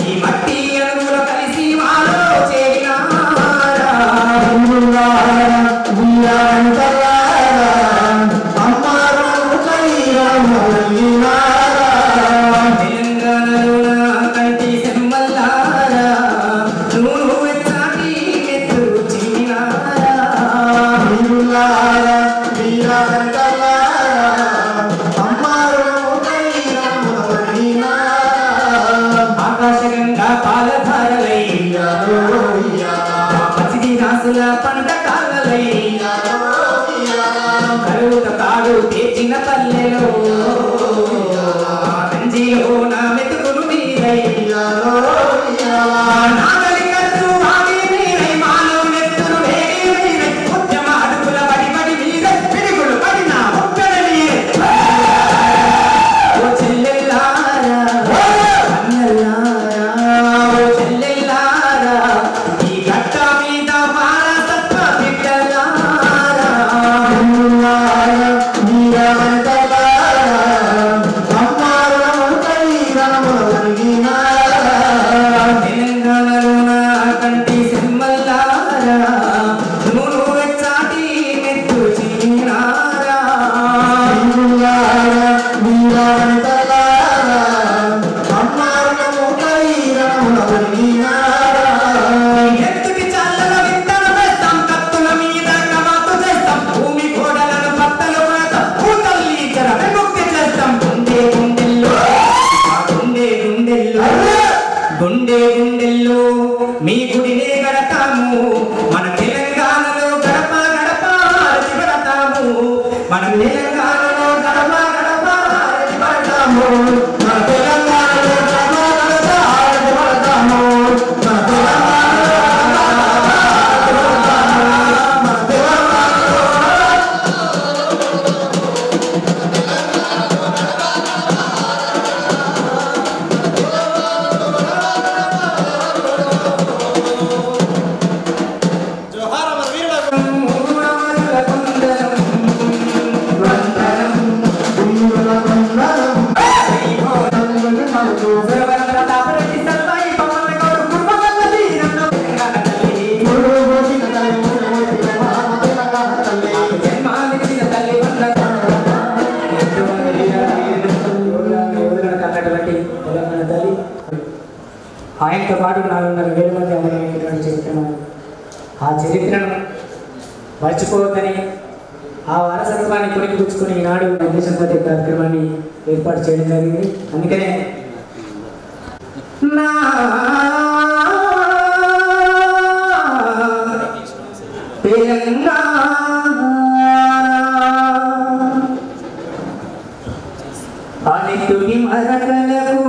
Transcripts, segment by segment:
ఈ మట్టి అడుగుల కలిసి మాలో చేరినారా పుట్టిన పల్లెలో గంజిలో నా మెతుకులు మీరయ్యా గుండె గుండెల్లో మీ గుడినే గడతాము మన తెలంగాణలో గడప గడప పెడతాము మన తెలంగాణలో గడప గడప పెడతాము మన తెలంగాణలో గడప గడప పెడతాము మన ఆయనతో పాటు 4,500 మంది అమరమైనటువంటి చరిత్రను ఆ చరిత్రను మర్చిపోవద్దని ఆ వారసత్వాన్ని కొనిపుచ్చుకుని ఈనాడు దేశంపతి కార్యక్రమాన్ని ఏర్పాటు చేయడం జరిగింది. అందుకనే నా తెలంగాణ అనితుని మరకలకు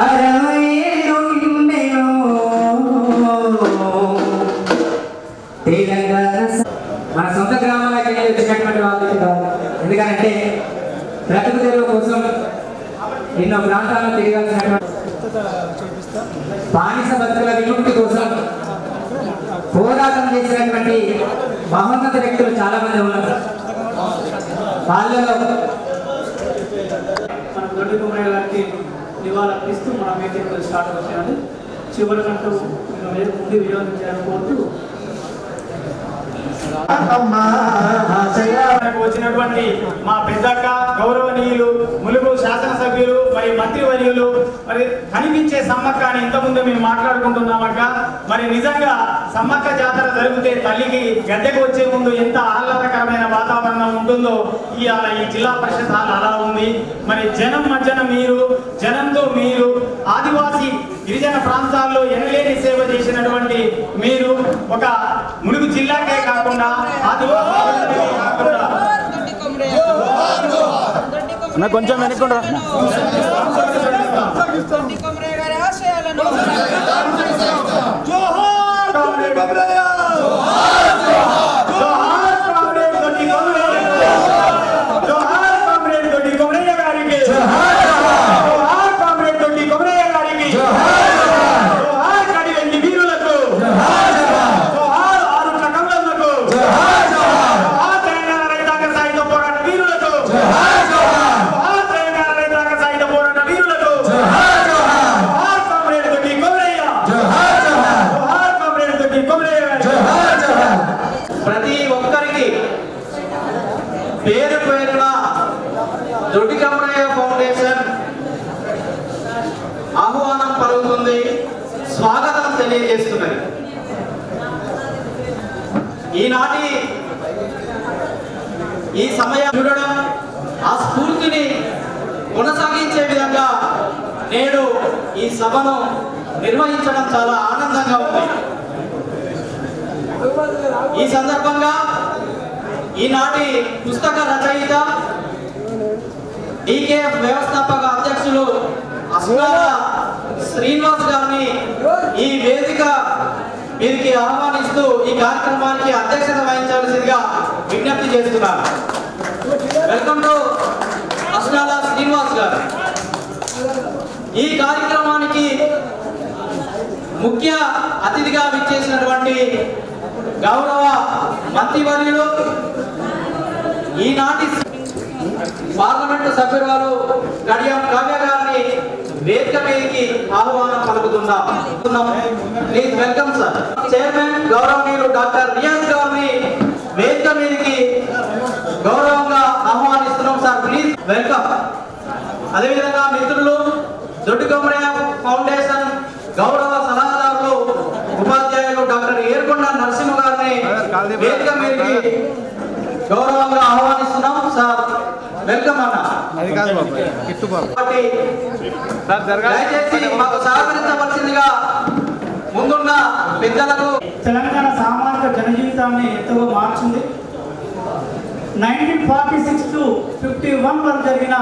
60 ఏళ్ళు నిండెను తెలంగాణ మన సొంత గ్రామాలకి వచ్చినటువంటి వాళ్ళకి కాదు. ఎందుకంటే బ్రతుకు తెరువు కోసం ఎన్నో ప్రాంతాలను తిరగాల్సినటువంటి బానిస బతుకుల విముక్తి కోసం పోరాటం చేసినటువంటి మహోన్నత వ్యక్తులు చాలా మంది ఉన్నారు. వాళ్ళలో మన దొడ్డి కుమార్ గారికి నివాళులర్పిస్తూ మన మీటింగ్ స్టార్ట్ అవుతుంది. చివరి గంటూ ముందు వినియోగం చేయాలని కోరుతూ వచ్చినటువంటి మా పెద్దక్క గౌరవనీయులు ములుగు శాసనసభ్యులు మరి మంత్రివర్యులు మరి కనిపించే సమ్మక్క అని ఇంతకుముందు మేము మాట్లాడుకుంటున్నామక్క. మరి నిజంగా సమ్మక్క జాతర జరిగితే తల్లికి గద్దెకు వచ్చే ముందు ఎంత ఆహ్లాదకరమైన వాతావరణం ఉంటుందో ఈ జిల్లా పరిషత్ హాల్ అలా ఉంది. మరి జనం మధ్యన మీరు, జనంతో మీరు, ఆదివాసీ గిరిజన ప్రాంతాల్లో ఎనలేని సేవ చేసినటువంటి మీరు ఒక ములుగు జిల్లాకే కాకుండా ఆదివాసీ కొంచెం వెనుకుండా పేరు పేరున దొడ్డి కమరయ్య ఫౌండేషన్ ఆహ్వానం పలుకుతుంది, స్వాగతం తెలియజేస్తున్నది. ఈనాటి ఈ సమయం చూడడం, ఆ స్ఫూర్తిని కొనసాగించే విధంగా నేడు ఈ సభను నిర్వహించడం చాలా ఆనందంగా ఉంది. ఈ సందర్భంగా ఈనాటి పుస్తక రచయిత డీకేఎఫ్ వ్యవస్థాపక అధ్యక్షులు అస్నాల శ్రీనివాస్ గారిని ఈ వేదిక వీరికి ఆహ్వానిస్తూ ఈ కార్యక్రమానికి అధ్యక్షత వహించాల్సిందిగా విజ్ఞప్తి చేస్తున్నారు. వెల్కమ్ టు అస్నాల శ్రీనివాస్ గారు. ఈ కార్యక్రమానికి ముఖ్య అతిథిగా విచ్చేసినటువంటి గౌరవ మంత్రివర్యులు ఈనాటి పార్లమెంటు సభ్యురాలు కడియం కావ్య గారిని వేదిక మీదకి ఆహ్వానం పలుకుతున్నాం. Please welcome sir. చైర్మన్ గౌరవనీయులు డాక్టర్ రియాజ్ గారిని వేదిక మీదకి గౌరవంగా ఆహ్వానిస్తున్నాం సార్. Please welcome. అదేవిధంగా మిత్రులు దొడ్డి కొమరయ్య ఫౌండేషన్ గౌరవ సలహాదారులు ఉపాధ్యాయులు డాక్టర్ ఏర్కొండ నరసింహ గారిని వేదిక మీదకి గౌరవంగా ఆహ్వానిస్తున్నాం సార్. వెల్కమ్ అన్న. దయచేసి మాకు సహకరించవలసిందిగా ముందున్న పెద్దలకు. తెలంగాణ సామాజిక జనజీవితాన్ని ఎంతో మార్చింది. 1946 to 51 వరకు జరిగిన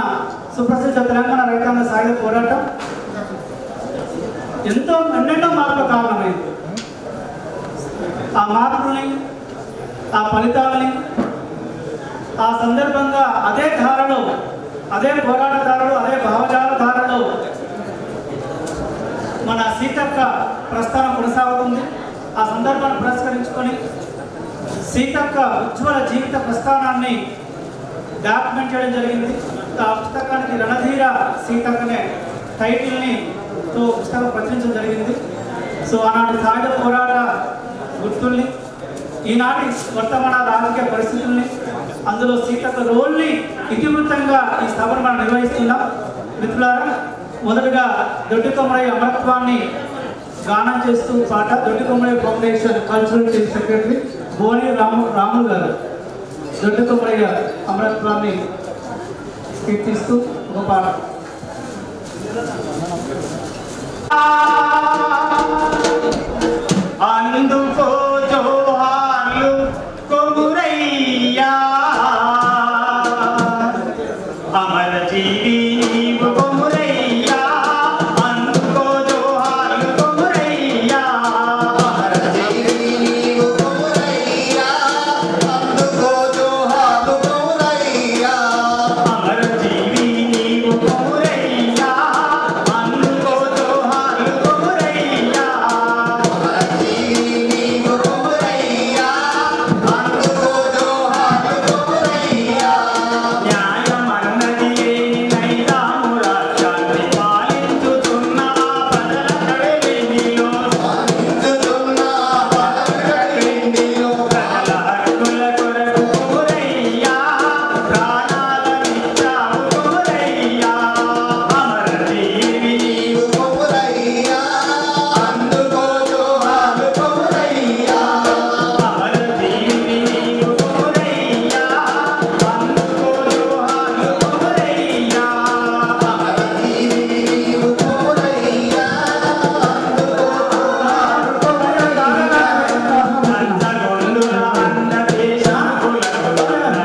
సుప్రసిద్ధ తెలంగాణ రైతాంగ సాయుధ పోరాటం ఎన్నెన్నో మార్పుల కారణమైంది. ఆ మార్పుల్ని, ఆ ఫలితాలని, ఆ సందర్భంగా అదే ధారలో, అదే పోరాటదారులు, అదే భావజాలధారలో మన సీతక్క ప్రస్థానం కొనసాగుతుంది. ఆ సందర్భాన్ని పురస్కరించుకొని సీతక్క ఉజ్వల జీవిత ప్రస్థానాన్ని డాక్యుమెంట్ చేయడం జరిగింది. ఆ పుస్తకానికి రణధీర సీతక్క అనే టైటిల్ని పుస్తకం ప్రచురించడం జరిగింది. సో ఆనాటి సాయుధ పోరాట గుర్తుల్ని, ఈనాటి వర్తమాన రాజకీయ పరిస్థితుల్ని, అందులో సీతక్క రోల్ని ఇతివృత్తంగా ఈ సభను మనం నిర్వహిస్తున్నాం. మిత్రులారా, మొదటగా దొడ్డి కొమరయ్య అమరత్వాన్ని గానం చేస్తూ పాట Doddi Komaraiah foundation cultural chief secretary Boni Ramulu garu Doddi Komaraiah అమరత్వాన్ని కీర్తిస్తూ ఒక పాట. అందుకో జోహార్లు కొమురయ్యా, అమర జీవి నీవు కొమురయ్యా, అందుకో జోహార్లు కొమురయ్యా, అమర జీవి నీవు కొమురయ్యా, అందుకో జోహార్లు కొమురయ్యా, అమర జీవి నీవు కొమురయ్యా, అందుకో జోహార్లు కొమురయ్యా, అమర జీవి నీవు కొమురయ్యా, అందుకో జోహార్లు కొమురయ్యా. న్యాయమన్నది లేని నైజాము రాజ్యాన్ని పాలించుతున్న పదల కడలిలో, ప్రజల హక్కుల కొరకు కొమురయ్యా, ప్రాణాలనిచ్చావు కొమురయ్యా, అమర జీవి నీవు కొమురయ్యా, అందుకో జోహార్లు కొమురయ్యా, అమర జీవి నీవు కొమురయ్యా, అందుకో జోహార్లు కొమురయ్యా, అమర జీవి నీవు కొమురయ్యా, నందగొండుల అన్న దేశాంకులకు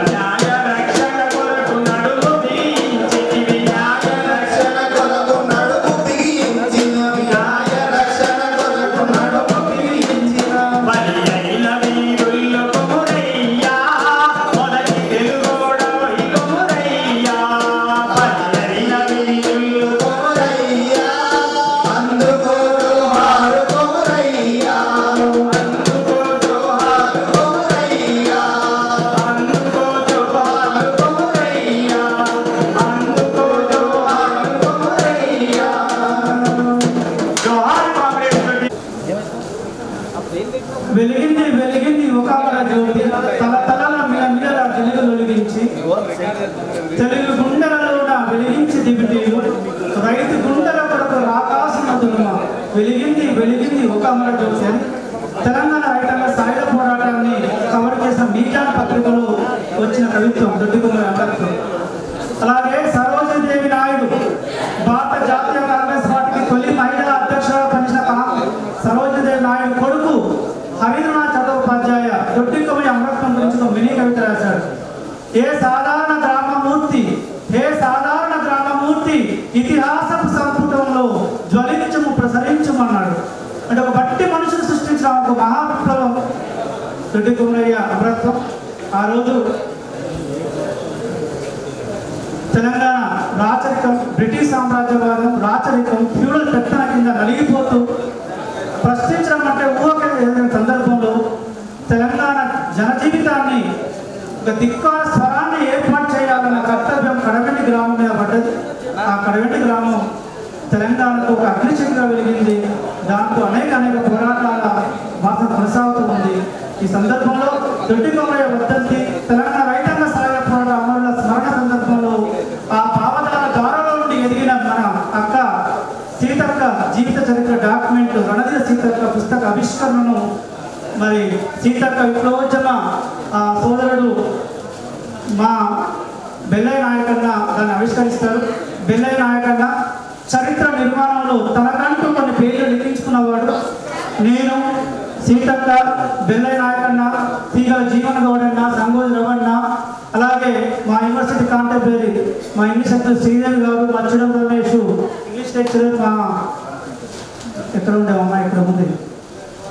న్యాయ రక్షణ కొరకు నడుము బిగించితివి, న్యాయ రక్షణ కొరకు నడుము బిగించినవి, న్యాయ రక్షణ కొరకు నడుము బిగించిన బలి అయిన వీరుల్లో కొమురయ్యా, మొదటి తెలుగోడవై కొమురయ్యా, బలి అయిన వీరుల్లో కొమురయ్యా, అందుకో జోహారు కొమురయ్యా, అందుకో జోహారు కొమురయ్యా, అందుకో జోహారు కొమురయ్యా, అందుకో జోహారు కొమురయ్యా. జోహార్ కాంగ్రెస్. వెలిగింది వెలిగింది ఒక జ్యోతి, తల తలల మీద తెలుగు వెలిగించి, తెలుగు గుండెలలోన వెలిగించి దివిటీలు, రైతు గుండెల కొరకు ఆకాశం నదులుమ, వెలిగింది వెలిగింది ఒక అమర జ్యోతి అని తెలంగాణ రైతాంగ సాయుధ పోరాటాన్ని కవర్ చేసిన మీజాన్ పత్రికలో వచ్చిన కవిత్వం దొడ్డి కొమరయ్య అమరత్వం. అలాగే సరోజినీదేవి నాయుడు భారత జాతీయ కాంగ్రెస్ పార్టీకి తొలి మహిళా అధ్యక్షురాలు పనిచేసిన సరోజినీదేవి నాయుడు కొడుకు హరీంద్రనాథ్ చట్టోపాధ్యాయ దొడ్డి కొమరయ్య అమరత్వం గురించి ఒక మినీ కవిత రాశాడు. ఏ సాధారణ గ్రామమూర్తి, ఏ సాధారణ ఇతిహాసపు సంపుటంలో జ్వలించము ప్రసరించమన్నాడు. అంటే ఒక బట్టి మనుషులు సృష్టించిన ఒక మహావిప్లవం దొడ్డి కొమరయ్య అమరత్వం. ఆ రోజు తెలంగాణ రాచరికం, బ్రిటిష్ సామ్రాజ్యవాదం, రాచరికం, ఫ్యూడల్ పెత్తన కింద నలిగిపోతూ ప్రశ్నించడం అంటే ఊహకెళ్ళిన సందర్భంలో తెలంగాణ జనజీవితాన్ని ఒక దిక్కాల స్వరాన్ని ఏర్పాటు చేయాలన్న కర్తవ్యం కడవెండి గ్రామం మీద పడ్డది. ఆ కడవెండి గ్రామం తెలంగాణకు ఒక అగ్నిశక్తిగా వెలిగింది. దాంతో అనేక పోరాటాల వాసన కొనసాగుతూ ఉంది. ఈ సందర్భంలో దొడ్డి కొమరయ్య వర్ధంతి, తెలంగాణ రైతాంగ సాయుధ పోరాట అమరుల స్మరణ సందర్భంలో ఆ పావదాల దారులో నుండి ఎదిగిన మన అక్క సీతక్క జీవిత చరిత్ర డాక్యుమెంట్ రణధీర సీతక్క పుస్తక ఆవిష్కరణను మరి సీతక్క విప్లవోద్యమ సోదరుడు మా బెల్లయ్య నాయకన్న దాన్ని ఆవిష్కరిస్తారు. బెల్లయ్య నాయకన్న చరిత్ర నిర్మాణంలో తనకంటూ కొన్ని పేర్లు లిఖించుకున్నవాడు. నేను, సీతక్క, బెల్లయ్య నాయకన్న, తీగల జీవన్ గౌడన్న, సంగోజి రవణ, అలాగే మా యూనివర్సిటీ కాంటెంపరీ మా ఇంగ్లీష్ లెక్చరర్ శ్రీదేవి గారు, మచ్చడం రమేష్ ఇంగ్లీష్ లెక్చరర్, మా ఎక్కడ ఉండేవమ్మా ఇక్కడ ఉంది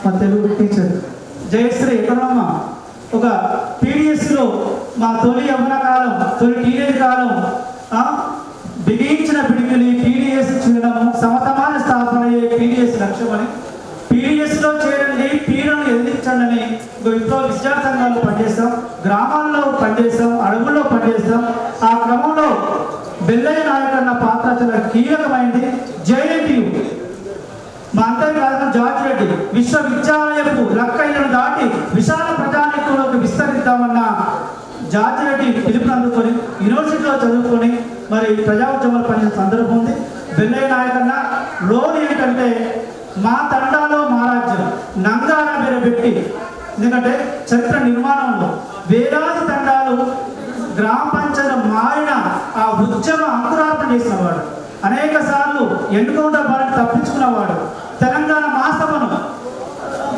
మా తెలుగు టీచర్ జయశ్రీ ఎక్కడమ్మా, ఒక పీడిఎస్లో మా తొలి యవ్వన కాలం, తొలి టీనేజ్ కాలం, బిగించిన పిడికిలి పీడిఎస్ చేయడము, సమతమాన స్థాపన పీడిఎస్ లక్ష్యమని, పీడిఎస్లో చేరండి, పీడను ఎదిరించండి అని విప్లవ విద్యా సంఘాల్లో పనిచేస్తాం, గ్రామాల్లో పనిచేస్తాం, అడవుల్లో పనిచేస్తాం. ఆ క్రమంలో బెల్లయ్య నాయకన్న పాత్ర చాలా కీలకమైంది. జేఎన్టీయు మా అంతర్గత జార్జ్ రెడ్డి విశ్వవిద్యాలయపు లక్కయ్యను దాటి విశాల ప్రజానీకంలోకి విస్తరిద్దామన్న జార్జ్ రెడ్డి పిలుపుని అందుకొని యూనివర్సిటీలో చదువుకొని మరి ప్రజా ఉద్యమాలు పనిచేసిన సందర్భం ఉంది. బెల్లయ్య నాయకన్న లోన్ ఏంటంటే మా తండాలో మా రాజ్యం నంగార పేరు పెట్టి, ఎందుకంటే చరిత్ర నిర్మాణంలో వేలాది తండాలు గ్రామ పంచాయతీ మారిన ఆ ఉద్యమ అంకురార్పణ చేసినవాడు, అనేక సార్లు ఎన్నుకౌంట బారిని తప్పించుకున్నవాడు, తెలంగాణ మహాసభను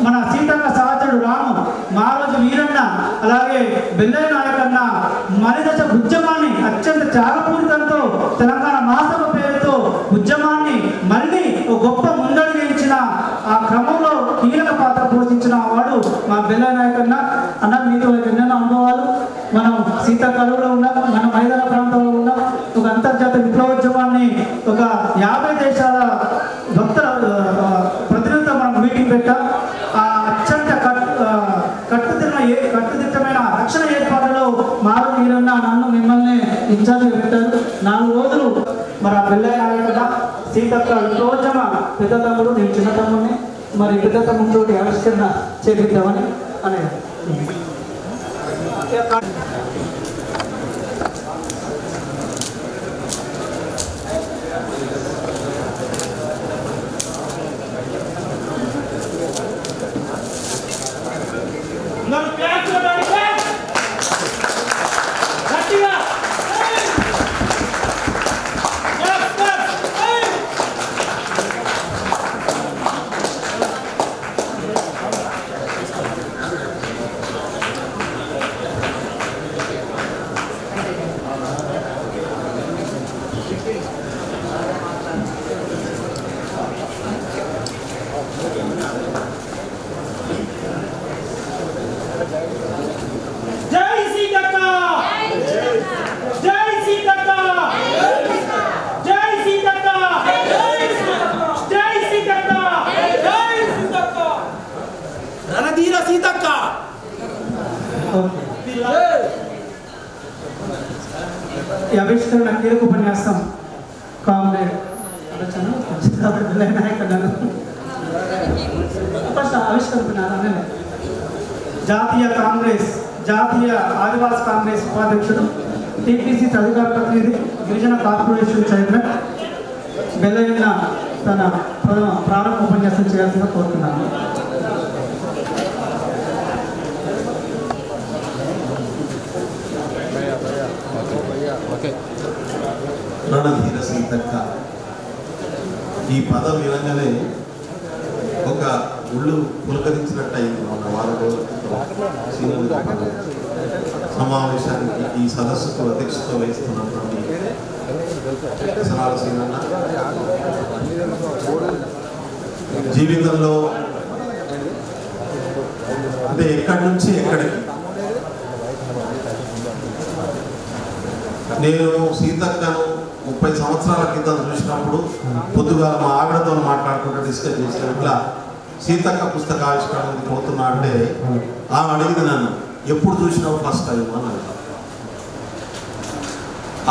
మన సీతక్క సహచరుడు రాము, మారోజు వీరన్న, అలాగే బెల్లయ్య నాయకన్న మలిదశ ఉద్యమాన్ని అత్యంత త్యాగపూరితంతో తెలంగాణ మహాసభ పేరుతో ఉద్యమాన్ని మళ్ళీ ఒక గొప్ప ముందడుగేయించిన ఆ క్రమంలో కీలక పాత్ర పోషించిన వాడు మా బెల్లయ్య నాయకన్న. అన్న మీతో ఎన్నెన్నో అనుభవాలు. మనం సీతాకాలంలో ఉన్నాం, మనం మైదాన ప్రాంతంలో ఉన్నాం. ఒక అంతర్జాతీయ విప్లవోద్యమాన్ని ఒక 50 దేశాల భక్తుల ప్రతినిధులతో మనం మీటింగ్ పెట్టాం. ఆ అత్యంత కట్టుదిట్టమైన రక్షణ ఏర్పాటులో మారు మీరన్న నన్ను మిమ్మల్ని ఇన్ఛార్జ్ పెట్టారు. 4 రోజులు మరి ఆ బెల్లయ్య నాయకన్న సీతక్క విప్లవోద్యమ పెద్ద తమ్ముడు, నేను చిన్న తమ్ముడిని, మరి పెద్ద తమ్ముడు ఆవిష్కరణ చేపిద్దామని అనేది. ఈ ఆవిష్కరణ కీలక ఉపన్యాసం కామ్రేడ్ ఆవిష్కరణ జాతీయ కాంగ్రెస్, జాతీయ ఆదివాసీ కాంగ్రెస్ ఉపాధ్యక్షుడు, టీపీసీ అధికార ప్రతినిధి, గిరిజన కార్పొరేషన్ చైర్మన్ బెల్లయ్య తన ప్రారంభ ఉపన్యాసం చేయాల్సిందిగా కోరుతున్నాను. రణధీర సీతక్క ఈ పదం వినగానే ఒక ఉళ్ళు పులకరించినట్టు అయింది. మన వారం రోజుల సమావేశానికి ఈ సదస్సుకు అధ్యక్షత వహిస్తున్నటువంటి సనాల సీనన్న జీవితంలో అంటే ఎక్కడి నుంచి ఎక్కడికి నేను సీతక్కను 30 సంవత్సరాల క్రితం చూసినప్పుడు పొద్దుగా మా ఆవిడతో మాట్లాడుకుంటూ డిస్కస్ చేసిన ఇట్లా సీతక్క పుస్తక ఆవిష్కరణ పోతున్నా అంటే ఆమె అడిగింది నన్ను ఎప్పుడు చూసినావు ఫస్ట్ టైం అని అంట.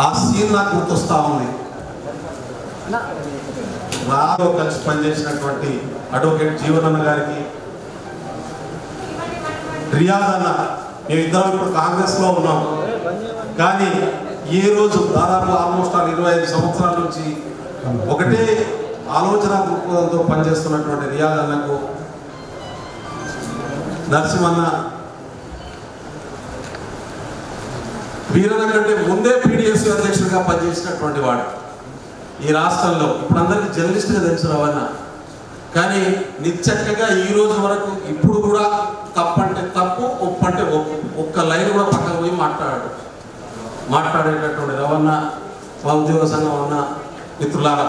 ఆ సీన్ నాకు గుర్తొస్తా ఉంది. నాతో కలిసి పనిచేసినటువంటి అడ్వకేట్ జీవనన్న గారికి, రియాజ్ అన్న, మేమిద్దరం ఇప్పుడు కాంగ్రెస్లో ఉన్నాం. కానీ ఏ రోజు దాదాపు ఆల్మోస్ట్ 25 సంవత్సరాల నుంచి ఒకటే ఆలోచన దృక్పథంతో పనిచేస్తున్నటువంటి రియాజ్ అన్నకు, నరసింహన్న వీరన్న కంటే ముందే పీడిఎస్ అధ్యక్షుడిగా పనిచేసినటువంటి వాడు ఈ రాష్ట్రంలో. ఇప్పుడు అందరికీ జర్నలిస్ట్గా తెలుసు రవణ. కానీ నిశ్చక్కగా ఈ రోజు వరకు ఇప్పుడు కూడా తప్పంటే తప్పు, ఒప్పంటే ఒప్పు, ఒక్క లైన్ కూడా పక్కకు పోయి మాట్లాడేటటువంటి రవణ, మా ఉద్యోగ సంఘం అన్న మిత్రులారా,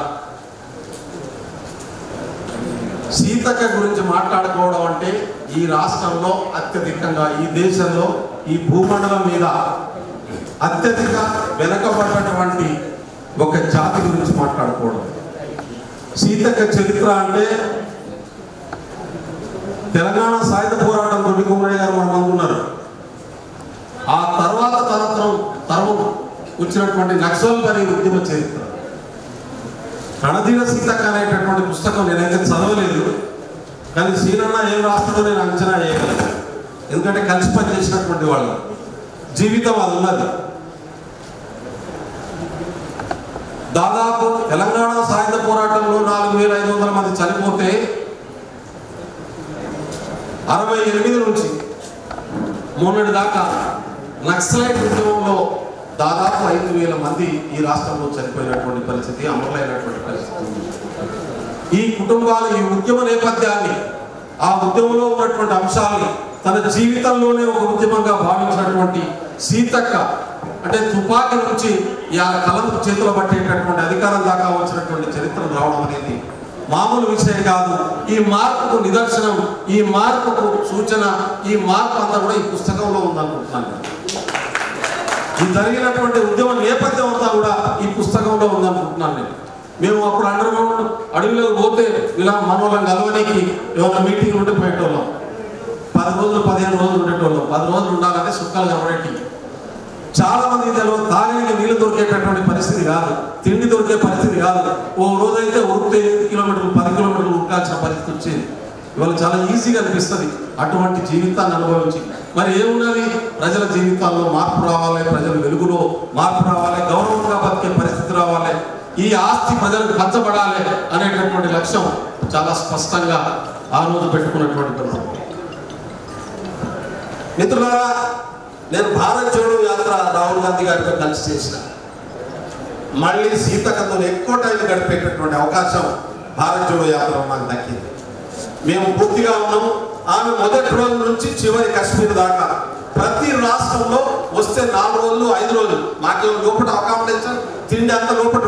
సీతక్క గురించి మాట్లాడుకోవడం అంటే ఈ రాష్ట్రంలో అత్యధికంగా, ఈ దేశంలో, ఈ భూమండలం మీద అత్యధిక వెనకబడినటువంటి ఒక జాతి గురించి మాట్లాడుకోవడం. సీతక్క చరిత్ర అంటే తెలంగాణ సాయుధ పోరాటం తొలి కుమరయ్య గారు మన మంది ఉన్నారు. ఆ తర్వాత తరం వచ్చినటువంటి నక్సల్బరీ ఉద్యమ చరిత్ర. రణధీర సీతక్క అనేటటువంటి పుస్తకం నేనైతే చదవలేదు, కానీ సీనన్న ఏం రాస్తాడో నేను అంచనా వేయగలను. ఎందుకంటే కలిసి పనిచేసినటువంటి వాళ్ళు జీవితం అది ఉన్నది. దాదాపు తెలంగాణ సాయుధ పోరాటంలో 4500 మంది చనిపోతే 68 నుంచి మొన్నటి దాకా నక్సలైట్ ఉద్యమంలో దాదాపు 5000 మంది ఈ రాష్ట్రంలో చనిపోయినటువంటి పరిస్థితి, అమరులైనటువంటి పరిస్థితి. ఈ కుటుంబాలు ఈ ఉద్యమ నేపథ్యాన్ని, ఆ ఉద్యమంలో ఉన్నటువంటి అంశాలని తన జీవితంలోనే ఒక ఉద్యమంగా భావించినటువంటి సీతక్క అంటే తుపాకీ నుంచి కలం చేతులు పట్టేటటువంటి అధికారం దాకా వచ్చినటువంటి చరిత్ర రావడం అనేది మామూలు విషయం కాదు. ఈ మార్పుకు నిదర్శనం, ఈ మార్పుకు సూచన, ఈ మార్పు అంతా కూడా ఈ పుస్తకంలో ఉందనుకుంటున్నాను. ఈ జరిగినటువంటి ఉద్యమ నేపథ్యం అంతా కూడా ఈ పుస్తకంలో ఉందనుకుంటున్నాను నేను. మేము అప్పుడు అండర్గ్రౌండ్ అడవిలోకి పోతే ఇలా మనోళ్ళని కలవడానికి ఏమైనా మీటింగ్ ఉంటే పోయేటోళ్ళం. 10 రోజులు 15 రోజులు ఉండేటోళ్ళం. 10 రోజులు ఉండాలంటే సుక్కలు కనబడేటి. చాలా మంది తెలియదు, తాగడానికి నీళ్లు దొరికేటటువంటి పరిస్థితి కాదు, తిండి దొరికే పరిస్థితి కాదు. ఓ రోజైతే ఉరికితే 8 కిలోమీటర్లు 10 కిలోమీటర్లు ఉరకాల్సిన పరిస్థితి వచ్చేది. ఇవాళ చాలా ఈజీగా అనిపిస్తుంది అటువంటి జీవితాన్ని అనుభవించి. మరి ఏమున్నది, ప్రజల జీవితాల్లో మార్పు రావాలి, ప్రజల వెలుగులో మార్పు రావాలి, గౌరవంగా బతికే పరిస్థితి రావాలి, ఈ ఆస్తి ప్రజలకు పంచబడాలి అనేటటువంటి లక్ష్యం చాలా స్పష్టంగా ఆ రోజు పెట్టుకున్నటువంటి పరిస్థితి. మిత్రులారా, నేను భారత్ జోడో యాత్ర రాహుల్ గాంధీ గారితో కలిసి చేసిన, మళ్ళీ సీతక్కతో ఎక్కువ టైం గడిపేటటువంటి అవకాశం భారత్ జోడో యాత్ర నాకు దక్కింది. మేము పూర్తిగా ఉన్నాము. ఆమె మొదటి రోజు నుంచి చివరి కాశ్మీర్ దాకా ప్రతి రాష్ట్రంలో వస్తే 4 రోజులు 5 రోజులు మాకు లోపల అకామిడేషన్, తిండి అంత లోపల.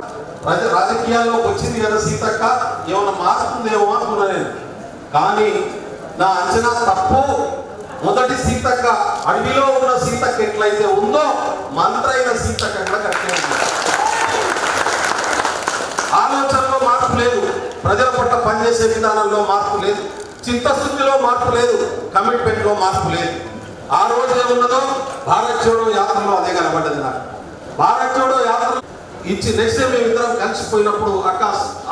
రాజకీయాల్లోకి వచ్చింది కదా సీతక్క, ఏమైనా మారుతుందేమో అనుకున్నా నేను. కానీ నా అంచనా తప్పు. మొదటి సీతక్క, అడవిలో ఉన్న సీతక్క ఎట్లయితే ఉందో మంత్రైన సీతక్క కూడా కరెక్టే ఉంది. ఆలోచనలో మార్పు లేదు, ప్రజల పట్ల పనిచేసే విధానంలో మార్పు లేదు, చిత్తశుద్ధిలో మార్పు లేదు, కమిట్మెంట్లో మార్పు లేదు. ఆ రోజు ఏమున్నదో భారత్ జోడో యాత్రలో అదే కనబడ్డది నాకు. భారత్ జోడో యాత్ర ఇచ్చి నెక్స్ట్ మేము ఇద్దరం కలిసిపోయినప్పుడు అక్క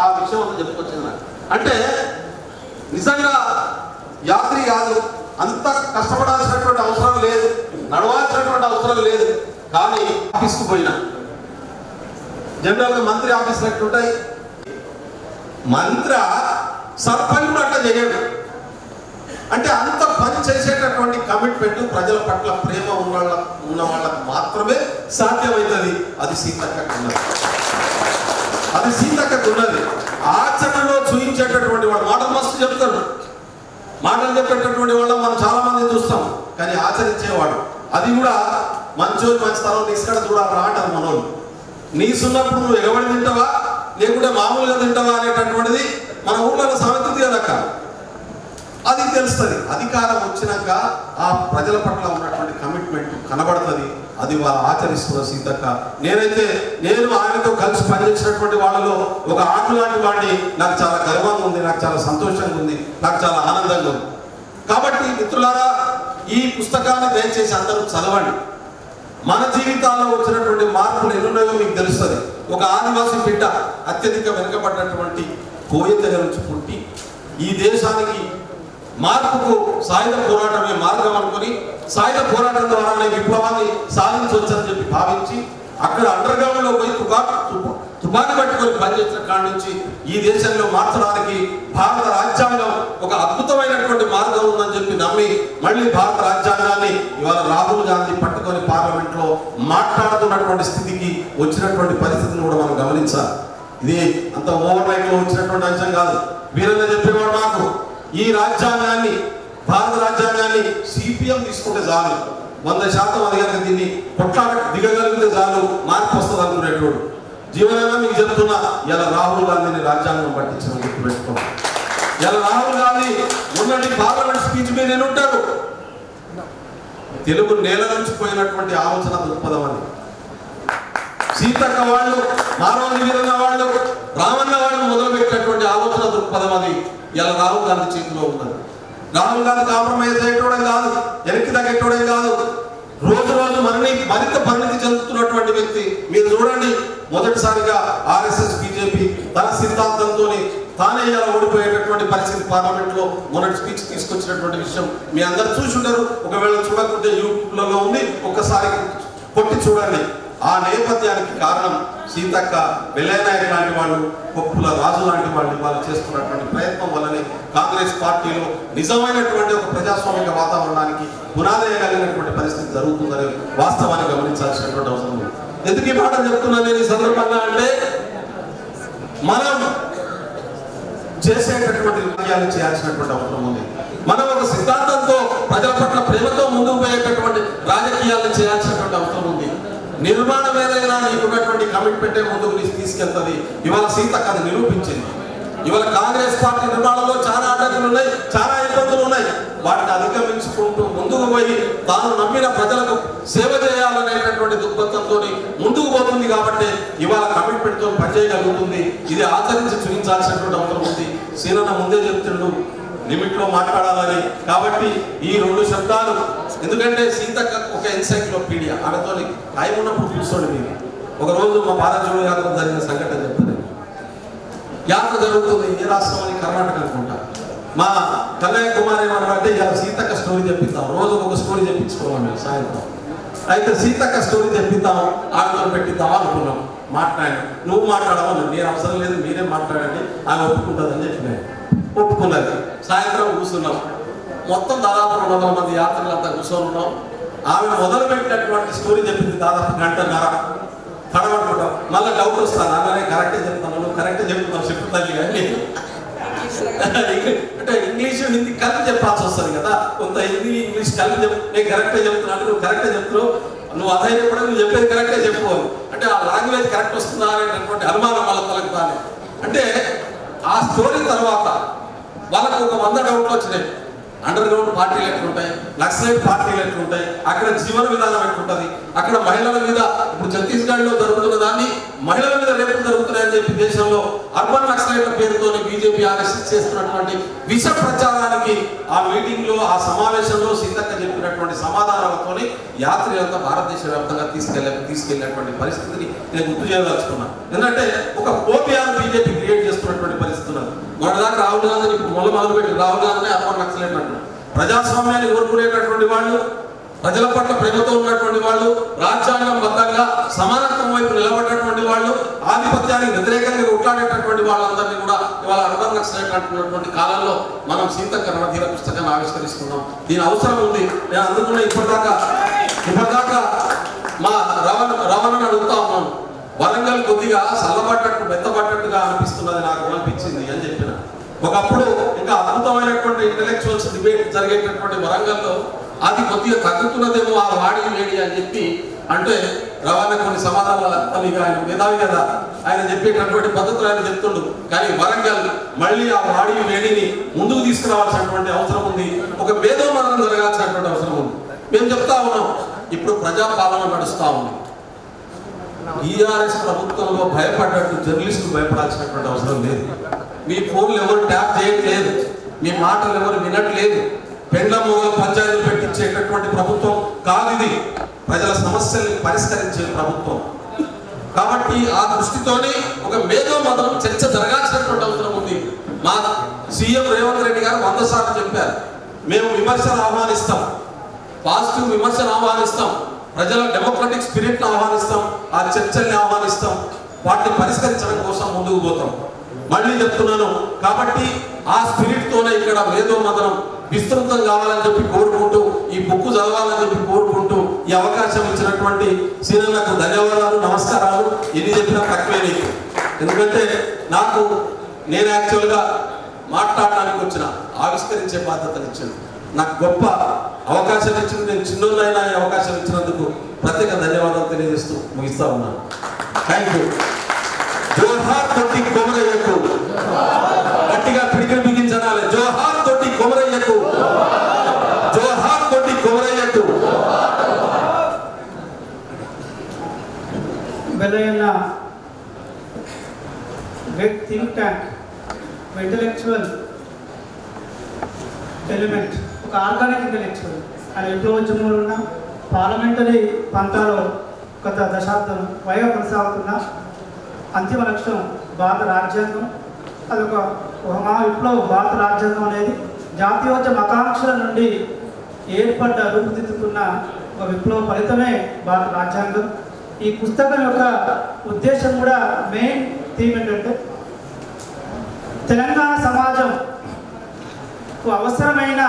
ఆ విషయం అంతా చెప్పుకొచ్చింది నాకు. అంటే నిజంగా యాత్రి కాదు, అంత కష్టపడాల్సినటువంటి అవసరం లేదు, నడవాల్సినటువంటి అవసరం లేదు. కానీ ఆఫీస్కు పోయినా జనరల్గా మంత్రి ఆఫీసులు ఎట్లుంటాయి, మంత్రి సర్పంచ్ అట్లా చేయడు. అంటే అంత పని చేసేటటువంటి కమిట్మెంట్, ప్రజల పట్ల ప్రేమ ఉన్న వాళ్ళకు మాత్రమే సాధ్యమవుతుంది. అది సీతక్కకున్నది, అది సీతక్కకున్నది. ఆచరణలో చూపించేటటువంటి వాడు మాటలు మస్తు చెప్తాడు, మాటలు చెప్పేటటువంటి వాళ్ళ మనం చాలా మంది చూస్తాం, కానీ ఆచరించేవాడు అది కూడా మంచోని మంచి తరం తీసుకొని చూడాలి అంటారు మనోళ్ళు. నీసున్నప్పుడు నువ్వు ఎగబడి తింటావా లేకుంటే మామూలుగా తింటావా అనేటటువంటిది మన ఊళ్ళో సామెత కదక్క. అది తెలుస్తుంది. అధికారం వచ్చినాక ఆ ప్రజల పట్ల ఉన్నటువంటి కమిట్మెంట్ కనబడుతుంది. అది వాళ్ళు ఆచరిస్తున్న సీతక్క. నేను ఆయనతో కలిసి పనిచేసినటువంటి వాళ్ళలో ఒక ఆట లాంటి వాడిని. నాకు చాలా గర్వంగా ఉంది, నాకు చాలా సంతోషంగా ఉంది, నాకు చాలా ఆనందంగా ఉంది. కాబట్టి మిత్రులారా, ఈ పుస్తకాన్ని దయచేసి అందరూ చదవండి. మన జీవితాల్లో వచ్చినటువంటి మార్పులు ఎన్నున్నాయో మీకు తెలుస్తుంది. ఒక ఆదివాసీ బిడ్డ అత్యధిక వెనుకబడినటువంటి కోయ తెగ నుంచి పుట్టి ఈ దేశానికి మార్పుకు సాయుధ పోరాటమే మార్గం అనుకుని సాయుధ పోరాటం ద్వారానే విప్లవాన్ని సాధించవచ్చని చెప్పి భావించి అక్కడ అండర్ గ్రౌండ్ లో పోయి తుపాకి పట్టుకొని పనిచేసిన కాడి నుంచి ఈ దేశంలో మార్చడానికి భారత రాజ్యాంగం ఒక అద్భుతమైనటువంటి మార్గం ఉందని చెప్పి నమ్మి మళ్ళీ భారత రాజ్యాంగాన్ని ఇవాళ రాహుల్ గాంధీ పట్టుకొని పార్లమెంట్ లో మాట్లాడుతున్నటువంటి స్థితికి వచ్చినటువంటి పరిస్థితిని కూడా మనం గమనించాలి. ఇది అంత ఓవర్ నైట్ లో వచ్చినటువంటి అంశం కాదు. వీరంగా చెప్పేవాడు నాకు ఈ రాజ్యాంగాన్ని భారత రాజ్యాంగాన్ని సిపిఎం తీసుకుంటే చాలు, 100% అది కనుక దీన్ని కొట్లాట దిగగలిగితే చాలు మార్పు వస్తుంది అనుకునేటోడు. జీవనంగా మీకు చెప్తున్నా, ఇలా రాహుల్ గాంధీని రాజ్యాంగం పట్టించిన గుర్తుపెట్టుకోండి. ఇలా రాహుల్ గాంధీ ఉన్నటి పార్లమెంట్ స్పీచ్ మీద నేను ఉంటాడు. తెలుగు నేల నుంచి పోయినటువంటి ఆలోచన దృక్పథం అని సీతక్క వాళ్ళు, మారోజు వీరన్న వాళ్ళు, రామన్న వాళ్ళు మొదలుపెట్టినటువంటి ఆలోచన దృక్పథం అది ఇలా రాహుల్ గాంధీ చేతిలో ఉన్నది. రాహుల్ గాంధీ కాంప్రమైజ్ అయ్యేటోడే కాదు, వెనక్కి తగ్గేటోడే కాదు, రోజు రోజు మరింత పరిణితి చెందుతున్నటువంటి వ్యక్తి. మీరు చూడండి, మొదటిసారిగా ఆర్ఎస్ఎస్ బీజేపీ తన సిద్ధాంతంతో తానే ఇలా ఓడిపోయేటటువంటి పరిస్థితి పార్లమెంట్ లో మొదటి స్పీచ్ తీసుకొచ్చినటువంటి విషయం మీ అందరు చూసి ఉంటారు. ఒకవేళ చూడకుంటే యూట్యూబ్లలో ఉంది, ఒక్కసారి కొట్టి చూడండి. ఆ నేపథ్యానికి కారణం సీతక్క, వెల్లయ్యనాయుడు లాంటి వాళ్ళు, కొప్పుల రాజు లాంటి వాళ్ళు చేస్తున్నటువంటి ప్రయత్నం వల్లనే కాంగ్రెస్ పార్టీలో నిజమైనటువంటి ఒక ప్రజాస్వామిక వాతావరణానికి పునాదేయగలిగినటువంటి పరిస్థితి జరుగుతుందని వాస్తవాన్ని గమనించాల్సినటువంటి అవసరం ఉంది. ఎందుకు ఈ మాట చెప్తున్నా నేను ఈ సందర్భంగా అంటే, మనం చేసేటటువంటి నిర్ణయాలు చేయాల్సినటువంటి అవసరం ఉంది. మనం ఒక సిద్ధాంతంతో ప్రజల పట్ల ప్రేమతో ముందుకు పోయేటటువంటి రాజకీయాలను చేయాల్సినటువంటి అవసరం ఉంది. నిర్మాణం ఏదైనా నీకున్నటువంటి కమిట్మెంటే ముందుకు తీసుకెళ్తుంది. ఇవాళ సీతక్క అది నిరూపించింది. ఇవాళ కాంగ్రెస్ పార్టీ నిర్మాణంలో చాలా అడ్డంకులు ఉన్నాయి, చాలా ఇబ్బందులు ఉన్నాయి. వాటిని అధిగమించుకుంటూ ముందుకు పోయి తాను నమ్మిన ప్రజలకు సేవ చేయాలనేటటువంటి దృక్పథంతో ముందుకు పోతుంది. కాబట్టి ఇవాళ కమిట్మెంట్ తో పనిచేయగలుగుతుంది. ఇది ఆచరించి చూపించాల్సినటువంటి అవసరం ఉంది. సీనన్న ముందే చెప్తుండు లిమిట్ లో మాట్లాడాలని. కాబట్టి ఈ 2 శబ్దాలు, ఎందుకంటే సీతక్క ఒక ఎన్సైక్లోపీడియా, ఆమెతో టైం ఉన్నప్పుడు కూర్చోండి. మీరు ఒకరోజు మా భారతీయ యాత్ర జరిగిన సంఘటన చెప్తాను. యాత్ర జరుగుతుంది ఏ రాష్ట్రం అని, కర్ణాటక అనుకుంటా. మా కన్నయ్య కుమార్ ఏమన్నారంటే, ఇలా సీతక్క స్టోరీ చెప్పిద్దాం, రోజు ఒక స్టోరీ చెప్పించుకోవాలి మేము సాయంత్రం. అయితే సీతక్క స్టోరీ చెప్పిద్దాం, ఆమెతో పెట్టిద్దాం అనుకున్నాం. మాట్లాడాను, నువ్వు మాట్లాడమని, నేను అవసరం లేదు మీరే మాట్లాడండి, ఆమె ఒప్పుకుంటుందని చెప్పినాను. ఒప్పుకున్నది. సాయంత్రం కూర్చున్నాం. మొత్తం దాదాపు 200 మంది యాత్రికులంతా కూర్చొని ఉన్నాం. ఆమె మొదలుపెట్టినటువంటి స్టోరీ చెప్పింది దాదాపు 1.5 కడబడుకుంటాం. మళ్ళీ డౌట్ వస్తాను, అలానే కరెక్టే చెప్తాను, నువ్వు కరెక్టే చెప్తున్నావు చెప్తాను కానీ అంటే ఇంగ్లీష్ హిందీ కలిపి చెప్పాల్సి వస్తుంది కదా. కొంత హిందీ ఇంగ్లీష్ కలిపి నేను కరెక్టే చెప్తున్నాను, నువ్వు కరెక్టే చెప్తున్నావు, నువ్వు అదైనప్పుడు నువ్వు చెప్పేది కరెక్టే చెప్పు అంటే ఆ లాంగ్వేజ్ కరెక్ట్ వస్తుందా అనేటటువంటి అనుమానం వాళ్ళ తలకుతానే. అంటే ఆ స్టోరీ తర్వాత వాళ్ళకు ఒక 100 డౌట్లు వచ్చినాయి. అండర్ గ్రౌండ్ పార్టీలు ఎట్లుంటాయి, నక్సలైట్ పార్టీలు ఎట్లుంటాయి, అక్కడ జీవన విధానం ఎట్లుంటుంది, అక్కడ మహిళల మీద ఇప్పుడు ఛత్తీస్గఢ్లో జరుగుతున్న దాన్ని మహిళల మీద రేపు జరుగుతున్నాయని చెప్పి దేశంలో అర్బన్ నక్సలైట్ల పేరుతో బీజేపీ ఆర్ఎస్ఎస్ చేస్తున్నటువంటి విష ప్రచారానికి ఆ మీటింగ్ లో, ఆ సమావేశంలో సీతక్క చెప్పినటువంటి సమాధానాలతో యాత్రికులంతా భారతదేశ వ్యాప్తంగా తీసుకెళ్లినటువంటి పరిస్థితిని నేను గుర్తు చేయదలుచుకున్నాను. ఎందుకంటే ఒక ఫోబియాను బీజేపీ క్రియేట్ చేస్తున్నటువంటి పరిస్థితి ఉన్నది. మొన్నదాకా రాహుల్ గాంధీని ఇప్పుడు మొదలుపెట్టి రాహుల్ గాంధీ అర్బన్ నక్సలైట్ అంటారు. ప్రజాస్వామ్యాన్ని కోరుకునేటటువంటి వాళ్ళు, ప్రజల పట్ల ప్రేమతో ఉన్నటువంటి వాళ్ళు, రాజ్యాంగం బద్దంగా సమానత్వం వైపు నిలబడేటువంటి వాళ్ళు, ఆధిపత్యానికి వ్యతిరేకంగా కొట్లాడేటటువంటి వాళ్ళందరినీ కూడా ఇవాళ అర్బన్ నక్సలైట్ అంటున్నటువంటి కాలంలో మనం సీతక్క రణధీర పుస్తకాన్ని ఆవిష్కరిస్తున్నాం. దీని అవసరం ఉంది. నేను అందుకున్న ఇప్పటిదాకా మా రవణను అడుగుతా ఉన్నాను, వరంగల్ కొద్దిగా చల్లబడ్డట్టు మెత్తబడ్డట్టుగా అనిపిస్తున్నది నాకు అనిపించింది అని చెప్పిన. ఒకప్పుడు ఇంకా అద్భుతమైనటువంటి ఇంటలెక్చువల్స్ డిబేట్ జరిగేటటువంటి వరంగల్లో అది కొద్దిగా తగ్గుతున్నదేమో ఆ వాడి లేడి అని చెప్పి అంటే రవాణా కొన్ని సమాధానాలు ఇక ఆయన మేధావి కదా, ఆయన చెప్పేటటువంటి పద్ధతులు ఆయన చెప్తుండు. కానీ వరంగల్ మళ్ళీ ఆ వాడి వేడిని ముందుకు తీసుకురావాల్సినటువంటి అవసరం ఉంది, ఒక మేధోమరణం జరగాల్సినటువంటి అవసరం ఉంది. మేము చెప్తా ఉన్నాం, ఇప్పుడు ప్రజాపాలన నడుస్తూ ఉంది. టీఆర్ఎస్ ప్రభుత్వంలో భయపడ్డట్టు జర్నలిస్టులు భయపడాల్సినటువంటి అవసరం లేదు. మీ ఫోన్లు ఎవరు ట్యాప్ చేయట్లేదు, మీ మాటలు ఎవరు వినట్లేదు. పెండ్ల మొగలు పంచాయతీలు పెట్టించేటటువంటి ప్రభుత్వం కాదు ఇది, ప్రజల సమస్యల్ని పరిష్కరించే ప్రభుత్వం. కాబట్టి ఆ దృష్టితోనే ఒక మేధోమథనం చర్చ జరగాల్సినటువంటి అవసరం ఉంది. మా సీఎం రేవంత్ రెడ్డి గారు 100 సార్లు చెప్పారు, మేము విమర్శను ఆహ్వానిస్తాం, పాజిటివ్ విమర్శను ఆహ్వానిస్తాం, ప్రజల డెమోక్రటిక్ స్పిరిట్ను ఆహ్వానిస్తాం, ఆ చర్చల్ని ఆహ్వానిస్తాం, వాటిని పరిష్కరించడం కోసం ముందుకు పోతాం. మళ్ళీ చెప్తున్నాను, కాబట్టి ఆ స్పిరిట్ తోనే ఇక్కడ మేధోమథనం విస్తృతం కావాలని చెప్పి కోరుకుంటూ, ఈ బుక్ చదవాలని చెప్పి కోరుకుంటూ, ఈ అవకాశం ఇచ్చినటువంటి సీనన్నకు ధన్యవాదాలు, నమస్కారాలు. ఎన్ని చెప్పినా తక్కువే నీకు, ఎందుకంటే నేను యాక్చువల్గా మాట్లాడడానికి వచ్చిన, ఆవిష్కరించే బాధ్యతను ఇచ్చింది, నాకు గొప్ప అవకాశం ఇచ్చింది. నేను చిన్నోళ్ళైనా ఈ అవకాశం ఇచ్చినందుకు ప్రత్యేక ధన్యవాదాలు తెలియజేస్తూ ముగిస్తా ఉన్నాను. Thank you. జోహార్ తోటి కొమరయ్యకు, గట్టిగా పిడికిలు బిగించనాలి. జోహార్ తోటి కొమరయ్యకు, జోహార్ తోటి కొమరయ్యకు. బెల్లయ్యన్న great think tank, intellectual element, ఒక ఆర్గానిక్ ఇంటలెక్చువల్. ఆయన విప్లవోద్యమంలో ఉన్న పార్లమెంటరీ పంతాలో గత దశాబ్దం పైగా కొనసాగుతున్న అంతిమ లక్ష్యం భారత రాజ్యాంగం. అదొక మహా విప్లవం. భారత రాజ్యాంగం అనేది జాతీయోద్యమ ఆకాంక్షల నుండి రూపుదిద్దుకున్న ఒక విప్లవ ఫలితమే భారత రాజ్యాంగం. ఈ పుస్తకం యొక్క ఉద్దేశం కూడా, మెయిన్ థీమ్ ఏంటంటే తెలంగాణ సమాజం అవసరమైన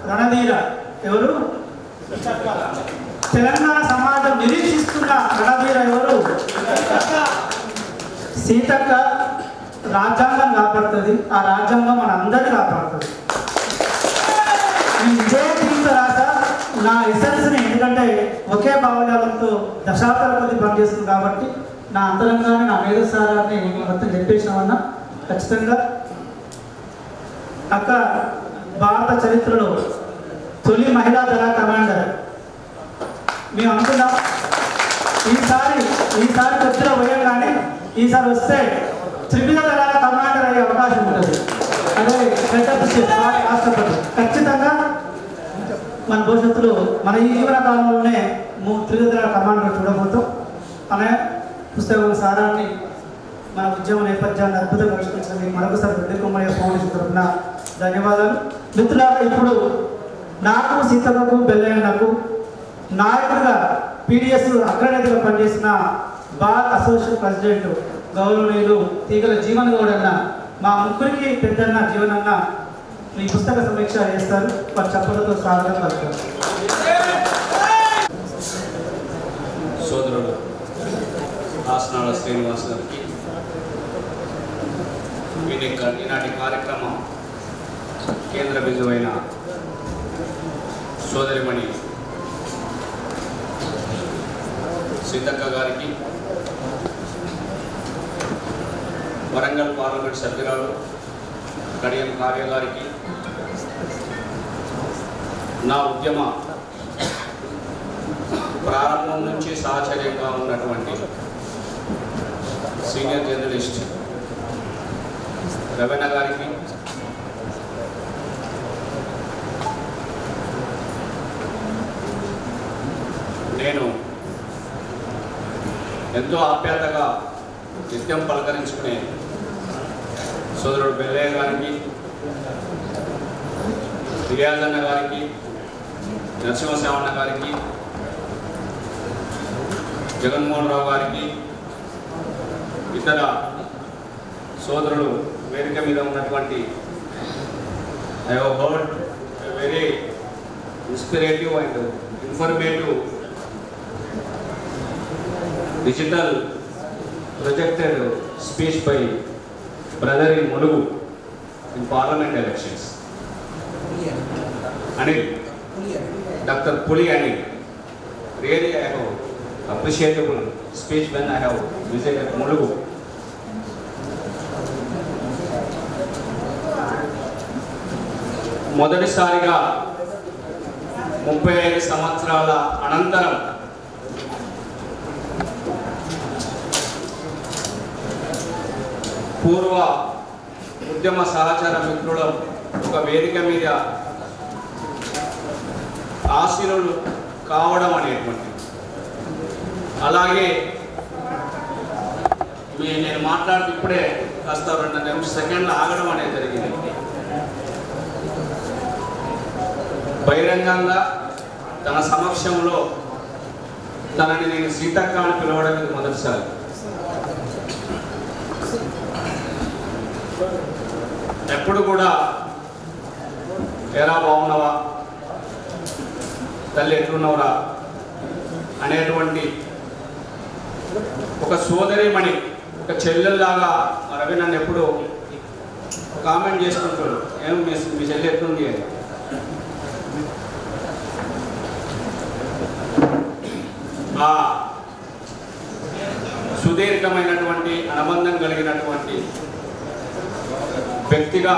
రణధీర ఎవరు? తెలంగాణ సమాజం నిరీక్షిస్తున్న రణధీర ఎవరు? సీతక్క. రాజ్యాంగం కాపాడుతుంది, ఆ రాజ్యాంగం మన అందరినీ కాపాడుతుంది. నేను ఇదే దీంతో రాసా నా ఎసెన్స్ని, ఎందుకంటే ఒకే భావజాలంతో దశాబ్దాల కొద్ది పనిచేస్తుంది కాబట్టి నా అంతరంగాన్ని, నా మేధసారాన్ని మొత్తం చెప్పేసినామన్నా. ఖచ్చితంగా అక్క భారత చరిత్రలో తొలి మహిళా దళ కమాండర్. మేము అనుకున్నాం ఈసారి కొద్దిగా పోయాం, కానీ ఈసారి వస్తే త్రివిధ దళాల కమాండర్ అయ్యే అవకాశం ఉంటుంది. అదే రాష్ట్రపతి ఖచ్చితంగా మన భవిష్యత్తులో, మన ఈ జీవన కాలంలోనే త్రివిధ దళాల కమాండర్ చూడబోతాం అనే పుస్తకం సారాన్ని, మన ఉద్యమ నేపథ్యాన్ని అద్భుతంగా పరిష్కరించడానికి మరొకసారి రెడ్డి కొమరయ్య ఫౌండేషన్ తరఫున ధన్యవాదాలు. మిత్రులారా, ఇప్పుడు నాకు, సీతమ్మకు, బెల్లయ్యకు నాయకుడిగా పీడిఎస్ అగ్రనేతగా పనిచేసిన బార్ అసోసియేషన్ ప్రెసిడెంట్ గౌరవనీయులు తీగల జీవన్ గౌడ్ అన్న, మా ముగ్గురికి పెద్దన్న జీవనన్న ఈ పుస్తక సమీక్ష చేస్తారు. వారి చప్పలతో స్వాగతం పలుకుతారు. సోదరుడు ఆసనాల శ్రీనివాస్ గారికి ఈనాటి కార్యక్రమం కేంద్ర బిందువైన సోదరిమణి సీతక్క గారికి, వరంగల్ పార్లమెంట్ సభ్యురాలు కడియం కావ్య గారికి, నా ఉద్యమ ప్రారంభం నుంచి సహచర్యంగా ఉన్నటువంటి సీనియర్ జర్నలిస్ట్ రవణ గారికి, నేను ఎంతో ఆప్యాయతగా నిత్యం పలకరించుకునే సోదరుడు బెల్లయ్య గారికి, రియాజన్న గారికి, నరసింహశ్యామన్న గారికి, జగన్మోహన్ రావు గారికి, ఇతర సోదరులు వేదిక మీద ఉన్నటువంటి, I have heard very inspirative and informative digital projected speech by brother in Mulugu in parliament elections. Anil, Dr. Puli Anil, really I have appreciable speech when I have visited Mulugu. మొదటిసారిగా 35 సంవత్సరాల అనంతరం పూర్వ ఉద్యమ సహచార మిత్రుల ఒక వేదిక మీద ఆశీనులు కావడం అనేటువంటి, అలాగే నేను మాట్లాడుతూ ఇప్పుడే కాస్త 2 సెకండ్లు ఆగడం అనేది జరిగింది. బహిరంగంగా తన సమక్షంలో తనని నేను సీతక్క అని పిలవడం ఇది మొదటిసారి. ఎప్పుడు కూడా ఎరా బాగున్నావా, తల్లి ఎట్లున్నవరా అనేటువంటి ఒక సోదరిమణి, ఒక చెల్లెల్లాగా రవి నన్ను ఎప్పుడు కామెంట్ చేసుకుంటాడు, ఏం మీ చెల్లి ఎట్లుంది అని. ఆ సుదీర్ఘమైనటువంటి అనుబంధం కలిగినటువంటి వ్యక్తిగా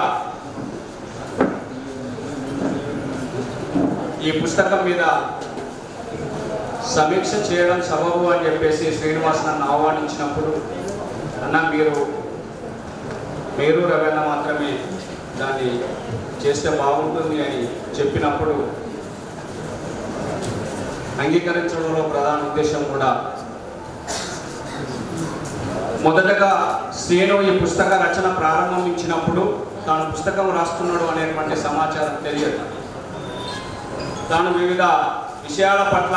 ఈ పుస్తకం మీద సమీక్ష చేయడం సబబు అని చెప్పేసి శ్రీనివాస్ నన్ను ఆహ్వానించినప్పుడు, అన్న మీరు రవణ మాత్రమే దాన్ని చేస్తే బాగుంటుంది అని చెప్పినప్పుడు అంగీకరించడంలో ప్రధాన ఉద్దేశం కూడా, మొదటగా శ్రీను ఈ పుస్తక రచన ప్రారంభించినప్పుడు తాను పుస్తకం రాస్తున్నాడు అనేటువంటి సమాచారం తెలియదు. తాను వివిధ విషయాల పట్ల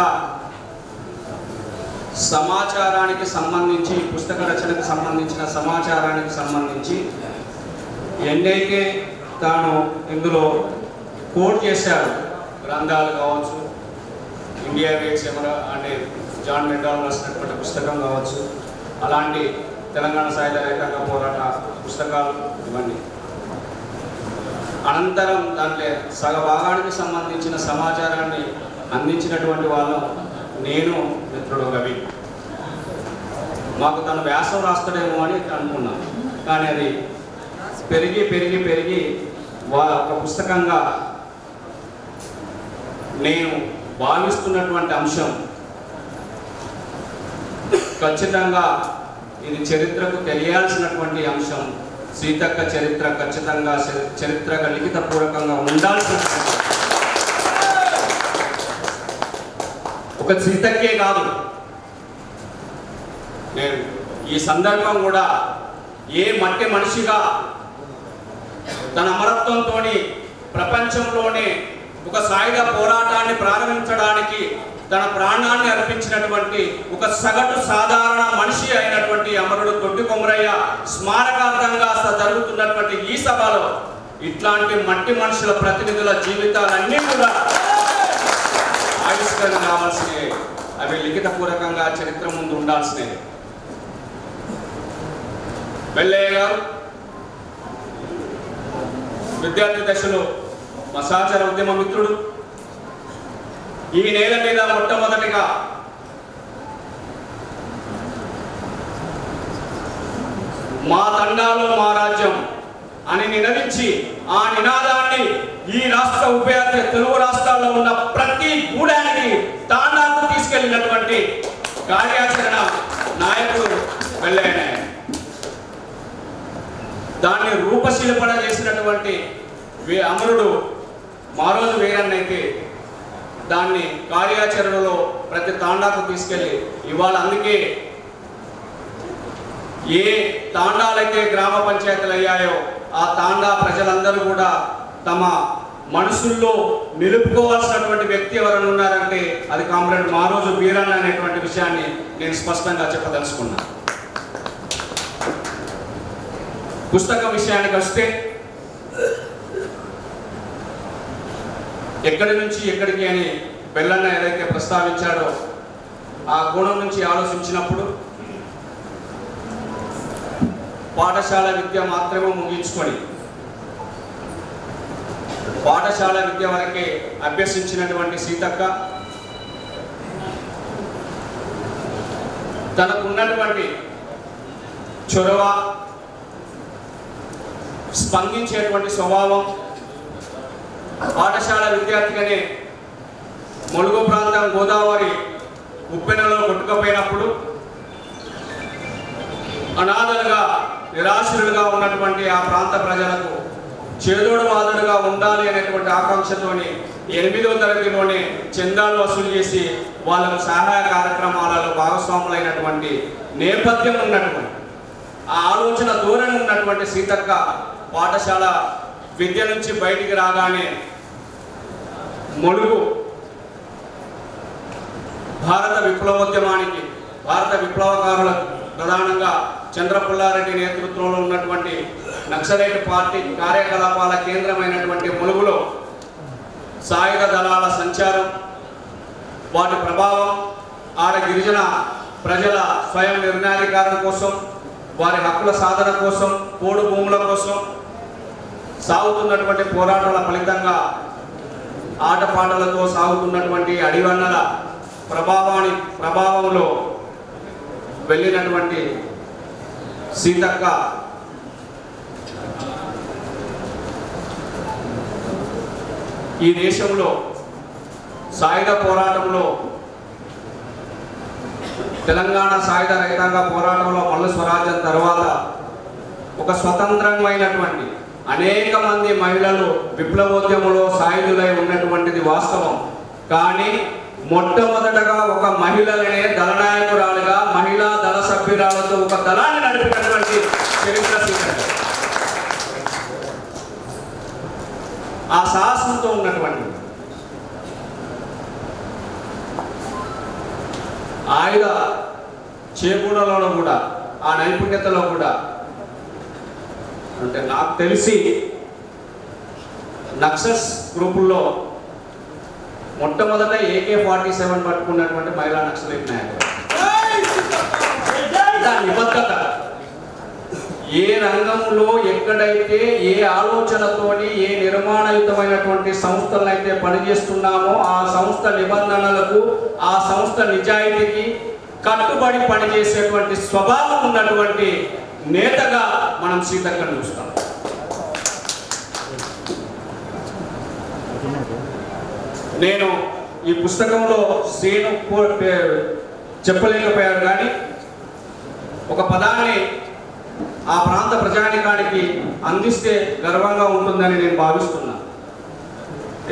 సమాచారానికి సంబంధించి, పుస్తక రచనకు సంబంధించిన సమాచారానికి సంబంధించి ఎన్నైతే తాను ఇందులో కోట్ చేశాడు, గ్రంథాలు కావచ్చు, ఇండియా వేట్స్ ఎవరా అంటే జాన్ మెడ్డాల్ రాసినటువంటి పుస్తకం కావచ్చు, అలాంటి తెలంగాణ సాయుధ రైతాంగ పోరాట పుస్తకాలు ఇవన్నీ, అనంతరం దాంట్లో సగభాగానికి సంబంధించిన సమాచారాన్ని అందించినటువంటి వాళ్ళు నేను, మిత్రుడు రవి. మాకు తను వ్యాసం రాస్తాడేమో అని అనుకున్నాను, కానీ అది పెరిగి పెరిగి పెరిగి ఒక పుస్తకంగా నేను భావిస్తున్నటువంటి అంశం ఖచ్చితంగా ఇది చరిత్రకు తెలియాల్సినటువంటి అంశం. సీతక్క చరిత్ర ఖచ్చితంగా చరిత్రగా లిఖితపూర్వకంగా ఉండాల్సిన, ఒక సీతక్కే కాదు, నేను ఈ సందర్భం కూడా ఏ మట్టి మనిషిగా తన అమరత్వంతో ప్రపంచంలోనే ఒక సాయుధ పోరాటాన్ని ప్రారంభించడానికి తన ప్రాణాన్ని అర్పించినటువంటి ఒక సగటు సాధారణ మనిషి అయినటువంటి అమరుడు దొడ్డి కొమరయ్య స్మారకార్థంగా జరుగుతున్నటువంటి ఈ సభలో ఇట్లాంటి మట్టి మనుషుల ప్రతినిధుల జీవితాలన్నీ కూడా ఆవిష్కరణ కావాల్సినవి, అవి లిఖితపూర్వకంగా చరిత్ర ముందు ఉండాల్సినవి. వెల్లయ్య గారు విద్యార్థి దశలో మా సహచర ఉద్యమ మిత్రుడు. ఈ నేల మీద మొట్టమొదటిగా మా తండాలో మా రాజ్యం అని నినదించి ఆ నినాదాన్ని ఈ రాష్ట్ర ఉభయ తెలుగు రాష్ట్రాల్లో ఉన్న ప్రతి గూడానికి తాండాకు తీసుకెళ్లినటువంటి కార్యాచరణ నాయకుడు వెల్లయ్య. దాన్ని రూపశిల్పన చేసినటువంటి అమరుడు మారోజు వీరన్నైతే దాన్ని కార్యాచరణలో ప్రతి తాండాకు తీసుకెళ్ళి ఇవాళ, అందుకే ఏ తాండాలైతే గ్రామ పంచాయతీలు అయ్యాయో ఆ తాండా ప్రజలందరూ కూడా తమ మనసుల్లో నిలుపుకోవాల్సినటువంటి వ్యక్తి ఎవరైనా ఉన్నారంటే అది కామ్రేడ్ మారోజు వీరన్న అనేటువంటి విషయాన్ని నేను స్పష్టంగా చెప్పదలుచుకున్నాను. పుస్తకం విషయానికి వస్తే, ఎక్కడి నుంచి ఎక్కడికి అని బెల్లన్న ఏదైతే ప్రస్తావించాడో ఆ కోణం నుంచి ఆలోచించినప్పుడు పాఠశాల విద్య మాత్రమే ముగించుకొని పాఠశాల విద్య వరకే అభ్యసించినటువంటి సీతక్క తనకున్నటువంటి చొరవ, స్పందించేటువంటి స్వభావం, పాఠశాల విద్యార్థిగానే ములుగు ప్రాంతం గోదావరి ఉప్పెనలో కొట్టుకుపోయినప్పుడు అనాథలుగా నిరాశ్రులుగా ఉన్నటువంటి ఆ ప్రాంత ప్రజలకు చేదోడు వాదుడుగా ఉండాలి అనేటువంటి ఆకాంక్షతోని 8వ తరగతిలోనే చందాలు వసూలు చేసి వాళ్ళకు సహాయ కార్యక్రమాలలో భాగస్వాములైనటువంటి నేపథ్యం ఉన్నటువంటి ఆ ఆలోచన ధోరణి ఉన్నటువంటి సీతక్క పాఠశాల విద్య నుంచి బయటికి రాగానే ములుగు భారత విప్లవోద్యమానికి, భారత విప్లవకారులకు ప్రధానంగా చంద్రపుల్లారెడ్డి నేతృత్వంలో ఉన్నటువంటి నక్సలైట్ పార్టీ కార్యకలాపాల కేంద్రమైనటువంటి ములుగులో సాయుధ దళాల సంచారం, వాటి ప్రభావం, ఆడ గిరిజన ప్రజల స్వయం నిర్ణయాధికారం కోసం, వారి హక్కుల సాధన కోసం, పోడు భూముల కోసం సాగుతున్నటువంటి పోరాటాల ఫలితంగా ఆటపాటలతో సాగుతున్నటువంటి అడివన్నల ప్రభావంలో వెళ్ళినటువంటి సీతక్క ఈ దేశంలో సాయుధ పోరాటంలో, తెలంగాణ సాయుధ రైతాంగ పోరాటంలో మల్లు స్వరాజ్యం తర్వాత ఒక స్వతంత్రమైనటువంటి అనేక మంది మహిళలు విప్లవోద్యమంలో సాయుధులై ఉన్నటువంటిది వాస్తవం. కానీ మొట్టమొదటగా ఒక మహిళలనే దళనాయకురాలుగా, మహిళా దళ సభ్యురాలతో ఒక దళాన్ని నడిపినటువంటి చరిత్ర సీతక్క. ఆ సాహసంతో ఉన్నటువంటి ఆయుధ చేకూడలో కూడా, ఆ నైపుణ్యతలో కూడా, అంటే నాకు తెలిసి నక్సల్స్ గ్రూపుల్లో మొట్టమొదట AK-47 పట్టుకున్నటువంటి మహిళా నక్సలైట్ నాయకుడు. నిబద్ధత ఏ రంగంలో ఎక్కడైతే ఏ ఆలోచనతోని ఏ నిర్మాణయుతమైనటువంటి సంస్థలను అయితే పనిచేస్తున్నామో ఆ సంస్థ నిబంధనలకు, ఆ సంస్థ నిజాయితీకి కట్టుబడి పనిచేసేటువంటి స్వభావం ఉన్నటువంటి నేతగా మనం సీతక్కను చూస్తాం. నేను ఈ పుస్తకంలో శ్రీను చెప్పలేకపోయాడు, కానీ ఒక పదాన్ని ఆ ప్రాంత ప్రజానికానికి అందిస్తే గర్వంగా ఉంటుందని నేను భావిస్తున్నా.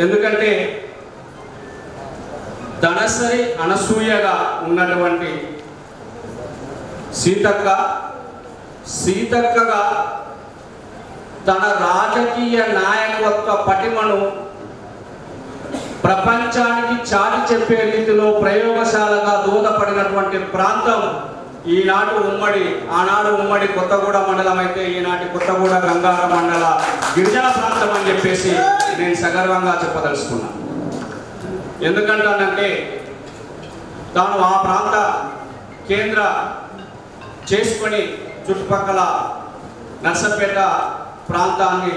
ఎందుకంటే ధనసరి అనసూయగా ఉన్నటువంటి సీతక్కగా తన రాజకీయ నాయకత్వ పటిమను ప్రపంచానికి చాటి చెప్పే రీతిలో ప్రయోగశాలగా దోహదపడినటువంటి ప్రాంతం ఆనాడు ఉమ్మడి కొత్తగూడ మండలం అయితే ఈనాటి కొత్తగూడ గంగార మండల గిరిజన ప్రాంతం అని చెప్పేసి నేను సగర్వంగా చెప్పదలుచుకున్నాను. ఎందుకంటానంటే తాను ఆ ప్రాంత కేంద్ర చేసుకొని చుట్టుపక్కల నర్సంపేట ప్రాంతాన్ని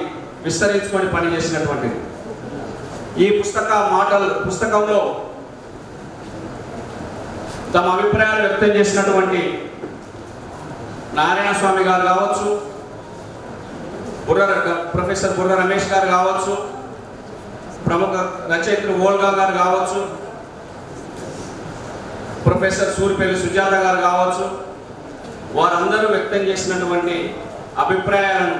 విస్తరించుకొని పనిచేసినటువంటిది. ఈ పుస్తకంలో తమ అభిప్రాయాలు వ్యక్తం చేసినటువంటి నారాయణ స్వామి గారు కావచ్చు, ప్రొఫెసర్ బుర్ర రమేష్ గారు కావచ్చు, ప్రముఖ రచయిత్రి ఓల్గా గారు కావచ్చు, ప్రొఫెసర్ సూరిపల్లి సుజాత గారు కావచ్చు, వారందరూ వ్యక్తం చేసినటువంటి అభిప్రాయాలను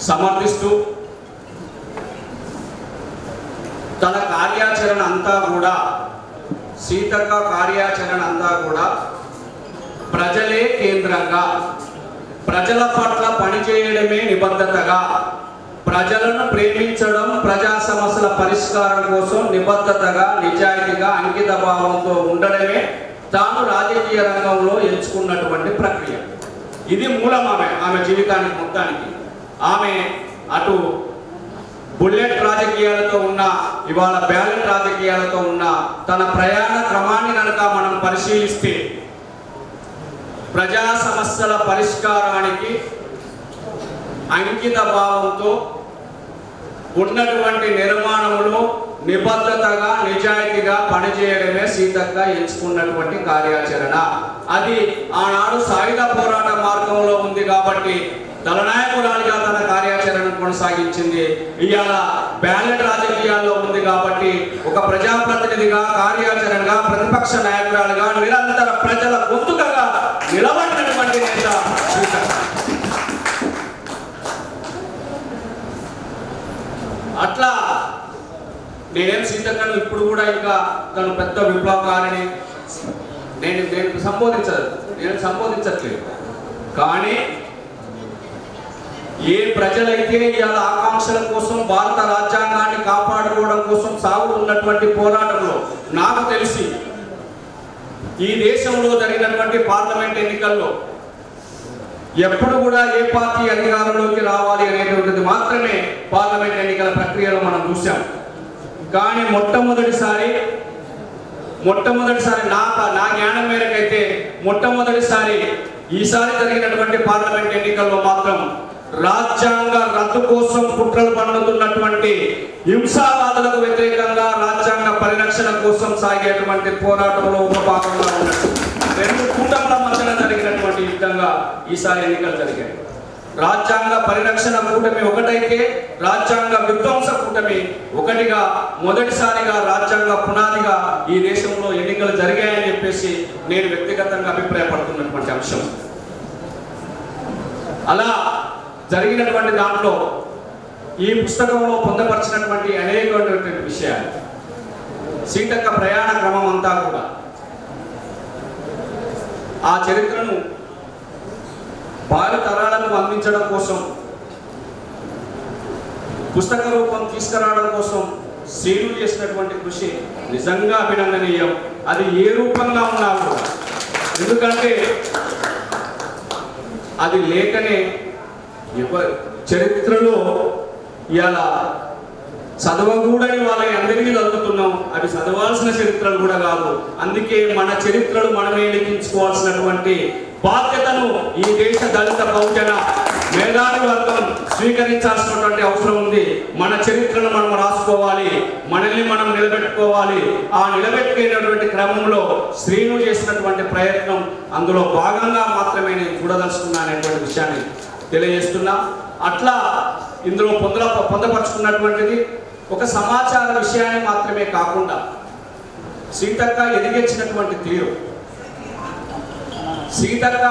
సమర్థిస్తూ తన కార్యాచరణ అంతా కూడా, సీతక్క కార్యాచరణ అంతా కూడా ప్రజలే కేంద్రంగా, ప్రజల పట్ల పనిచేయడమే నిబద్ధతగా, ప్రజలను ప్రేమించడం, ప్రజా సమస్యల పరిష్కారం కోసం నిబద్ధతగా, నిజాయితీగా, అంకిత భావంతో ఉండడమే తాను రాజకీయ రంగంలో ఎంచుకున్నటువంటి ప్రక్రియ. ఇది మూలం ఆమె జీవితానికి మొత్తానికి. ఆమె అటు బుల్లెట్ రాజకీయాలతో ఉన్న, ఇవాళ బ్యాలెట్ రాజకీయాలతో ఉన్న తన ప్రయాణ క్రమాన్ని కనుక మనం పరిశీలిస్తే ప్రజా సమస్యల పరిష్కారానికి అంకిత భావంతో ఉన్నటువంటి నిర్మాణంలో నిబద్ధతగా నిజాయితీగా పనిచేయడమే సీతక్క ఎంచుకున్నటువంటి కార్యాచరణ. అది ఆనాడు సాయుధ పోరాట మార్గంలో ఉంది కాబట్టి దళనాయకురాలిగా తన కార్యాచరణ కొనసాగించింది. ఇవాళ బ్యాలెట్ రాజకీయాల్లో ఉంది కాబట్టి ఒక ప్రజాప్రతినిధిగా కార్యాచరణగా ప్రతిపక్ష నాయకురాలుగా నిరంతర ప్రజల గొంతుకగా నిలబడినటువంటి నేత సీతక్క. అట్లా నేనేం సీతక్కను ఇప్పుడు కూడా ఇంకా తను పెద్ద విప్లవకారిని నేను సంబోధించట్లేదు. కానీ ఏ ప్రజలైతే ఇవాళ ఆకాంక్షల కోసం భారత రాజ్యాంగాన్ని కాపాడుకోవడం కోసం సాగుతున్నటువంటి పోరాటంలో నాకు తెలిసి ఈ దేశంలో జరిగినటువంటి పార్లమెంట్ ఎన్నికల్లో ఎప్పుడు కూడా ఏ పార్టీ అధికారంలోకి రావాలి అనేటువంటిది మాత్రమే పార్లమెంట్ ఎన్నికల ప్రక్రియలో మనం చూసాం. కానీ మొట్టమొదటిసారి నా జ్ఞానం మేరకైతే మొట్టమొదటిసారి ఈసారి జరిగినటువంటి పార్లమెంట్ ఎన్నికల్లో మాత్రం రాజ్యాంగ రద్దు కోసం కుట్రలు పన్నుతున్నటువంటి హింసావాదులకు వ్యతిరేకంగా రాజ్యాంగ పరిరక్షణ కోసం సాగేటువంటి పోరాటంలో ఒక భాగంగా ఉన్నట్టు రెండు కూటముల మధ్యన జరిగినటువంటి యుద్ధంగా ఈసారి ఎన్నికలు జరిగాయి. రాజ్యాంగ పరిరక్షణ కూటమి ఒకటైతే రాజ్యాంగ విధ్వంస కూటమి ఒకటిగా మొదటిసారిగా రాజ్యాంగ పునాదిగా ఈ దేశంలో ఎన్నికలు జరిగాయని చెప్పేసి నేను వ్యక్తిగతంగా అభిప్రాయపడుతున్నటువంటి అంశం. అలా జరిగినటువంటి దాంట్లో ఈ పుస్తకంలో పొందపరిచినటువంటి అనేకమైనటువంటి విషయాలు సీతక్క ప్రయాణ క్రమం అంతా కూడా ఆ చరిత్రను భావి తరాలకు అందించడం కోసం పుస్తక రూపం తీసుకురావడం కోసం శ్రీను చేసినటువంటి కృషి నిజంగా అభినందనీయం. అది ఏ రూపంగా ఉన్నా కూడా, ఎందుకంటే అది లేకనే చరిత్రలో ఇలా చదవకూడని వాళ్ళని అందరికీ చదువుతున్నాం. అవి చదవాల్సిన చరిత్రలు కూడా కాదు. అందుకే మన చరిత్రలు మనమే లిఖించుకోవాల్సినటువంటి బాధ్యతను ఈ దేశ దళిత బహుజన మేధావి వర్గం స్వీకరించాల్సినటువంటి అవసరం ఉంది. మన చరిత్రను మనం రాసుకోవాలి, మనల్ని మనం నిలబెట్టుకోవాలి. ఆ నిలబెట్టుకునేటువంటి క్రమంలో శ్రీను చేసినటువంటి ప్రయత్నం అందులో భాగంగా మాత్రమే నేను చూడదలుచుకున్నా అనేటువంటి విషయాన్ని తెలియజేస్తున్నా. అట్లా ఇందులో పొందపరుచుకున్నటువంటిది ఒక సమాచార విషయాన్ని మాత్రమే కాకుండా సీతక్క ఎదిగించినటువంటి తీరు. సీతక్క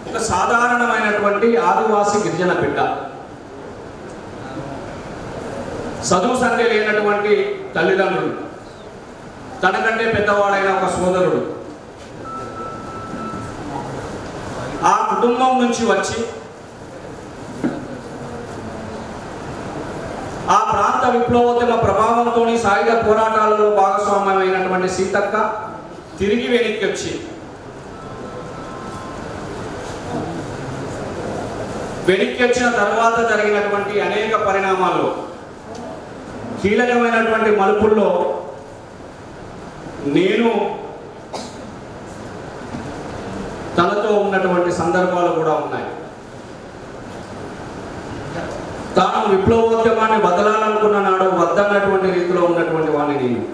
ఒక సాధారణమైనటువంటి ఆదివాసి గిరిజన బిడ్డ, చదువు సంఖ్య లేనటువంటి తల్లిదండ్రులు, తనకంటే పెద్దవాడైన ఒక సోదరుడు. ఆ కుటుంబం నుంచి వచ్చి ఆ ప్రాంత విప్లవోద్యమ ప్రభావంతో సాయుధ పోరాటాలలో భాగస్వామ్యమైనటువంటి సీతక్క తిరిగి వెనక్కి వచ్చి వచ్చిన తర్వాత జరిగినటువంటి అనేక పరిణామాల్లో కీలకమైనటువంటి మలుపుల్లో నేను తనతో ఉన్నటువంటి సందర్భాలు కూడా ఉన్నాయి. తాను విప్లవోద్యమాన్ని వదలాలనుకున్న నాడు వద్దన్నటువంటి రీతిలో ఉన్నటువంటి వాడిని నేను.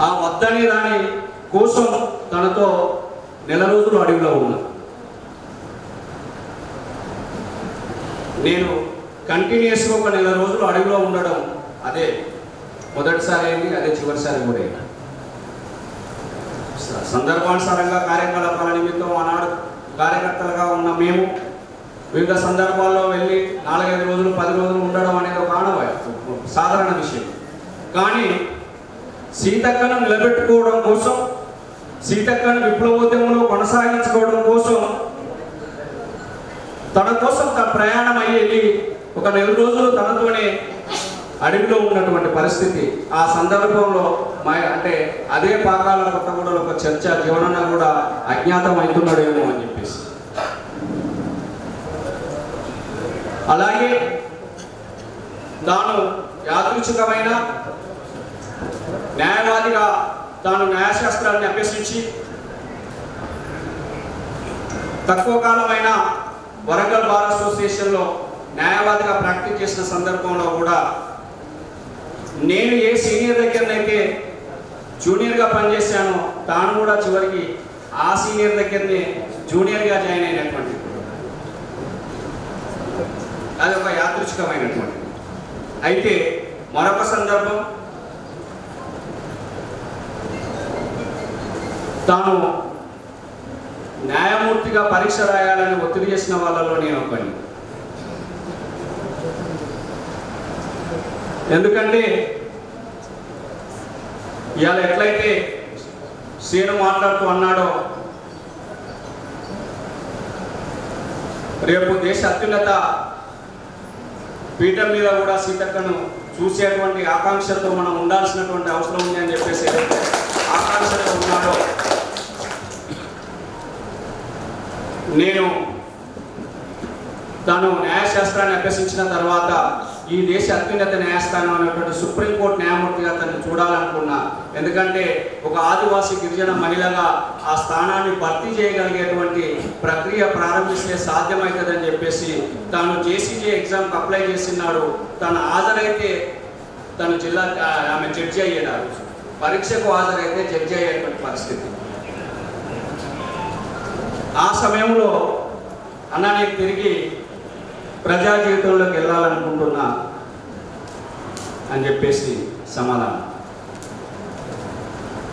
ఆ వద్దని దాని కోసం తనతో నెల రోజులు అడవిలో ఉన్నా. నేను కంటిన్యూస్గా ఒక నెల రోజులు అడవిలో ఉండడం అదే మొదటిసారి అయింది, అదే చివరిసారి కూడా అయింది. సందర్భానుసారంగా కార్యకలాపాల నిమిత్తం ఆనాడు కార్యకర్తలుగా ఉన్న మేము వివిధ సందర్భాల్లో వెళ్ళి 4-5 రోజులు 10 రోజులు ఉండడం అనేది ఒక సాధారణ విషయం. కానీ సీతక్కను నిలబెట్టుకోవడం కోసం, సీతక్కను విప్లవోద్యమంలో కొనసాగించుకోవడం కోసం తన కోసం తన ప్రయాణం అయ్యేది ఒక 4 రోజులు తనతోనే అడవిలో ఉన్నటువంటి పరిస్థితి. ఆ సందర్భంలో అంటే అదే పాకాల కొత్తగూడలో ఒక చర్చ జీవనన్న కూడా అజ్ఞాతం అవుతున్నాడేమో అని చెప్పేసి. అలాగే తాను యాదృచ్ఛికమైన న్యాయవాదిగా తాను న్యాయశాస్త్రాన్ని అభ్యసించి తక్కువ కాలమైన వరంగల్ బార్ అసోసియేషన్లో న్యాయవాదిగా ప్రాక్టీస్ చేసిన సందర్భంలో కూడా నేను ఏ సీనియర్ దగ్గరనైతే జూనియర్గా పనిచేశానో తాను కూడా చివరికి ఆ సీనియర్ దగ్గరనే జూనియర్గా జాయిన్ అయినటువంటి అది ఒక యాదృచ్ఛికమైనటువంటి. అయితే మరొక సందర్భం తాను న్యాయమూర్తిగా పరీక్ష రాయాలని ఒత్తిడి చేసిన వాళ్ళలో నేను ఒకని. ఎందుకంటే ఇవాళ ఎట్లయితే శ్రీను మాట్లాడుతూ అన్నాడో రేపు దేశ అత్యున్నత పీఠం మీద కూడా సీతక్కను చూసేటువంటి ఆకాంక్షతో మనం ఉండాల్సినటువంటి అవసరం ఉంది అని చెప్పేసి ఆకాంక్షతో ఉన్నాడో నేను తాను న్యాయశాస్త్రాన్ని అభ్యసించిన తర్వాత ఈ దేశ అత్యున్నత న్యాయస్థానం అనేటువంటి సుప్రీంకోర్టు న్యాయమూర్తిగా తనని చూడాలనుకున్నా. ఎందుకంటే ఒక ఆదివాసీ గిరిజన మహిళగా ఆ స్థానాన్ని భర్తీ చేయగలిగేటువంటి ప్రక్రియ ప్రారంభిస్తే సాధ్యమవుతుందని చెప్పేసి తాను జేసీజే ఎగ్జామ్కి అప్లై చేసినాడు. తను హాజరైతే తను ఆమె జడ్జి అయ్యేదారు, పరీక్షకు హాజరైతే జడ్జి అయ్యేటువంటి పరిస్థితి. ఆ సమయంలో అన్న నేను తిరిగి ప్రజా జీవితంలోకి వెళ్ళాలనుకుంటున్నా అని చెప్పేసి సమాధానం.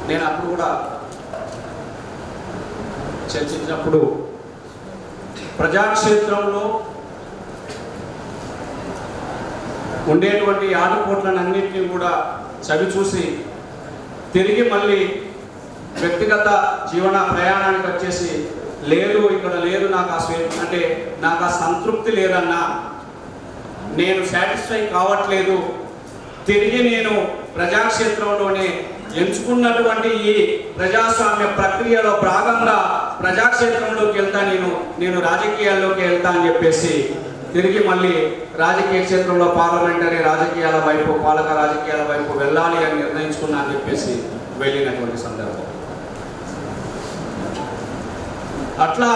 నేను అప్పుడు కూడా చర్చించినప్పుడు ప్రజాక్షేత్రంలో ఉండేటువంటి ఆటుపోట్లను అన్నింటినీ కూడా చవి చూసి తిరిగి మళ్ళీ వ్యక్తిగత జీవన ప్రయాణానికి వచ్చేసి లేదు ఇక్కడ లేదు నాకు అంటే నాకు ఆ సంతృప్తి లేదన్నా, నేను సాటిస్ఫై కావట్లేదు, తిరిగి నేను ప్రజాక్షేత్రంలోనే ఎంచుకున్నటువంటి ఈ ప్రజాస్వామ్య ప్రక్రియలో భాగంగా ప్రజాక్షేత్రంలోకి వెళ్తా, నేను రాజకీయాల్లోకి వెళ్తా అని చెప్పేసి తిరిగి మళ్ళీ రాజకీయ క్షేత్రంలో పార్లమెంటరీ రాజకీయాల వైపు పాలక రాజకీయాల వైపు వెళ్ళాలి అని నిర్ణయించుకున్నా అని చెప్పేసి వెళ్ళినటువంటి సందర్భం. అట్లా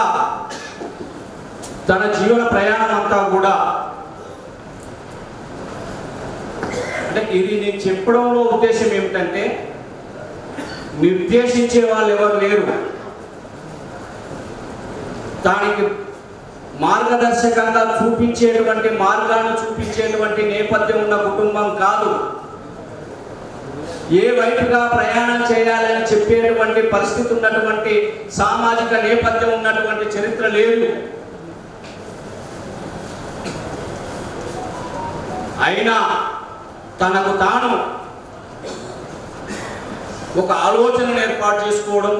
తన జీవన ప్రయాణం అంతా కూడా అంటే ఇది నేను చెప్పడంలో ఉద్దేశం ఏమిటంటే నిర్దేశించే వాళ్ళు ఎవరు లేరు, దానికి మార్గదర్శకంగా చూపించేటువంటి మార్గాన్ని చూపించేటువంటి నేపథ్యం ఉన్న కుటుంబం కాదు. ఏ వైపుగా ప్రయాణం చేయాలని చెప్పేటువంటి పరిస్థితి ఉన్నటువంటి సామాజిక నేపథ్యం ఉన్నటువంటి చరిత్ర లేదు. అయినా తనకు తాను ఒక ఆలోచనను ఏర్పాటు చేసుకోవడం,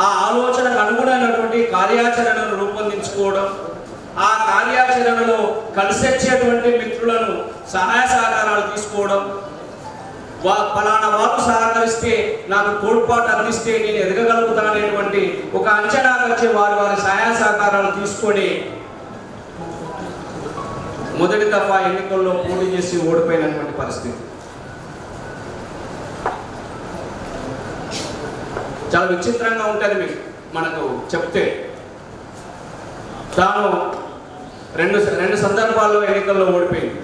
ఆ ఆలోచనకు అనుగుణమైనటువంటి కార్యాచరణను రూపొందించుకోవడం, ఆ కార్యాచరణలో కలిసొచ్చేటువంటి మిత్రులను సహాయ సహకారాలు తీసుకోవడం, ఫలానా వారు సహకరిస్తే నాకు తోడ్పాటు అందిస్తే నేను ఎదగగలుగుతాననేటువంటి ఒక అంచనాకు వచ్చే వారి సహాయ సహకారాలు తీసుకొని మొదటి దఫా ఎన్నికల్లో పోటీ చేసి ఓడిపోయినటువంటి పరిస్థితి. చాలా విచిత్రంగా ఉంటుంది మనకు చెప్తే. తాను రెండు సందర్భాల్లో ఎన్నికల్లో ఓడిపోయింది.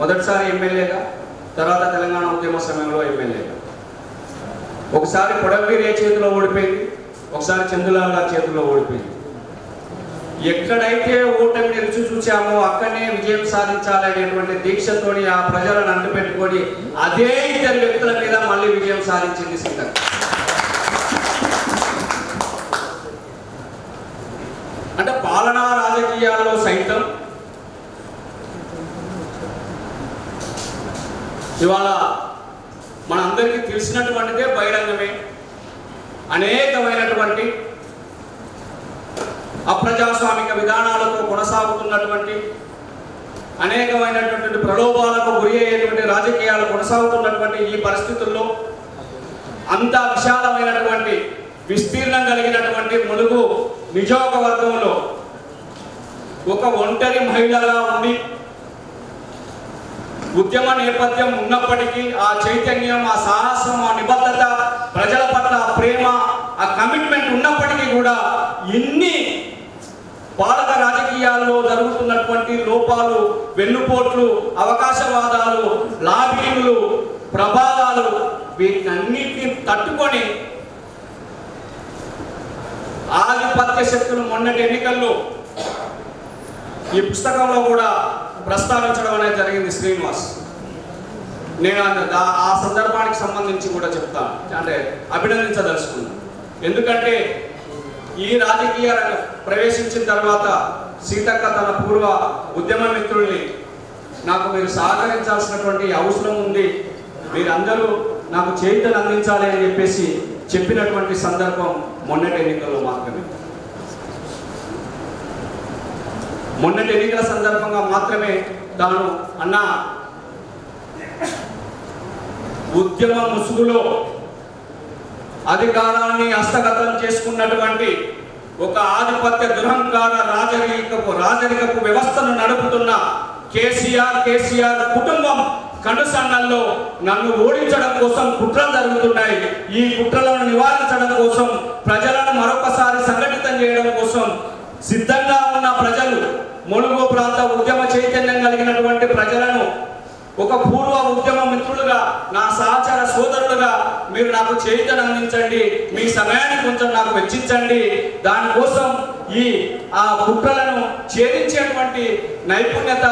మొదటిసారి ఎమ్మెల్యేగా, తర్వాత తెలంగాణ ఉద్యమ సమయంలో ఎమ్మెల్యేగా. ఒకసారి పొడవీరే చేతిలో ఓడిపోయింది, ఒకసారి చందులాల్ గారి చేతిలో ఓడిపోయింది. ఎక్కడైతే ఓటమిని రుచి చూసామో అక్కడనే విజయం సాధించాలనేటువంటి దీక్షతోని ఆ ప్రజలను అంటుపెట్టుకొని అదే ఇద్దరు వ్యక్తుల మీద మళ్ళీ విజయం సాధించింది సీతక్క. అంటే పాలనా రాజకీయాల్లో సైతం ఇవాళ మనందరికీ తెలిసినటువంటిదే బహిరంగమే. అనేకమైనటువంటి అప్రజాస్వామిక విధానాలతో కొనసాగుతున్నటువంటి, అనేకమైనటువంటి ప్రలోభాలకు గురి అయ్యేటువంటి రాజకీయాలు కొనసాగుతున్నటువంటి ఈ పరిస్థితుల్లో అంత విశాలమైనటువంటి విస్తీర్ణం కలిగినటువంటి ములుగు నియోజకవర్గంలో ఒక ఒంటరి మహిళగా ఉండి ఉద్యమ నేపథ్యం ఉన్నప్పటికీ ఆ చైతన్యం, ఆ సాహసం, ఆ నిబద్ధత, ప్రజల పట్ల ఆ ప్రేమ, ఆ కమిట్మెంట్ ఉన్నప్పటికీ కూడా ఇన్ని పాలక రాజకీయాల్లో జరుగుతున్నటువంటి లోపాలు, వెన్నుపోట్లు, అవకాశవాదాలు, లాబింగ్లు, ప్రభావాలు వీటన్నిటిని తట్టుకొని ఆధిపత్య శక్తులు మొన్నటి ఎన్నికల్లో ఈ పుస్తకంలో కూడా ప్రస్తావించడం అనేది జరిగింది శ్రీనివాస్. నేను ఆ సందర్భానికి సంబంధించి కూడా చెప్తాను, అంటే అభినందించదలుచుకున్నాను. ఎందుకంటే ఈ రాజకీయ ప్రవేశించిన తర్వాత సీతక్క తన పూర్వ ఉద్యమ మిత్రుల్ని నాకు మీరు సహకరించాల్సినటువంటి అవసరం ఉంది, మీరందరూ నాకు చేయుతను అందించాలి అని చెప్పేసి చెప్పినటువంటి సందర్భం మొన్నటి ఎన్నికల్లో మాత్రమే. మొన్నటి ఎన్నికల సందర్భంగా మాత్రమే తాను అన్న ఉద్యమ ముసుగులో అధికారాన్ని హస్తగతం చేసుకున్నటువంటి ఒక ఆధిపత్య దురహంకార రాజరికపు వ్యవస్థను నడుపుతున్న కేసీఆర్ కుటుంబం కనుసన్నల్లో నన్ను ఓడించడం కోసం కుట్రలు జరుగుతున్నాయి. ఈ కుట్రలను నివారించడం కోసం, ప్రజలను మరొకసారి సంఘటితం చేయడం కోసం సిద్ధంగా ఉన్న ప్రజలు, ములుగు ప్రాంత ఉద్యమ చైతన్యం కలిగినటువంటి ప్రజలను ఒక పూర్వ ఉద్యమ మిత్రులుగా, నా సహచర సోదరులుగా మీరు నాకు చేయుతను అందించండి, మీ సమయాన్ని కొంచెం నాకు వెచ్చించండి. దానికోసం ఆ కుట్రలను ఛేదించేటువంటి నైపుణ్యత,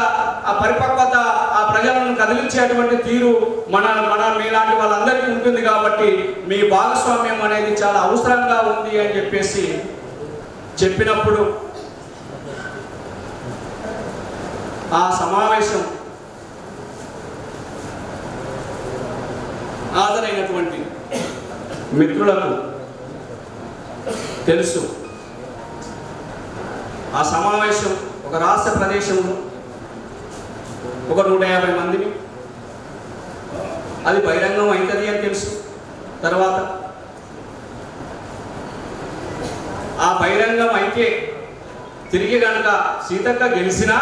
ఆ పరిపక్వత, ఆ ప్రజలను కదిలించేటువంటి తీరు మీలాంటి వాళ్ళందరికీ ఉంటుంది కాబట్టి మీ భాగస్వామ్యం అనేది చాలా అవసరంగా ఉంది అని చెప్పేసి చెప్పినప్పుడు ఆ సమావేశం హాజరైనటువంటి మిత్రులకు తెలుసు. ఆ సమావేశం ఒక రాష్ట్ర ప్రదేశంలో ఒక 150 మందిని, అది బహిరంగం అవుతుంది అని తెలుసు. తర్వాత ఆ బహిరంగం అయితే తిరిగి కనుక సీతక్క గెలిచినా,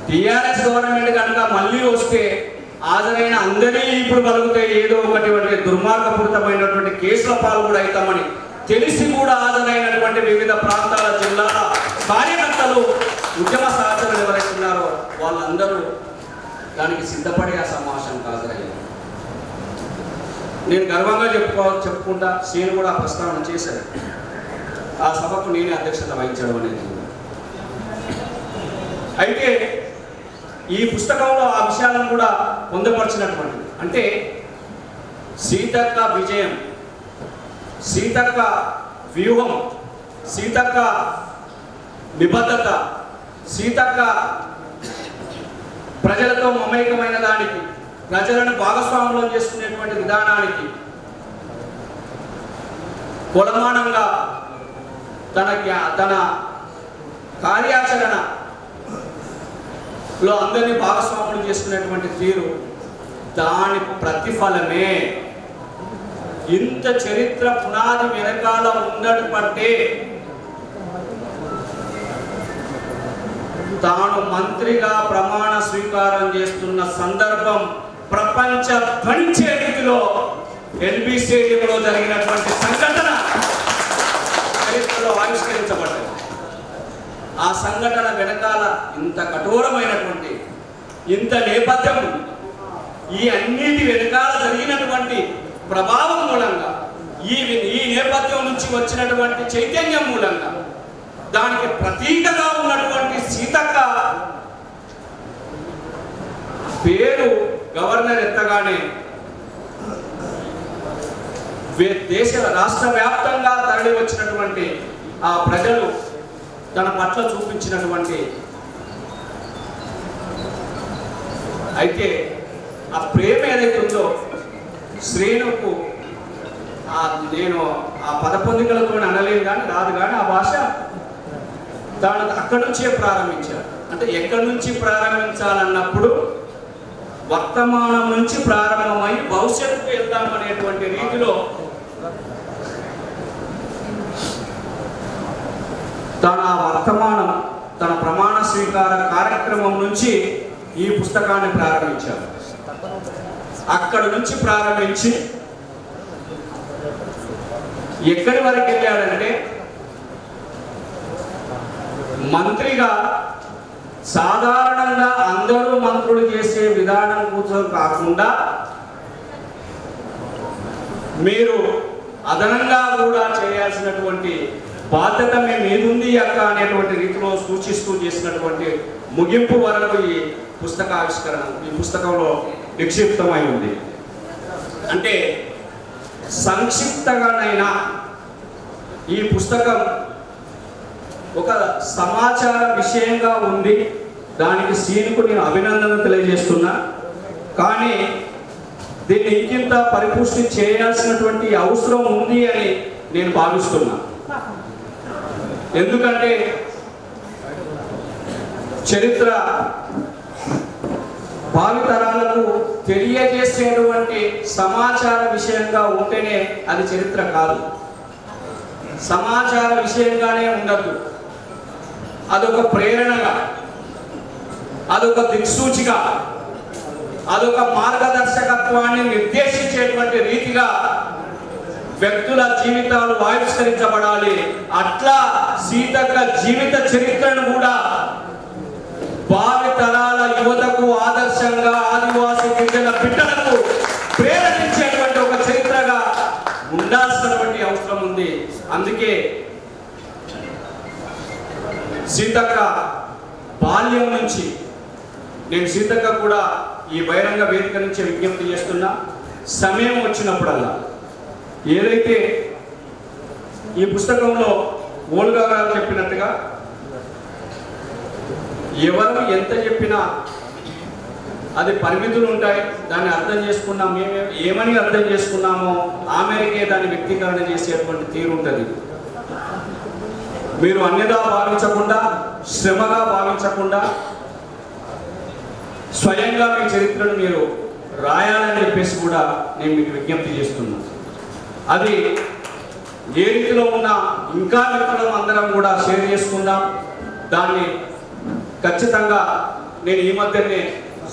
టీఆర్ఎస్ గవర్నమెంట్ కనుక మళ్ళీ వస్తే హాజరైన అందరినీ ఇప్పుడు కలుగుతాయి ఏదో ఒకటి దుర్మార్గపూరితమైనటువంటి కేసుల పాలు కూడా అవుతామని తెలిసి కూడా హాజరైనటువంటి వివిధ ప్రాంతాల జిల్లాల కార్యకర్తలు, ఉద్యమ సహచరులు ఎవరైతే ఉన్నారో వాళ్ళందరూ దానికి సిద్ధపడి ఆ సమావేశానికి హాజరయ్యారు. నేను గర్వంగా చెప్పుకుంటా, శ్రీను కూడా ప్రస్తావన చేశారు, ఆ సభకు నేనే అధ్యక్షత వహించడం అనేది. అయితే ఈ పుస్తకంలో ఆ విషయాలను కూడా పొందుపరిచినటువంటిది. అంటే సీతక్క విజయం, సీతక్క వ్యూహం, సీతక్క నిబద్ధత, సీతక్క ప్రజలతో మమేకమైన దానికి, ప్రజలను భాగస్వాములను చేసుకునేటువంటి విధానానికి కొలమానంగా తన కార్యాచరణలో అందరినీ భాగస్వాములు చేసుకునేటువంటి తీరు, దాని ప్రతిఫలమే ఇంత చరిత్ర పునాది వెనకాల ఉండడం పట్టే తాను మంత్రిగా ప్రమాణ స్వీకారం చేస్తున్న సందర్భం ప్రపంచ ధ్వనించే రీతిలో ఎల్బీ స్టేడియంలో జరిగినటువంటి సంఘటన చరిత్రలో ఆవిష్కరించబడ్డది. ఆ సంఘటన వెనకాల ఇంత కఠోరమైనటువంటి ఇంత నేపథ్యం, ఈ అన్నిటి వెనకాల జరిగినటువంటి ప్రభావం మూలంగా, ఈ నేపథ్యం నుంచి వచ్చినటువంటి చైతన్యం మూలంగా, దానికి ప్రతీకగా ఉన్నటువంటి సీతక్క పేరు గవర్నర్ ఎత్తగానే రాష్ట్ర వ్యాప్తంగా తరలి వచ్చినటువంటి ఆ ప్రజలు తన పట్ల చూపించినటువంటి అయితే ఆ ప్రేమ ఏదైతే ఉందో శ్రీనుకు, నేను ఆ పదపొందికలతో అనలేను కానీ రాదు కానీ ఆ భాష తాను అక్కడి నుంచే ప్రారంభించాడు. అంటే ఎక్కడి నుంచి ప్రారంభించాలన్నప్పుడు వర్తమానం నుంచి ప్రారంభమై భవిష్యత్తుకు వెళ్తామనేటువంటి రీతిలో తన వర్తమానం, తన ప్రమాణ స్వీకార కార్యక్రమం నుంచి ఈ పుస్తకాన్ని ప్రారంభించారు. అక్కడి నుంచి ప్రారంభించి ఎక్కడి వరకు వెళ్ళాడంటే మంత్రిగా సాధారణంగా అందరూ మంత్రులు చేసే విధానం కోసం కాకుండా మీరు అదనంగా కూడా చేయాల్సినటువంటి బాధ్యత మీ మీదుంది అక్క అనేటువంటి రీతిలో సూచిస్తూ చేసినటువంటి ముగింపు వరకు ఈ పుస్తకావిష్కరణ ఈ పుస్తకంలో నిక్షిప్తమై ఉంది. అంటే సంక్షిప్తంగానైనా ఈ పుస్తకం ఒక సమాచార విషయంగా ఉంది. దానికి సీనుకు నేను అభినందన తెలియజేస్తున్నా. కానీ దీన్ని ఇంకింత పరిపుష్టి చేయాల్సినటువంటి అవసరం ఉంది అని నేను భావిస్తున్నా. ఎందుకంటే చరిత్ర భావితరాలకు తెలియజేసేటువంటి సమాచార విషయంగా ఉంటేనే అది చరిత్ర కాదు. సమాచార విషయంగానే ఉండదు. అదొక ప్రేరణగా, అదొక దిక్సూచిగా, అదొక మార్గదర్శకత్వాన్ని నిర్దేశించేటువంటి రీతిగా వ్యక్తుల జీవితాలు ఆవిష్కరించబడాలి. అట్లా సీతక్క జీవిత చరిత్రను కూడా భావి తరాల యువతకు ఆదర్శంగా, ఆదివాసీ గిరిజన బిడ్డలకు ప్రేరణించేటువంటి ఒక చరిత్రగా ఉండాల్సినటువంటి అవసరం ఉంది. అందుకే సీతక్క బాల్యం నుంచి నేను సీతక్క కూడా ఈ బహిరంగ వేదిక నుంచి విజ్ఞప్తి చేస్తున్నా. సమయం వచ్చినప్పుడల్లా ఏదైతే ఈ పుస్తకంలో ఓల్గా గారు చెప్పినట్టుగా ఎవరు ఎంత చెప్పినా అది పరిమితులు ఉంటాయి. దాన్ని అర్థం చేసుకున్నాం, మేము ఏమని అర్థం చేసుకున్నామో ఆ మేరకే దాన్ని వ్యక్తీకరణ చేసేటువంటి తీరు ఉంటుంది. మీరు అన్యదా భావించకుండా, శ్రమగా భావించకుండా స్వయంగా మీ చరిత్రను మీరు రాయాలని చెప్పేసి కూడా నేను మీకు విజ్ఞప్తి చేస్తున్నాను. అది ఏ రీతిలో ఉన్నా ఇంకా మిత్రులం అందరం కూడా షేర్ చేసుకుందాం. దాన్ని ఖచ్చితంగా నేను ఈ మధ్యనే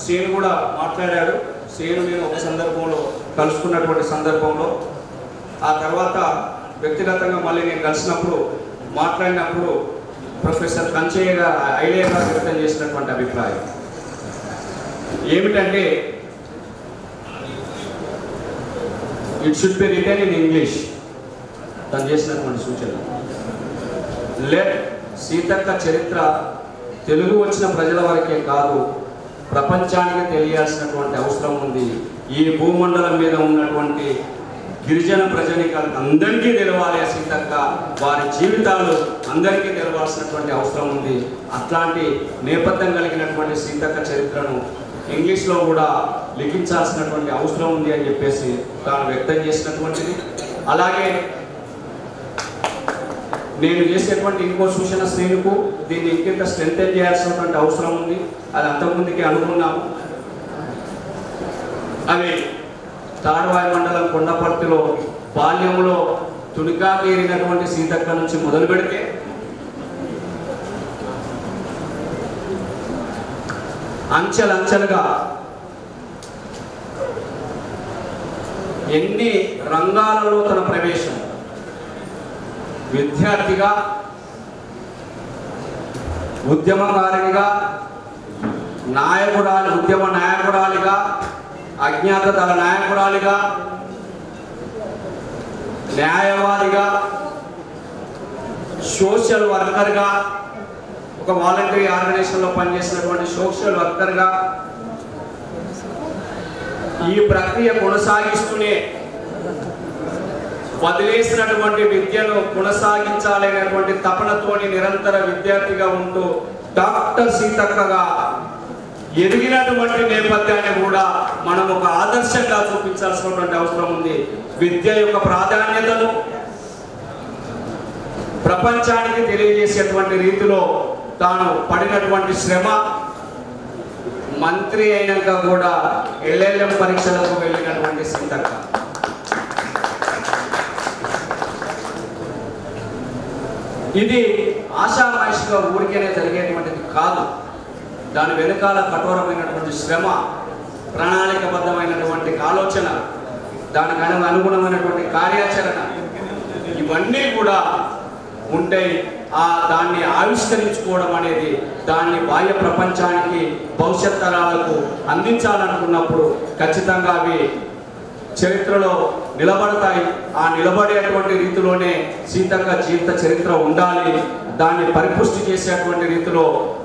సేను కూడా మాట్లాడాడు. సేను నేను ఒక సందర్భంలో కలుసుకున్నటువంటి సందర్భంలో ఆ తర్వాత వ్యక్తిగతంగా మళ్ళీ నేను కలిసినప్పుడు మాట్లాడినప్పుడు ప్రొఫెసర్ కంచయ్య గారు ఐడియాగా వ్యక్తం చేసినటువంటి అభిప్రాయం ఏమిటంటే it should be written in English. తను చేసినటువంటి సూచన లెట్ సీతక్క చరిత్ర తెలుగు వచ్చిన ప్రజల వరకే కాదు, ప్రపంచానికి తెలియాల్సినటువంటి అవసరం ఉంది. ఈ భూమండలం మీద ఉన్నటువంటి గిరిజన ప్రజానికాలకు అందరికీ తెలవాలి సీతక్క, వారి జీవితాలు అందరికీ తెలవాల్సినటువంటి అవసరం ఉంది. అట్లాంటి నేపథ్యం కలిగినటువంటి సీతక్క చరిత్రను ఇంగ్లీష్లో కూడా లిఖించాల్సినటువంటి అవసరం ఉంది అని చెప్పేసి తాను వ్యక్తం చేసినటువంటిది. అలాగే నేను చేసేటువంటి ఇంకో సూచన శ్రేణుకు దీన్ని ఇంకింత స్ట్రెంథెన్ చేయాల్సినటువంటి అవసరం ఉంది. అది అంతకుముందుకే అనుకున్నాము. అవి తాడువాయి మండలం కొండపర్తిలో బాల్యంలో తునికా తీరినటువంటి సీతక్క నుంచి మొదలు పెడితే అంచెలంచెలుగా ఎన్ని రంగాలలో తన ప్రవేశం, విద్యార్థిగా, ఉద్యమకారినిగా, ఉద్యమ నాయకురాలిగా, అజ్ఞాత దళ నాయకురాలిగా, న్యాయవాదిగా, సోషల్ వర్కర్గా, ఒక వాలంటరీ ఆర్గనైజేషన్లో పనిచేసినటువంటి సోషల్ వర్కర్గా ఈ ప్రక్రియ కొనసాగిస్తూనే వదిలేసినటువంటి విద్యను కొనసాగించాలనేటువంటి తపనతోని నిరంతర విద్యార్థిగా ఉంటూ డాక్టర్ సీతక్కగా ఎదిగినటువంటి నేపథ్యాన్ని కూడా మనం ఒక ఆదర్శంగా చూపించాల్సినటువంటి అవసరం ఉంది. విద్య యొక్క ప్రాధాన్యతను ప్రపంచానికి తెలియజేసేటువంటి రీతిలో తాను పడినటువంటి శ్రమ, మంత్రి అయినాక కూడా LLM పరీక్షలకు వెళ్ళినటువంటి సీతక్క, ఇది ఆషామాషిగా ఊరికేనే జరిగేటువంటిది కాదు. దాని వెనుకాల కఠోరమైనటువంటి శ్రమ, ప్రణాళికబద్ధమైనటువంటి ఆలోచన, దానికి అనుగుణమైనటువంటి కార్యాచరణ ఇవన్నీ కూడా ఉంటాయి. దాన్ని ఆవిష్కరించుకోవడం అనేది దాన్ని బాహ్య ప్రపంచానికి భవిష్యత్ తరాలకు అందించాలనుకున్నప్పుడు ఖచ్చితంగా అవి చరిత్రలో నిలబడతాయి. ఆ నిలబడేటువంటి రీతిలోనే సీతక్క జీవిత చరిత్ర ఉండాలి. దాన్ని పరిపుష్టి చేసేటువంటి రీతిలో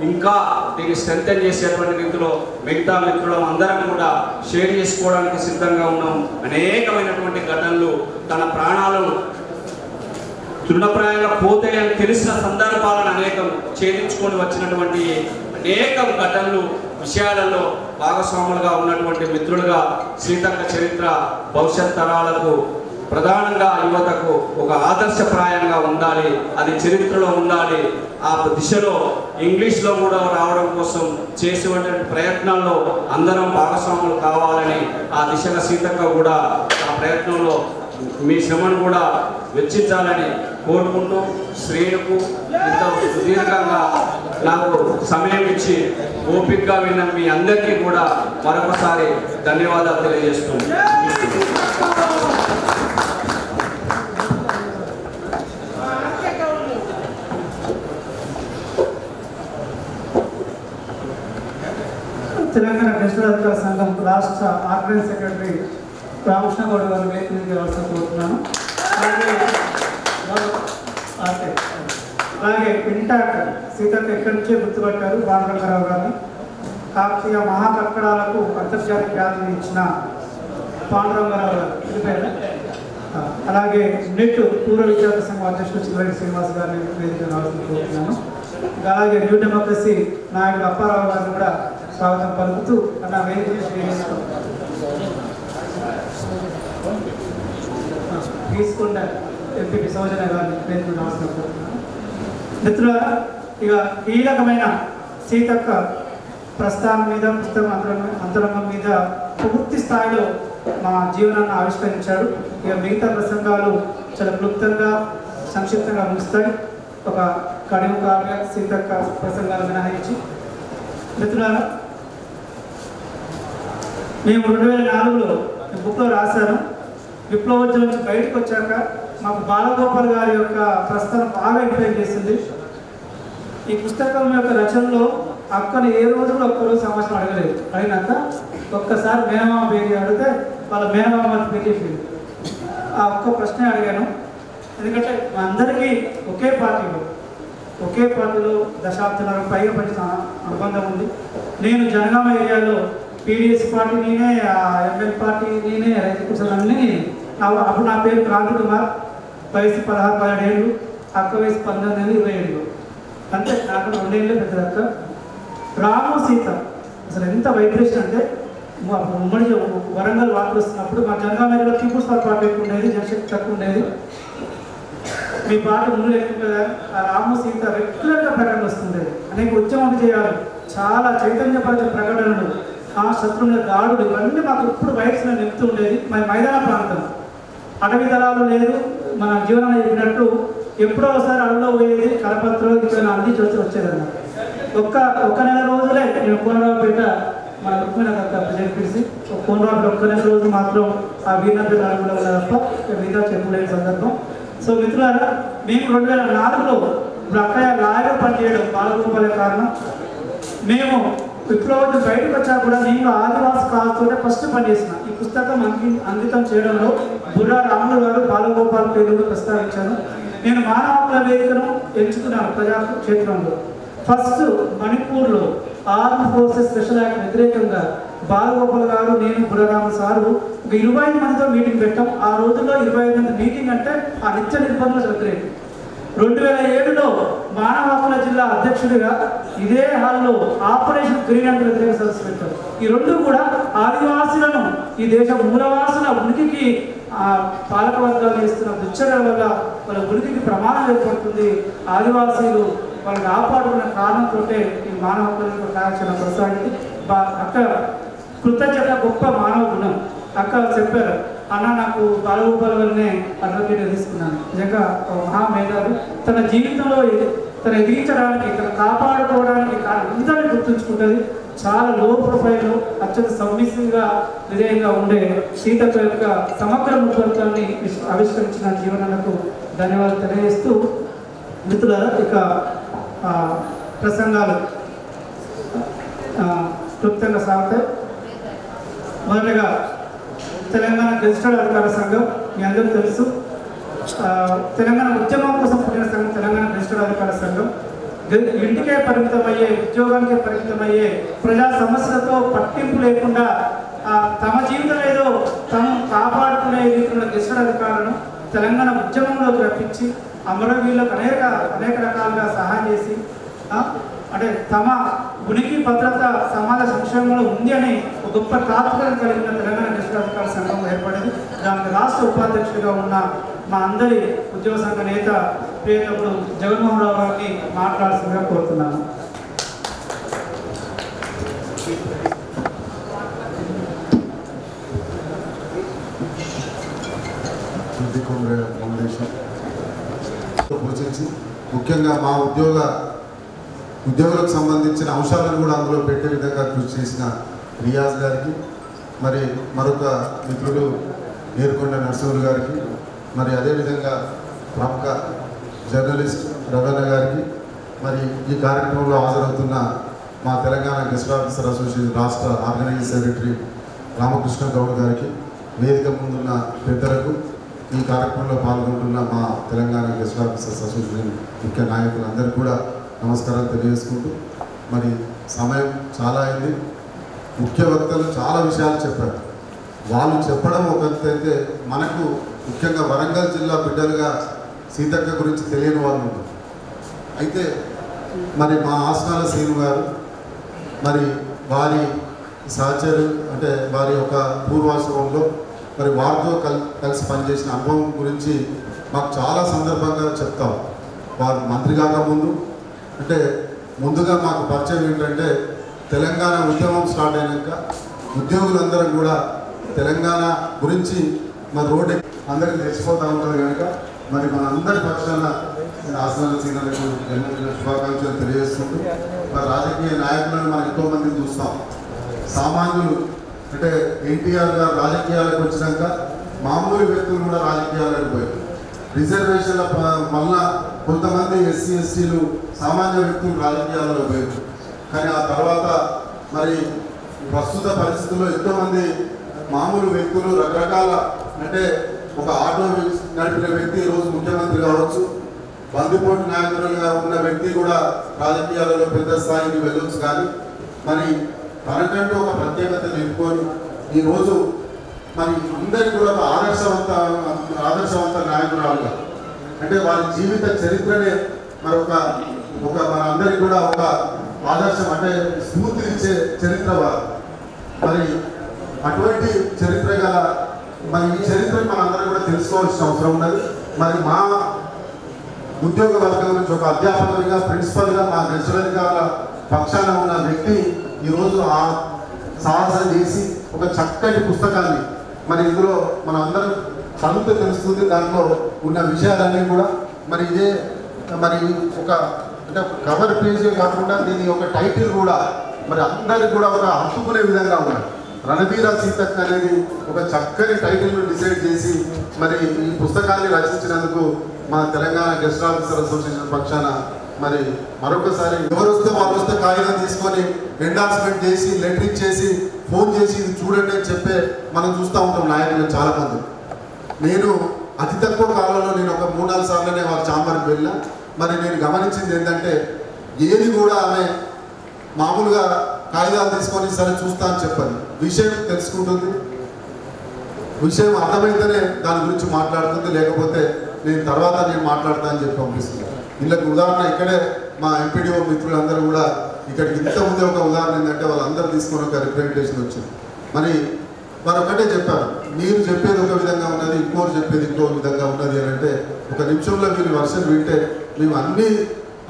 ఇంకా దీన్ని స్ట్రెంథెన్ చేసేటువంటి రీతిలో మిగతా మిత్రులం అందరం కూడా షేర్ చేసుకోవడానికి సిద్ధంగా ఉన్నాం. అనేకమైనటువంటి ఘటనలు తన ప్రాణాలు తృణప్రాయంగా పోతాయి అని తెలిసిన సందర్భాలను అనేకం ఛేదించుకొని వచ్చినటువంటి అనేక ఘటనలు విషయాలలో భాగస్వాములుగా ఉన్నటువంటి మిత్రులుగా సీతక్క చరిత్ర భవిష్యత్ తరాలకు ప్రధానంగా యువతకు ఒక ఆదర్శప్రాయంగా ఉండాలి. అది చరిత్రలో ఉండాలి. ఆ దిశలో ఇంగ్లీష్లో కూడా రావడం కోసం చేసేటువంటి ప్రయత్నాల్లో అందరం భాగస్వాములు కావాలని ఆ దిశగా సీతక్క కూడా ఆ ప్రయత్నంలో మీ శ్రమను కూడా వెచ్చించాలని కోరుకుంటూ శ్రేణుకు ఇంత సుదీర్ఘంగా నాకు సమయం ఇచ్చి ఓపికగా విన్న మీ అందరికీ కూడా మరొకసారి ధన్యవాదాలు తెలియజేస్తున్నాను. తెలంగాణ డిజిటల్ అధికార సంఘం రాష్ట్ర ఆర్గనైజ్ సెక్రటరీ రామకృష్ణ గౌడ్ గారు వేదికగా కోరుతున్నాను. అలాగే ఇంటాక్ట్ సీతక్క ఎక్కడి నుంచే గుర్తుపట్టారు బాలరంగారావు గారిని. కాకతీయ మహాకట్టడాలకు అంతర్జాతీయ ఖ్యాతిని ఇచ్చిన పాండురంగారావు గారు. అలాగే నెట్ పూర్వ విద్యార్థి సంఘం అధ్యక్షుడు చివరి శ్రీనివాస్ గారిని వేదికగా కోరుతున్నాను. అలాగే న్యూ డెమోక్రసీ నాయకుడు అప్పారావు గారిని కూడా స్వాగతం పలుకుతూ అన్న వేదిక తీసుకున్న ఎంపీ సౌజన్య గారిని వేదిక నమస్కారం. మిత్రులారా, ఇక కీలకమైన సీతక్క ప్రస్థానం మీద పుస్తకం అంతరంగం మీద పూర్తి స్థాయిలో మా జీవనాన్ని ఆవిష్కరించాడు. ఇక మిగతా ప్రసంగాలు చాలా క్లుప్తంగా సంక్షిప్తంగా ముగిస్తాయి. ఒక కడియం కావ్య సీతక్క ప్రసంగాలు మినహాయించి. మిత్రులారా, మేము 2004లో బుక్లో రాశాను. విప్లవోద్యమం నుంచి బయటకు వచ్చాక మాకు బాలగోపాల్ గారి యొక్క ప్రస్థానం బాగా ఇంప్లైన్ చేసింది. ఈ పుస్తకం యొక్క రచనలో అక్కని ఏ రోజు కూడా ఒక్కరోజు సమాచారం అడగలేదు. అడిగినాక ఒక్కసారి మేనమామ పేరు అడిగితే వాళ్ళ మేనమామ పేరు చెప్పింది. ఆ ఒక్క ప్రశ్న అడిగాను. ఎందుకంటే మా అందరికీ ఒకే పార్టీలో దశాబ్దాల పైగా పనిచిన అనుబంధం ఉంది. నేను జనగామ ఏరియాలో పీడిఎస్ పార్టీ నేనే, ఎంఎల్ పార్టీ నేనే, రైతు కుసలన్నీ. అప్పుడు నా పేరు క్రాంతి కుమార్. వయసు 16-17 ఏళ్ళు, అక్క వయసు 19 ఏళ్ళు, 20 ఏళ్ళు. అంతే, నాకు 2 ఏళ్ళే పెద్దదక్క. రాము సీత అసలు ఎంత వైబ్రేషన్ అంటే ఉమ్మడి వరంగల్ వార్తలు వస్తున్నప్పుడు మా జనగామ ఏరియాలో పీపుల్స్ పార్టీ ఎక్కువ ఉండేది, జనశక్తి తక్కువ ఉండేది. మీ పార్టీ ముందు లేకుండా ఆ రాము సీత రెగ్యులర్గా ప్రకటనలు వస్తుండేది. అనేక ఉద్యమాలు చేయాలి, చాలా చైతన్యపరిచే ప్రకటనలు, ఆ శత్రువుల దాడులు, ఇవన్నీ మాకు ఇప్పుడు వైబ్స్లో నింపుతూ ఉండేది. మన మైదాన ప్రాంతం, అటవీ దళాలు లేదు. మన జీవనం చెప్పినట్టు ఎప్పుడో ఒకసారి అడవిలో పోయేది, కరపత్రం ఇక్కడ అందించి వచ్చేదన్నమాట. ఒక్క నెల రోజులే నేను కోనరావుపేట మన రుక్మిణ పిలిచి కోనరావుపేట ఒక్క నెల రోజు మాత్రం ఆ వీరనపేట అడవిలో ఉన్న తప్ప మిగతా చెప్పులేని సందర్భం. సో మిత్రులారా, మేము 2004లో ఇప్పుడు అక్కయ్య లాయర్ పనిచేయడం బాలగోపాలే కారణం. మేము విప్లవం బయటకు వచ్చాక కూడా నేను ఆదివాసి కాస్తూనే ఫస్ట్ పనిచేసిన ఈ పుస్తకం అంకితం చేయడంలో బుర్రా రాములు గారు బాలగోపాల్ పేరు ప్రస్తావించాను. నేను మానవ హక్కుల వేదికను ఎంచుకున్నాను ప్రజాక్షేత్రంలో. ఫస్ట్ మణిపూర్లో ఆర్మ్ ఫోర్సెస్ స్పెషల్ యాక్ట్ వ్యతిరేకంగా బాలగోపాల్ గారు, నేను, బుర్రరాము సారు ఒక 25 మందితో మీటింగ్ పెట్టాం. ఆ రోజుల్లో 25 మంది మీటింగ్ అంటే ఆ నిత్య నిర్బంధం సెలబ్రేట్. 2007లో మానవ హక్కుల జిల్లా అధ్యక్షుడిగా ఇదే హాల్లో ఆపరేషన్ గ్రీన్ అండ్ వ్యతిరేక సదస్సు పెట్టారు. ఈ రెండు కూడా ఆదివాసులను, ఈ దేశ మూలవాసుల ఉనికికి పాలక వర్గాలు చేస్తున్న దుశ్చర్యల వల్ల వాళ్ళ ఉనికికి ప్రమాదం ఏర్పడుతుంది. ఆదివాసీలు వాళ్ళు కాపాడుకున్న కారణంతో ఈ మానవ హక్కుల కార్యక్రమం కొనసాగింది. అక్క కృతజ్ఞత గొప్ప మానవ గుణం. అక్క చెప్పారు, అన్న నాకు బాలగోపాల్ గారినే అడ్వకేట్ తీసుకున్నాను. నిజంగా మహామేధావి. తన జీవితంలో తను ఎదిగించడానికి, తను కాపాడుకోవడానికి అందరినీ గుర్తుంచుకుంటుంది. చాలా లో ప్రొఫైల్లో అత్యంత సబ్మిసివ్గా విధేయంగా ఉండే సీతక్క యొక్క సమగ్ర ముఖ్యత్వాన్ని ఆవిష్కరించిన జీవనాలకు ధన్యవాదాలు తెలియజేస్తూ మిత్రులారా, ఇక ప్రసంగాలు క్లుప్తంగా సాగుతాయి. మొదటగా తెలంగాణ గెజిటెడ్ అధికార సంఘం మీ అందరూ తెలుసు. తెలంగాణ ఉద్యమం కోసం పుట్టిన సంఘం తెలంగాణ గెజిటెడ్ అధికార సంఘం. ఇంటికే పరిమితమయ్యే, ఉద్యోగానికే పరిమితమయ్యే, ప్రజా సమస్యలతో పట్టింపు లేకుండా తమ జీవితం ఏదో తమ కాపాడుకునే రీతిలో గెజిటెడ్ అధికారులను తెలంగాణ ఉద్యమంలోకి రప్పించి అమరవీరులకు అనేక రకాలుగా సహాయం చేసి అంటే తమ ఉనికి భద్రత సమాజ సంక్షేమంలో ఉంది అని ఒక గొప్ప తాత్పర్యం కలిగిన తెలంగాణ గెజిటెడ్ అధికార సంఘం ఏర్పడింది. దానికి రాష్ట్ర ఉపాధ్యక్షుడిగా ఉన్న మా అందరి ఉద్యోగ సంఘ నేత ప్రియతముడు జగన్మోహన్ రావు గారిని మాట్లాడాల్సిందిగా కోరుతున్నాను. ముఖ్యంగా మా ఉద్యోగులకు సంబంధించిన అంశాలను కూడా అందులో పెట్టే విధంగా కృషి చేసిన రియాజ్ గారికి, మరి మరొక మిత్రులు ఏరుకొండ నరసింహులు గారికి, మరి అదేవిధంగా ప్రముఖ జర్నలిస్ట్ రవణ గారికి, మరి ఈ కార్యక్రమంలో హాజరవుతున్న మా తెలంగాణ గెజిటెడ్ ఆఫీసర్ అసోసియేషన్ రాష్ట్ర ఆర్గనైజింగ్ సెక్రటరీ రామకృష్ణ గౌడ్ గారికి, వేదిక ముందున్న పెద్దలకు, ఈ కార్యక్రమంలో పాల్గొంటున్న మా తెలంగాణ గెజిటెడ్ ఆఫీసర్స్ అసోసియేషన్ ముఖ్య నాయకులందరికీ కూడా నమస్కారాలు తెలియజేసుకుంటూ, మరి సమయం చాలా అయింది. ముఖ్య వక్తలు చాలా విషయాలు చెప్పారు. వాళ్ళు చెప్పడం ఒక అయితే మనకు ముఖ్యంగా వరంగల్ జిల్లా బిడ్డలుగా సీతక్క గురించి తెలియని వాళ్ళు ఉన్నారు. అయితే మరి మా ఆసనాల శ్రీను గారు, మరి వారి సహచరు అంటే వారి యొక్క పూర్వాశ్రమంలో మరి వారితో కలిసి పనిచేసిన అనుభవం గురించి మాకు చాలా సందర్భంగా చెప్తాం. వారు మంత్రి కాకముందు అంటే ముందుగా మాకు పరిచయం ఏంటంటే తెలంగాణ ఉద్యమం స్టార్ట్ అయినాక ఉద్యోగులందరం కూడా తెలంగాణ గురించి మరి రోడ్డు అందరికీ తెలిసిపోతూ ఉంటుంది కనుక మరి మన అందరి పక్షాన ఆసనాల సీనియర్లకు జన్మదిన శుభాకాంక్షలు తెలియజేసుకుంటూ, మరి రాజకీయ నాయకులను మనం ఎంతోమందిని చూస్తాం. సామాన్యులు అంటే ఎన్టీఆర్ గారు రాజకీయాలకు వచ్చినాక మామూలు వ్యక్తులు కూడా రాజకీయాలకు పోయారు. రిజర్వేషన్ల వల్ల కొంతమంది ఎస్సీ ఎస్టీలు సామాన్య వ్యక్తులు రాజకీయాలలో పోయారు. కానీ ఆ తర్వాత మరి ప్రస్తుత పరిస్థితుల్లో ఎంతోమంది మామూలు వ్యక్తులు రకరకాల అంటే ఒక ఆటో నడిపిన వ్యక్తి ఈరోజు ముఖ్యమంత్రి కావచ్చు, బందిపోటు నాయకులుగా ఉన్న వ్యక్తి కూడా రాజకీయాలలో పెద్ద స్థాయికి వెళ్ళొచ్చు. కానీ మరి తనకంటూ ఒక ప్రత్యేకత నిలుపుకొని ఈరోజు మరి అందరికీ కూడా ఒక ఆదర్శవంత నాయకురాలుగా అంటే వారి జీవిత చరిత్రనే మరొక మన అందరికి కూడా ఒక ఆదర్శం అంటే స్ఫూర్తినిచ్చే చరిత్ర వారు. మరి అటువంటి చరిత్ర గల మరి ఈ చరిత్రను మన అందరం కూడా తెలుసుకోవాల్సిన అవసరం ఉన్నది. మరి మా ఉద్యోగ వర్గం నుంచి ఒక అధ్యాపకుడిగా ప్రిన్సిపల్గా మా గెజిటెడ్ పక్షాన ఉన్న వ్యక్తి ఈరోజు ఆ సాహసం చేసి ఒక చక్కటి పుస్తకాన్ని మరి ఇందులో మనం అందరం చదువుతూ తెలుస్తుంది. దాంట్లో ఉన్న విషయాలన్నీ కూడా మరి ఇదే మరి ఒక అంటే కవర్ పేజీ కాకుండా దీని ఒక టైటిల్ కూడా మరి అందరికి కూడా ఒక హత్తుకునే విధంగా ఉన్నాయి. రణధీర సీతక్క అనేది ఒక చక్కని టైటిల్ను డిసైడ్ చేసి మరి ఈ పుస్తకాన్ని రచించినందుకు మా తెలంగాణ గెజిటెడ్ ఆఫీసర్ అసోసియేషన్ పక్షాన మరి మరొకసారి ఎవరు వస్తే వాళ్ళు వస్తే కాగితం తీసుకొని ఎండార్స్మెంట్ చేసి లెటర్ ఇచ్చేసి ఫోన్ చేసి ఇది చూడండి అని చెప్పే మనం చూస్తూ ఉంటాం నాయకులు చాలా మంది. నేను అతి తక్కువ కాలంలో నేను ఒక 3-4 సార్లనే వాళ్ళ ఛాంబర్కి వెళ్ళినా. మరి నేను గమనించింది ఏంటంటే ఏది కూడా ఆమె మామూలుగా కాగితాలు తీసుకొని సరే చూస్తా అని చెప్పండి, విషయం తెలుసుకుంటుంది, విషయం అర్థమైతేనే దాని గురించి మాట్లాడుతుంది, లేకపోతే నేను తర్వాత నేను మాట్లాడతా అని చెప్పి పంపిస్తుంది. వీళ్ళకి ఉదాహరణ ఇక్కడే మా ఎంపీడీఓ మిత్రులందరూ కూడా ఇక్కడికి ఇంతకుముందే ఒక ఉదాహరణ ఏంటంటే వాళ్ళందరూ తీసుకొని ఒక రిప్రజెంటేషన్ వచ్చింది. మరి వారు ఒకటే చెప్పారు, మీరు చెప్పేది ఒక విధంగా ఉన్నది, ఇంకోరు చెప్పేది ఇంకో విధంగా ఉన్నది అని అంటే ఒక నిమిషంలో మీరు వర్షన్ వింటే మేము అన్నీ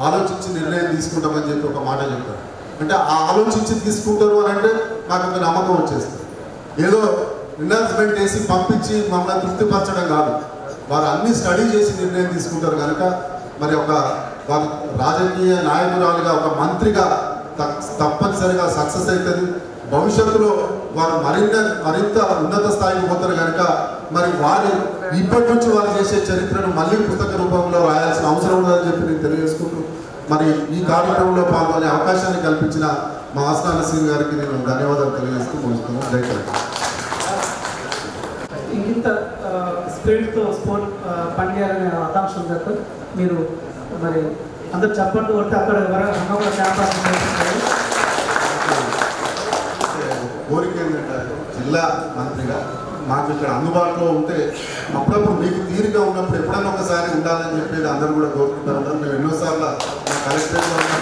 ఆలోచించి నిర్ణయం తీసుకుంటామని చెప్పి ఒక మాట చెప్పారు. అంటే ఆ ఆలోచించి తీసుకుంటారు అని అంటే నాకు ఒక నమ్మకం వచ్చేస్తుంది. ఏదో ఇన్వెస్ట్మెంట్ చేసి పంపించి మమ్మల్ని తృప్తిపరచడం కాదు, వారు అన్ని స్టడీ చేసి నిర్ణయం తీసుకుంటారు కనుక మరి ఒక వారు రాజకీయ నాయకురాలుగా ఒక మంత్రిగా తప్పనిసరిగా సక్సెస్ అవుతుంది. భవిష్యత్తులో వారు మరింత ఉన్నత స్థాయికి పోతారు కనుక మరి వారు ఇప్పటి నుంచి వారు చేసే చరిత్రను మళ్ళీ పుస్తక రూపంలో రాయాల్సిన అవసరం అవసరం ఉందని చెప్పి నేను తెలియజేసుకుంటూ మరి ఈ కార్యక్రమంలో పాల్గొనే అవకాశాన్ని కల్పించిన మా ఆస్థాన సింగ్ గారికి నేను ధన్యవాదాలు తెలియజేస్తూ ముగిస్తున్నాను. దయచేసి ఇంత స్పిరిట్తో స్పోర్ట్ పనిచేయాలనే ఆకాంక్ష ఉంది సార్. మీరు మరి అందరు చప్పట్లు కొడితే అక్కడ హన్మకొండ క్యాంపస్ కోరిక ఏంటంటే జిల్లా మంత్రిగా మాకు ఇక్కడ అందుబాటులో ఉంటే అప్పుడప్పుడు మీకు తీరిగా ఉన్నప్పుడు ఎప్పుడైనా ఒకసారి ఉండాలని చెప్పేది అందరూ కూడా కోరుకుంటూ ఉంటారు. మేము ఎన్నోసార్లు మా కలెక్టరేట్లో ఉన్న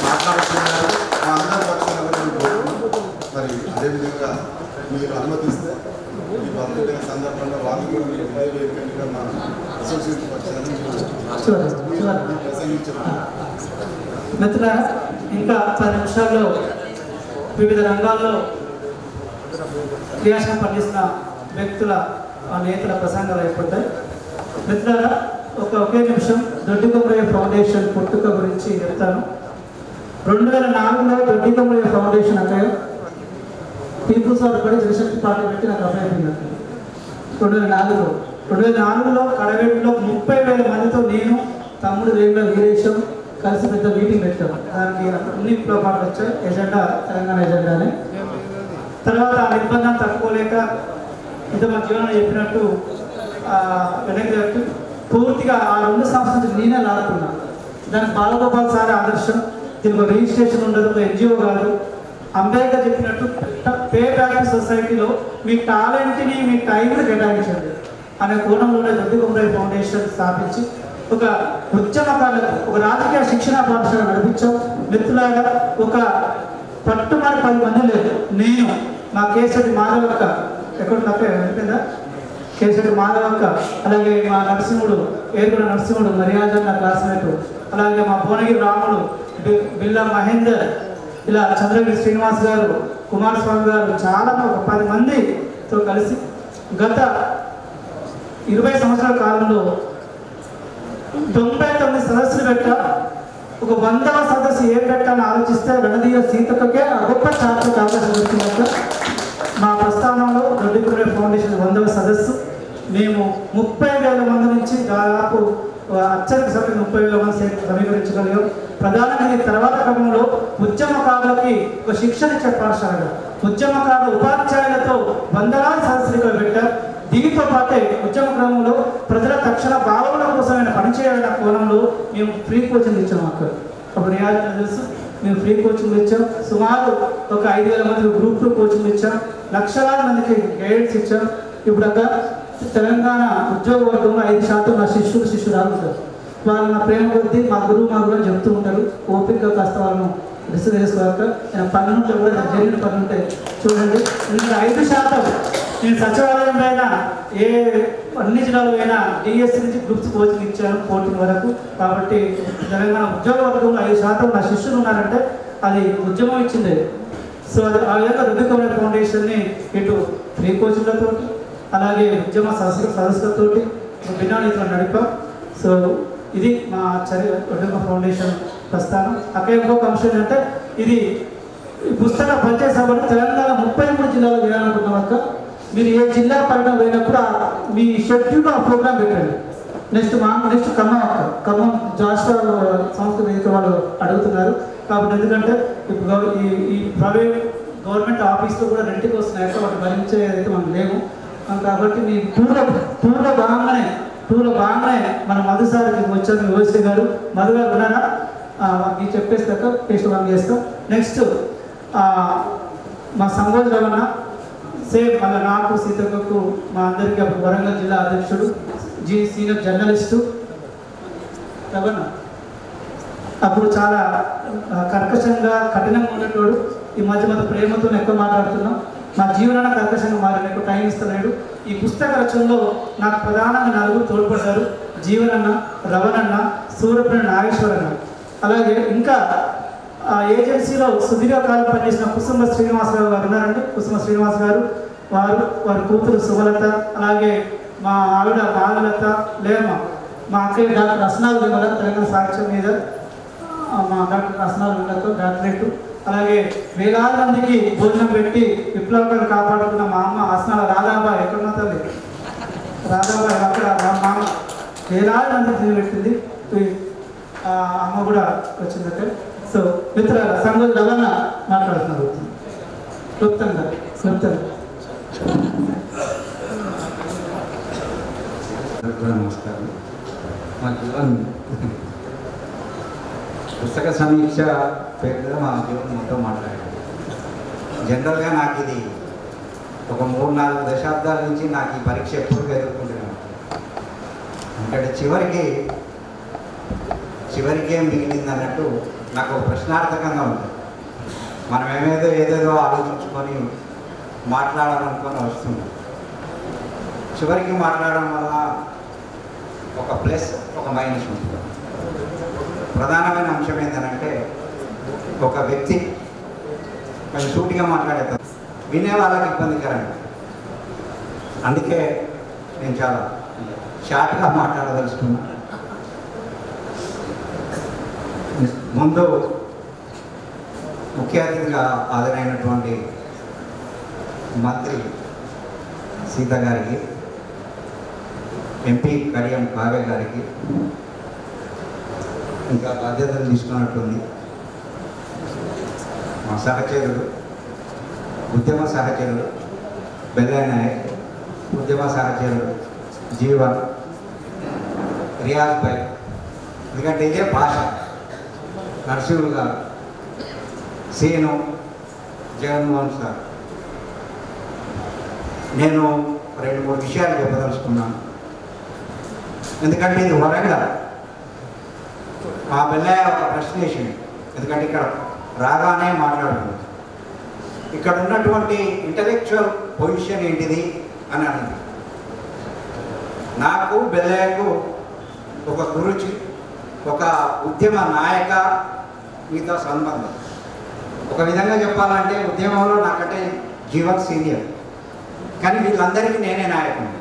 మాట్లాడుతున్నారు, మా అందరి పక్షాలు కోరుకుంటున్నాం. మరి అదేవిధంగా మీరు అనుమతిస్తే ఈ పర్యటన సందర్భంగా వాళ్ళు కూడా మీరు వేదికగా మా అసోసియేషన్ పక్షాన్ని ప్రసంగించారు. మిత్రులారా, ఇంకా 10 నిమిషాల్లో వివిధ రంగాల్లో క్రియాశీలం పనిచేసిన వ్యక్తుల నేతల ప్రసంగాలు అయిపోతాయి. మిత్రులారా, ఒకే నిమిషం దొడ్డికొమరయ్య ఫౌండేషన్ పుట్టుక గురించి చెప్తాను. 2004లో దొడ్డికొమరయ్య ఫౌండేషన్ అంటే పీపుల్స్ ఆఫ్ పడి రిసెప్ట్ పార్టీ పెట్టి నాకు అభ్యర్థింది. 2004లో కడవేటిలో 30,000 మందితో నేను తమ్ముడు రేగుల వీరేశం కలిసి పెద్ద మీటింగ్ పెట్టాం. దానికి అన్ని విప్లవాలు వచ్చాయి. ఎజెండా తెలంగాణ ఎజెండానే. తర్వాత ఆ నిర్బంధం తట్టుకోలేక ఇంత మా జీవనంలో చెప్పినట్టు వెనక్కి పూర్తిగా ఆ 2 సంవత్సరాలు నేనే లాడుకున్నాను. దానికి బాలగోపాల్ సార్ ఆదర్శం. దీనికి రిజిస్ట్రేషన్ ఉండదు, ఒక ఎన్జిఓ కాదు. అంబేద్కర్ చెప్పినట్టు పే బ్యాక్ సొసైటీలో మీ టాలెంట్ని మీ టైంని కేటాయించండి అనే కోణంలోనే దొడ్డికొమరయ్య ఫౌండేషన్ స్థాపించి ఒక ఉద్యమకాలకు ఒక రాజకీయ శిక్షణ పాఠశాల నడిపించాం. మిత్రులాగా ఒక పట్టుమని 10 మంది లేదు. నేను మా కేసరి మాధవక్క ఎక్కడ తప్పేదా కేసరి మాధవక్క, అలాగే మా నరసింహుడు ఏరుగుల నరసింహుడు మర్యాద నా క్లాస్మేట్, అలాగే మా భువనగిరి రాముడు, బిల్లా మహేందర్, ఇలా చంద్రగిరి శ్రీనివాస్ గారు, కుమారస్వామి గారు, చాలా ఒక 10 మందితో కలిసి గత 20 సంవత్సరాల కాలంలో 99 సదస్సులు పెట్టా. ఒక 100వ సదస్సు ఏం పెట్టాలని ఆలోచిస్తే రణదీయ సీతకే గొప్ప చార్టర్కి అవకాశం వచ్చిందంట. మా ప్రస్థానంలో దొడ్డికొమరయ్య ఫౌండేషన్ 100వ సదస్సు. మేము 30,000 మంది నుంచి దాదాపు అత్యధిక సంఖ్యలో 30,000 మంది సమీకరించగలిగాం. ప్రధానంగా ఈ తర్వాత క్రమంలో ఉద్యమకారులకి ఒక శిక్షణ ఇచ్చే పాఠశాలగా ఉద్యమకారుల ఉపాధ్యాయులతో వందలాది సదస్సులు పెట్టారు. దీనితో పాటే ఉద్యమ క్రమంలో ప్రజల తక్షణ భావన కోసమైన పనిచేయాలన్న కోణంలో మేము ఫ్రీ కోచింగ్ ఇచ్చాము. అప్పుడు రియాలిటీ తెలుసు, మేము ఫ్రీ కోచింగ్ ఇచ్చాం. సుమారు ఒక 5,000 మందికి గ్రూప్ 2 కోచింగ్ ఇచ్చాం. లక్షలాది మందికి గైడెన్స్ ఇచ్చాం. ఇప్పుడు తెలంగాణ ఉద్యోగ వర్గంలో 5% నా శిష్యురాలు ఉంటారు. వాళ్ళు నా ప్రేమ కొద్దీ మా గురువు అని చెప్తూ ఉంటారు. ఓపిక కాస్త వాళ్ళను రిసీవ్ చేసుకోక పని ఉంటే కూడా జరిగిన పని ఉంటే చూడండి. ఇంకా 5% నేను సచివాలయం పైన అన్ని జిల్లాలో అయినా డిఎస్సి నుంచి గ్రూప్స్ కోచింగ్ ఇచ్చాను 14 వరకు. కాబట్టి తెలంగాణ ఉద్యోగ వర్గంలో 5% నా శిష్యులు ఉన్నారంటే అది ఉద్యమం ఇచ్చింది. సో అది ఆ విధంగా దొడ్డికొమరయ్య ఫౌండేషన్ని ఇటు ఫ్రీ కోచింగ్లతో అలాగే ఉద్యమ సదస్సులతో బినానీతో నడిపాం. సో ఇది మా దొడ్డికొమరయ్య ఫౌండేషన్ ప్రస్థానం. అక్కడ ఇంకొక అంశం ఏంటంటే ఇది పుస్తక పంచాయతీ సభను తెలంగాణ 33 జిల్లాలో వేయాలనుకున్నాక మీరు ఏ జిల్లా పర్యటన పోయినప్పుడు మీ షెడ్యూల్లో ఆ ప్రోగ్రామ్ పెట్టండి. నెక్స్ట్ ఖమ్మం జాస్టా సంస్థ వేదిక వాళ్ళు అడుగుతున్నారు. కాబట్టి ఎందుకంటే ఇప్పుడు ఈ ప్రైవేట్ గవర్నమెంట్ ఆఫీస్లో కూడా రెంట్కి వస్తున్నాయి, వాటి భరించేదైతే మనం లేము. కాబట్టి మీ టూర్లో భాగంగానే మన మధు సార్కి వచ్చారు. ఓసీ గారు మధు గారు ఉన్నారా? మీకు చెప్పేస్తాక టేస్ట్ వన్ చేస్తాం. నెక్స్ట్ మా సంగోజ్ రమణ సేమ్ మళ్ళీ నాకు సీతక్కకు మా అందరికీ అప్పుడు వరంగల్ జిల్లా అధ్యక్షుడు, సీనియర్ జర్నలిస్టు రమణ. అప్పుడు చాలా కర్కశంగా కఠినంగా ఉన్నట్టు ఈ మధ్య ప్రేమతో ఎక్కువ మాట్లాడుతున్నాం. మా జీవనాన్ని కర్కశంగా మారిన ఎక్కువ టైం ఇస్తలేడు. ఈ పుస్తక రచనలో నాకు ప్రధానంగా 4 తోడ్పడ్డారు. జీవనన్న, రవణన్న, సూర్యప్రణ నాగేశ్వరన్న. అలాగే ఇంకా ఏజెన్సీలో సుదీర్ఘకాలం పనిచేసిన కుసుమ శ్రీనివాసరావు గారు ఉన్నారండి. కుసుమ శ్రీనివాస్ గారు, వారి కూతురు సుమలత, అలాగే మా ఆవిడ బాలలత, లేమ మా అక్కయ్య డాక్టర్ అస్నాల్ విమల తెలంగాణ సాహిత్యం మీద మా డాక్టర్ అస్నాల్ విమలతో డాక్టరేట్. అలాగే వేలాది మందికి భోజనం పెట్టి విప్లవాన్ని కాపాడుతున్న మా అమ్మ అస్నాల రాధాబాయ్. ఎక్కడున్న తల్లి రాధాబాయ్, అక్కడ మా మామ వేలాది మంది పెట్టింది. అమ్మ కూడా వచ్చిందంటే. సో మిత్రులారా, సంగతి రవణ మాట్లాడుతున్నారు క్లుప్తంగా. నమస్కారం. మా జీవన్ పుస్తక సమీక్ష పేరుగా మా జీవన్ మొత్తం మాట్లాడారు. జనరల్గా నాకు ఇది ఒక 3-4 దశాబ్దాల నుంచి నాకు ఈ పరీక్ష ఎప్పుడు ఎదుర్కొంటున్నాను. ఎందుకంటే చివరికి ఏం మిగిలింది అన్నట్టు నాకు ఒక ప్రశ్నార్థకంగా ఉంటుంది. మనం ఏదేదో ఆలోచించుకొని మాట్లాడాలనుకొని వస్తుంది. చివరికి మాట్లాడడం వల్ల ఒక ప్లస్ ఒక మైనస్ ఉంటుంది. ప్రధానమైన అంశం ఏంటంటే ఒక వ్యక్తి కొంచెం సూటిగా మాట్లాడేస్తారు, వినే వాళ్ళకి ఇబ్బందికరంగా. అందుకే నేను చాలా షార్ట్గా మాట్లాడదలుచుకున్నా. ముందు ముఖ్య అతిథిగా హాజరైనటువంటి మంత్రి సీత గారికి, ఎంపీ కడియం కావ్య గారికి, ఇంకా బాధ్యతలు తీసుకున్నట్టుంది మా సహచరుడు, ఉద్యమ సహచరుడు బెల్లయ్య నాయక్, ఉద్యమ సహచరుడు జీవన్, రియాజ్ భాయ్, ఎందుకంటే ఇదే భాష, నరసింహులు గారు, సీను, జగన్మోహన్ సార్. నేను 2-3 విషయాలు చెప్పదలుచుకున్నాను. ఎందుకంటే ఇది వరంగల్. మా బెల్లయ్య ఒక ప్రశ్న వేసింది, ఎందుకంటే ఇక్కడ రాగానే మాట్లాడుతుంది, ఇక్కడ ఉన్నటువంటి ఇంటలెక్చువల్ పొజిషన్ ఏంటిది అని అన్నది. నాకు బెల్లయ్యకు ఒక గురుచి, ఒక ఉద్యమ నాయక మీతో సంబంధం. ఒక విధంగా చెప్పాలంటే ఉద్యమంలో నాకంటే జీవన్ సీనియర్, కానీ వీళ్ళందరికీ నేనే నాయకుడు.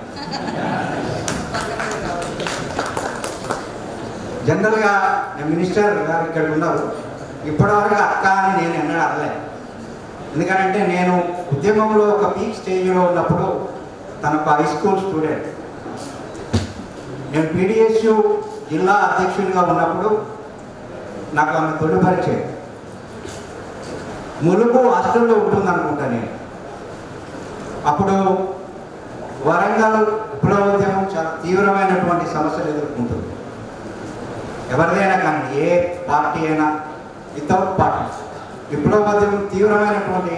జనరల్గా మినిస్టర్ గారు ఇక్కడ ఉన్నారు, ఇప్పటివరకు అక్క అని నేను ఎన్నడూ అనలేదు. ఎందుకంటే నేను ఉద్యమంలో ఒక పీక్ స్టేజ్లో ఉన్నప్పుడు తనకు హై స్కూల్ స్టూడెంట్. నేను పీడిఎస్యు జిల్లా అధ్యక్షుడిగా ఉన్నప్పుడు నాకు ఆమె తొలి పరిచయం. ములుగు హాస్టల్లో ఉంటుంది అనుకుంటా నేను. అప్పుడు వరంగల్ విప్లవోద్యమం చాలా తీవ్రమైనటువంటి సమస్యలు ఎదుర్కొంటుంది. ఎవరిదైనా కానీ, ఏ పార్టీ అయినా, వితౌట్ పార్టీ విప్లవోద్యమం తీవ్రమైనటువంటి,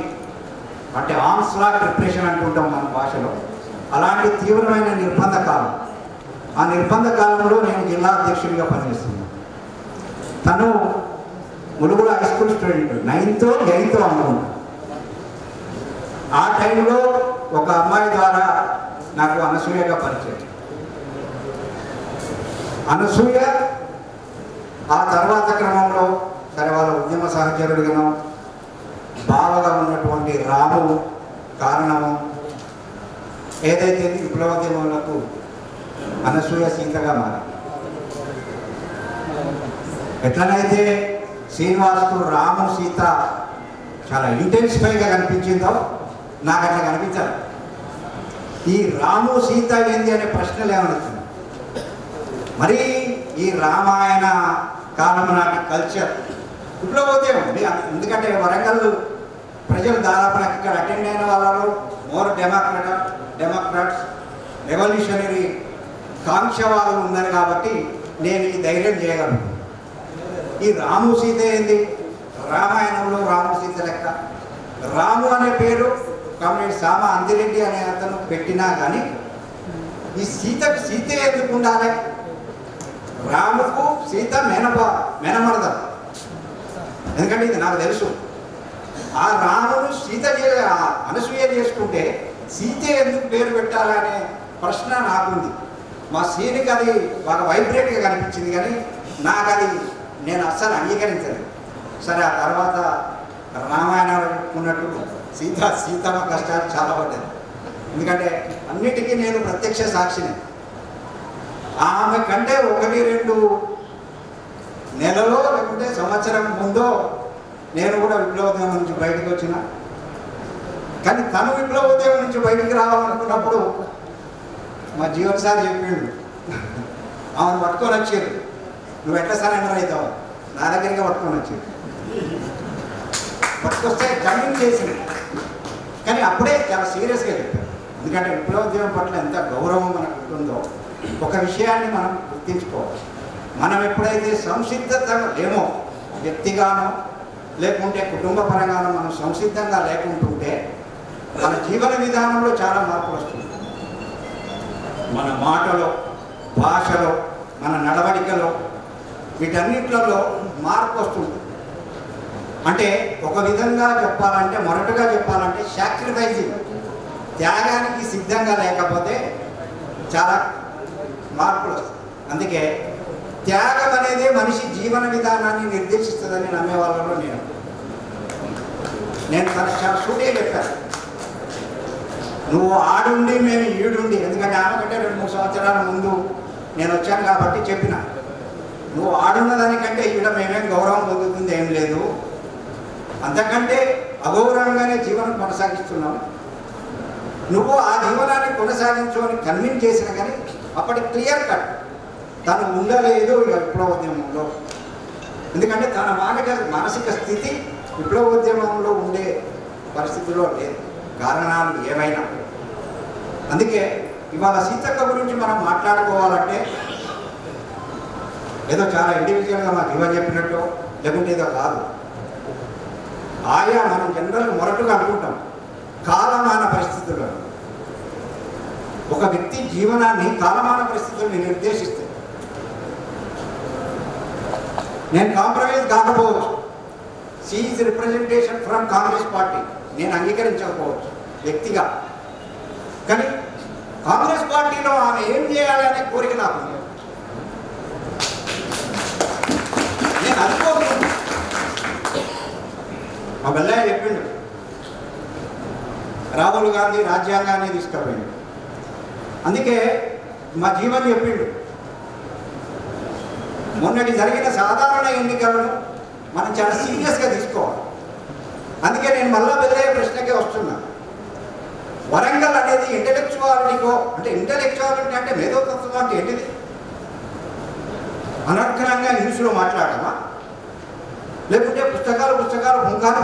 అంటే ఆన్స్లాట్ రిప్రెషన్ అంటుంటాం మన భాషలో, అలాంటి తీవ్రమైన నిర్బంధ కాలం. ఆ నిర్బంధ కాలంలో నేను జిల్లా అధ్యక్షుడిగా పనిచేస్తున్నాను. తను ములుగులో high school student, 9th or 8th అనుకుంటా. ఆ టైంలో ఒక అమ్మాయి ద్వారా నాకు అనసూయగా పరిచయం. అనసూయ ఆ తర్వాత క్రమంలో సరే వాళ్ళ ఉద్యమ సహచరుడిగాను బావగా ఉన్నటువంటి రాము కారణము ఏదైతే విప్లవోద్యమాలకు అనసూయ సీతగా మారి, ఎట్లనైతే శ్రీనివాసుకు రాము సీత చాలా ఇంటెన్సిఫైగా కనిపించిందో నాకు అట్లా కనిపించాలి. ఈ రాము సీత ఏంది అనే ప్రశ్నలు ఏమవుతుంది. మరి ఈ రామాయణ కాలం నాటి కల్చర్ విప్లవోద్యమం, ఎందుకంటే వరంగల్ ప్రజలు దాదాపు నాకు ఇక్కడ అటెండ్ అయిన వాళ్ళలో మోర్ డెమోక్రాట్స్ రెవల్యూషనరీ కాంక్షవాదం ఉందని కాబట్టి నేను ఈ ధైర్యం చేయగలను. ఈ రాము సీత ఏంది, రామాయణంలో రాము సీత లెక్క. రాము అనే పేరు కామ్రేడ్ సామ అందిరెడ్డి అనే అతను పెట్టినా కానీ ఈ సీతకు సీత ఎందుకు ఉండాలి? రాముకు సీత మెనమరద. ఎందుకంటే ఇది నాకు తెలుసు. ఆ రామును సీత అనసూయ చేసుకుంటే సీత ఎందుకు పేరు పెట్టాలనే ప్రశ్న నాకుంది. మా సీనికి అది బాగా వైబ్రేట్గా కనిపించింది, కానీ నాకు అది నేను అస్సలు అంగీకరించలేదు. సరే, ఆ తర్వాత రామాయణంలో చెప్పుకున్నట్టు సీతమ్మ కష్టాలు చాలా పడ్డాయి. ఎందుకంటే అన్నిటికీ నేను ప్రత్యక్ష సాక్షిని. ఆమె కంటే 1-2 నెలలో లేకుంటే సంవత్సరం ముందో నేను కూడా విప్లవోద్యమం నుంచి బయటకు వచ్చిన. కానీ తను విప్లవోద్యమం నుంచి బయటికి రావాలనుకున్నప్పుడు మా జీవన్ సార్ చెప్పిండు, ఆమెను పట్టుకొని వచ్చారు. నువ్వు ఎట్లా సరెండర్ అవుతావు? నా దగ్గరికి పట్టుకొని వచ్చారు. పట్టుకొస్తే జమిన్ చేసింది. కానీ అప్పుడే చాలా సీరియస్గా చెప్పారు. ఎందుకంటే విప్లవోద్యమం పట్ల ఎంత గౌరవం మనకు ఉంటుందో ఒక విషయాన్ని మనం గుర్తించుకోవాలి. మనం ఎప్పుడైతే సంసిద్ధత ఏమో వ్యక్తిగానో లేకుంటే కుటుంబ పరంగానో మనం సంసిద్ధంగా లేకుంటుంటే మన జీవన విధానంలో చాలా మార్పు వస్తుంది. మన మాటలో, భాషలో, మన నడవడికలో, వీటన్నిట్లలో మార్పు వస్తుంది. అంటే ఒక విధంగా చెప్పాలంటే, మొరటుగా చెప్పాలంటే సాక్రిఫైసింగ్, త్యాగానికి సిద్ధంగా లేకపోతే చాలా మార్పులు వస్తాయి. అందుకే త్యాగం అనేది మనిషి జీవన విధానాన్ని నిర్దేశిస్తుందని నమ్మే వాళ్ళలో నేను చాలా సూటిగా చెప్పాను. నువ్వు ఆడుండి మేము ఈడుండి, ఎందుకంటే ఆమె కంటే 2-3 సంవత్సరాల ముందు నేను వచ్చాను కాబట్టి చెప్పిన, నువ్వు ఆడున్న దానికంటే ఈడ మేమేం గౌరవం పొందుతుంది ఏం లేదు, అంతకంటే అగౌరవంగానే జీవనం కొనసాగిస్తున్నావు, నువ్వు ఆ జీవనాన్ని కొనసాగించు అని కన్విన్స్ చేసిన. కానీ అప్పటి క్లియర్ కట్ తను ఉండలేదు ఇక విప్లవోద్యమంలో. ఎందుకంటే తన మానసిక స్థితి విప్లవోద్యమంలో ఉండే పరిస్థితిలో లేదు, కారణాలు ఏవైనా. అందుకే ఇవాళ సీతక్క గురించి మనం మాట్లాడుకోవాలంటే ఏదో చాలా ఇండివిజువల్గా మాకు ఇవ్వ చెప్పినట్టు లేకుంటే ఏదో కాదు. ఆయా మనం జనరల్ మొరటుగా అనుకుంటాం కాలమాన పరిస్థితుల్లో. ఒక వ్యక్తి జీవనాన్ని కాలమాన పరిస్థితుల్ని నిర్దేశిస్తాయి. నేను కాంప్రమైజ్ కాకపోవచ్చు, she is representation from Congress party, నేను అంగీకరించకపోవచ్చు వ్యక్తిగా. కానీ కాంగ్రెస్ పార్టీలో ఆమె ఏం చేయాలనే కోరిక నాకు నేను అనుకోకుండా మా బెల్లయ్య చెప్పిండు, రాహుల్ గాంధీ రాజ్యాంగాన్ని తీసుకుపోయింది. అందుకే మా జీవన్ చెప్పిండు, మొన్నటి జరిగిన సాధారణ ఎన్నికలను మనం చాలా సీరియస్గా తీసుకోవాలి. అందుకే నేను మళ్ళా బెల్లయ్య ప్రశ్నకే వస్తున్నా. వరంగల్ అనేది ఇంటలెక్చువాలిటీకో, అంటే ఇంటలెక్చువాలిటీ అంటే మేధోతత్వం అంటే ఏంటిది? అనర్గళంగా ఇంగ్లీష్లో మాట్లాడమా, లేకుంటే పుస్తకాలు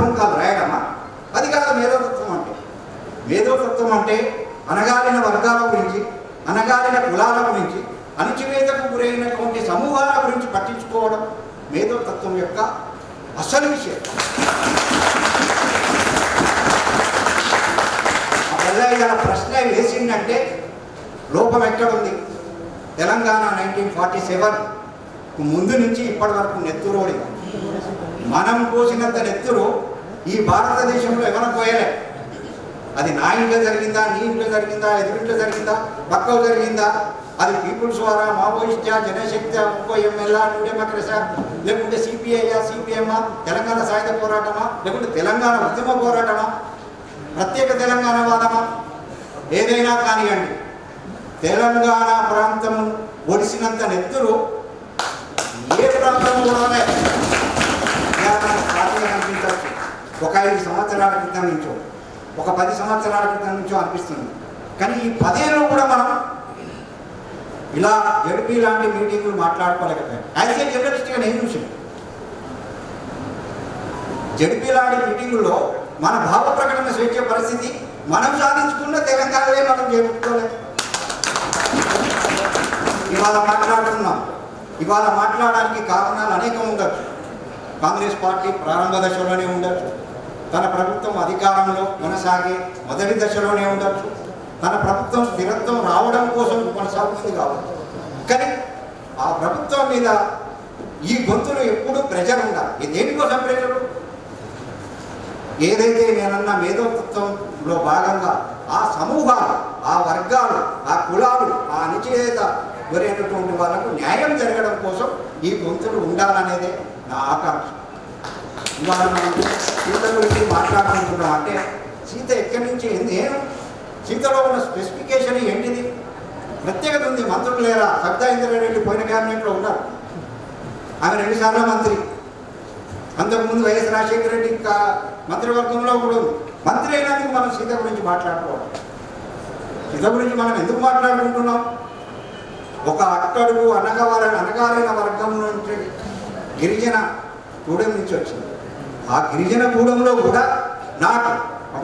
పుంకాలు రాయడమా? అది కాదు మేధోతత్వం అంటే. మేధోతత్వం అంటే అనగాలిన వర్గాల గురించి, అనగాలిన కులాల గురించి, అణిచివేతకు గురైనటువంటి సమూహాల గురించి పట్టించుకోవడం మేధోతత్వం యొక్క అసలు విషయం. ఇలా ప్రశ్న వేసిందంటే లోపం ఎక్కడుంది? తెలంగాణ 1947 ముందు నుంచి ఇప్పటి వరకు నెత్తురోడి, మనం పోసినంత నెత్తురు ఈ భారతదేశంలో ఎవరు పోయలే. అది నా ఇంట్లో జరిగిందా, నీ ఇంట్లో జరిగిందా, ఎదురింట్లో జరిగిందా, పక్కకు జరిగిందా, అది పీపుల్స్ వారా, మావోయిస్టా, జనశక్తి, ఇంకో ఎంఎల్ఆ, న్యూ డెమోక్రసీ, లేకుంటే సిపిఐయా, సిపిఎమ్మా, తెలంగాణ సాయుధ పోరాటమా, లేకుంటే తెలంగాణ ఉద్యమ పోరాటమా, ప్రత్యేక తెలంగాణ వాదమా, ఏదైనా కానివ్వండి, తెలంగాణ ప్రాంతం ఒడిసినంత నెత్తురు ఏ ప్రాంతం కూడా అనిపించవచ్చు. ఒక 5 సంవత్సరాల క్రితం నుంచో, ఒక 10 సంవత్సరాల క్రితం నుంచో అనిపిస్తుంది. కానీ ఈ 10 ఏళ్ళు కూడా మనం ఇలా జడ్పీ లాంటి మీటింగ్లు మాట్లాడుకోలేకపోయాం. యాజ్ ఏ జర్నలిస్ట్గా నేను చూసాను, జడ్పీ లాంటి మీటింగుల్లో మన భావ ప్రకటన స్వేచ్ఛ పరిస్థితి మనం సాధించుకున్న తెలంగాణలో మనం చేరుకోలేదు. ఇవాళ మాట్లాడుతున్నాం. ఇవాళ మాట్లాడడానికి కారణాలు అనేకం ఉండొచ్చు. కాంగ్రెస్ పార్టీ ప్రారంభ దశలోనే ఉండొచ్చు, తన ప్రభుత్వం అధికారంలో కొనసాగే మొదటి దశలోనే ఉండొచ్చు, తన ప్రభుత్వం స్థిరత్వం రావడం కోసం కొనసాగుతుంది కావచ్చు. కానీ ఆ ప్రభుత్వం మీద ఈ గొంతులు ఎప్పుడూ ప్రెజర్ ఉండాలి. దేనికోసం ప్రెజరు? ఏదైతే నేనన్న మేధోతత్వంలో భాగంగా ఆ సమూహాలు, ఆ వర్గాలు, ఆ కులాలు, ఆ అణచివేత గురైనటువంటి వాళ్ళకు న్యాయం జరగడం కోసం ఈ గొంతులు ఉండాలనేదే నా ఆకాంక్ష. ఇవాళ మనం సీత గురించి మాట్లాడుకుంటున్నాం అంటే సీత ఎక్కడి నుంచి నేను సీతలో ఉన్న స్పెసిఫికేషన్ ఏంటిది? ప్రత్యేకత ఉంది. మంత్రులు లేరా? సబితా ఇంద్రారెడ్డి పోయిన క్యాబినెట్లో ఉన్నారు, ఆమె 2 సార్లు మంత్రి. అంతకుముందు వైఎస్ రాజశేఖర రెడ్డి మంత్రివర్గంలో కూడా ఉంది. మంత్రి అయినందుకు మనం సీత గురించి మాట్లాడుకోవాలి. సీత గురించి మనం ఎందుకు మాట్లాడుకుంటున్నాం? ఒక అట్టడుగు అనగారైన వర్గం నుంచి గిరిజన గూడెం నుంచి వచ్చింది. ఆ గిరిజన గూడెంలో కూడా నాకు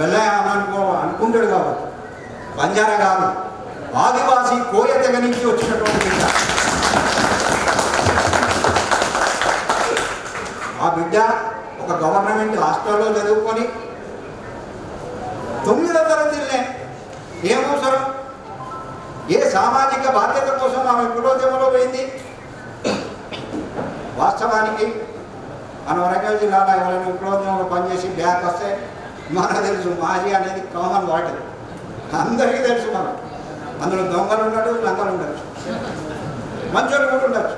వెళ్ళా అనుకుంటాడు కాబట్టి బంజారా కాదు, ఆదివాసీ కోయ తెగ నుంచి వచ్చినటువంటి బిడ్డ. ఆ బిడ్డ ఒక గవర్నమెంట్ హాస్టల్లో చదువుకొని 9వ తరగతిలోనే ఏమవసరం, ఏ సామాజిక బాధ్యత కోసం ఆమె విప్లవోద్యమంలో పోయింది. వాస్తవానికి మన వరంగల్ జిల్లాలో ఎవరైనా విప్లవోద్యమంలో పనిచేసి బ్యాక్ వస్తే మనకు తెలుసు, మాజీ అనేది కామన్ వాటర్, అందరికీ తెలుసు. మనం అందులో దొంగలు ఉండడు, లంగలు ఉండొచ్చు, మంచోళ్ళు కూడా ఉండొచ్చు.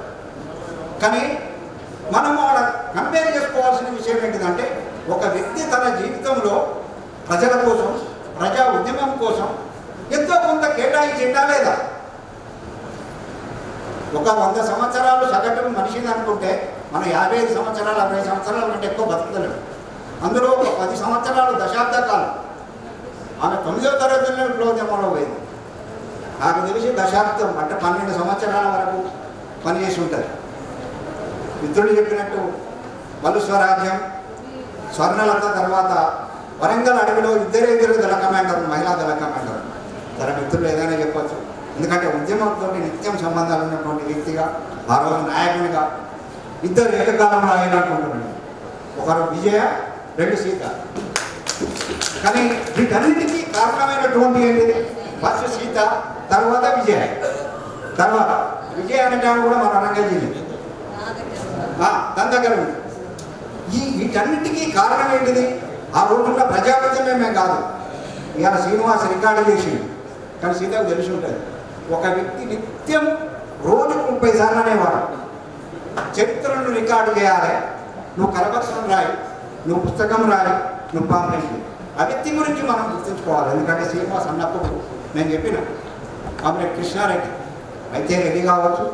కానీ మనం వాళ్ళ కంపేర్ చేసుకోవాల్సిన విషయం ఏంటిదంటే, ఒక వ్యక్తి తన జీవితంలో ప్రజల కోసం, ప్రజా ఉద్యమం కోసం ఎంతో కొంత కేటాయించిందా లేదా? ఒక 100 సంవత్సరాలు సగటు మనిషిని అనుకుంటే మనం 55 సంవత్సరాలు 60 సంవత్సరాల కంటే ఎక్కువ బతకలేము. అందులో ఒక 10 సంవత్సరాలు దశాబ్ద కాలం ఆమె 9వ తరగతిలో విప్లవోద్యమంలో పోయింది. నాకు తెలిసి దశాబ్దం అంటే 12 సంవత్సరాల వరకు పనిచేసి ఉంటుంది. మిత్రుడు చెప్పినట్టు మలు స్వరాజ్యం, స్వర్ణలత తర్వాత వరంగల్ అడవిలో ఇద్దరు దళ కమాండర్, మహిళా దళ కమాండర్. తన మిత్రులు ఏదైనా చెప్పచ్చు, ఎందుకంటే ఉద్యమంతో నిత్యం సంబంధాలు ఉన్నటువంటి వ్యక్తిగా, ఆ రోజు నాయకునిగా ఇద్దరు ఏకకాలంలో అయినట్టున్నాడు. ఒకరు విజయ, 2 సీత. కానీ వీటన్నిటికీ కారణమైనటువంటి ఏంటిది? ఫస్ట్ సీత, తర్వాత విజయ. తర్వాత విజయ అంటే కూడా మన వరంగల్ జిల్లా తన దగ్గర ఉంది. వీటన్నిటికీ కారణం ఏంటిది? ఆ రోజున్న ప్రజాప్రతిమే కాదు. ఇవాళ శ్రీనివాస్ రికార్డు చేసింది, కానీ సీతకు తెలిసి ఉంటుంది. ఒక వ్యక్తి నిత్యం రోజుకు 30 సార్లు అనేవాడు, చరిత్రను రికార్డు చేయాలి, నువ్వు కరపత్రం రాయి, నువ్వు పుస్తకం రాయి, నువ్వు పాంప్లెట్. ఆ వ్యక్తి గురించి మనం గుర్తుంచుకోవాలి. ఎందుకంటే శ్రీనివాస్ అన్నప్పుడు నేను చెప్పిన కామ్రేడ్ కృష్ణారెడ్డి అయితే రెడ్డి కావచ్చు,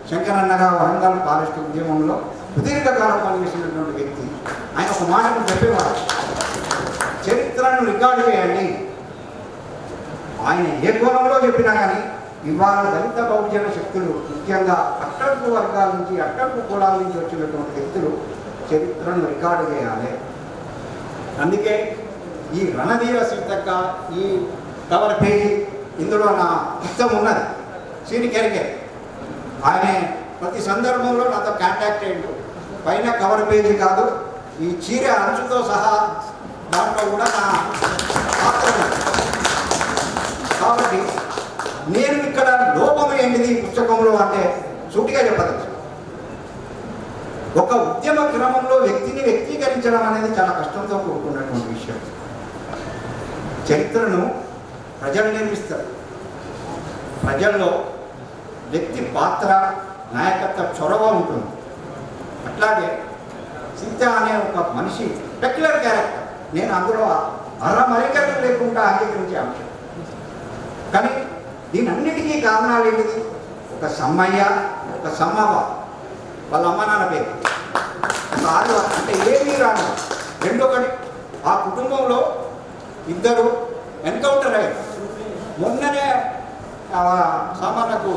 శంకరన్నగా వరంగల్ ఫారెస్ట్ ఉద్యమంలో సుదీర్ఘకాలం పనిచేసినటువంటి వ్యక్తి. ఆయన ఒక మాటను చెప్పేవాడు, చరిత్రను రికార్డు చేయండి. ఆయన ఏ కోణంలో చెప్పినా కానీ ఇవాళ దళిత బహుజన శక్తులు, ముఖ్యంగా అట్టడుగు వర్గాల నుంచి, అట్టడుగు కులాల నుంచి వచ్చినటువంటి వ్యక్తులు చరిత్రను రికార్డు చేయాలి. అందుకే ఈ రణధీర సీతక్క, ఈ కవర్ పేజీ, ఇందులో నా ఇష్టం ఉన్నది. శ్రీనికెరికే ఆయన ప్రతి సందర్భంలో నాతో కాంటాక్ట్ అయ్యిండు. పైన కవర్ పేజీ కాదు, ఈ చీర అంచుతో సహా దాంట్లో కూడా నా పాత్ర ఉంది. కాబట్టి నేను ఇక్కడ లోపం ఏంటిది పుస్తకంలో అంటే సూటిగా చెప్పదచ్చు. ఒక ఉద్యమ క్రమంలో వ్యక్తిని వ్యక్తీకరించడం అనేది చాలా కష్టంతో కూడుకున్నటువంటి విషయం. చరిత్రను ప్రజలు నిర్మిస్తారు. ప్రజల్లో వ్యక్తి పాత్ర, నాయకత్వ చొరవ ఉంటుంది. అట్లాగే సీత అనే ఒక మనిషి పెక్యులర్ క్యారెక్టర్, నేను అందులో అరమరికలు లేకుండా అంగీకరించే అంశం. కానీ దీనన్నిటికీ కారణాలు ఏంటిది? ఒక సమ్మయ్య, ఒక సమ్మవ్వ, వాళ్ళ అమ్మ నాన్న పేరు, ఒక ఆరు అంటే ఏమీ రాదు. రెండొకటి, ఆ కుటుంబంలో ఇద్దరు ఎన్కౌంటర్ అయ్యారు. మొన్ననే సామాన్లకు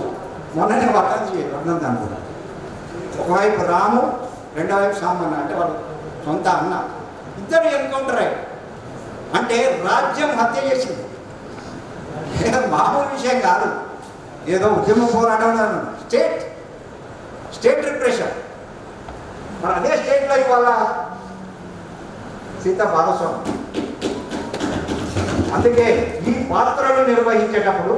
మొన్ననే వర్ణం అనుకున్నాను. ఒకవైపు రాము, రెండో వైపు సామాన్య, అంటే వాళ్ళు సొంత అన్న, ఇద్దరు ఎన్కౌంటర్ అయ్యారు. అంటే రాజ్యం హత్య చేసింది. ఏదో మామూలు విషయం కాదు, ఏదో ఉద్యమ పోరాటం. State repression. మరి అదే స్టేట్లో ఇవాళ సీత భాగస్వామి. అందుకే ఈ పాత్రలు నిర్వహించేటప్పుడు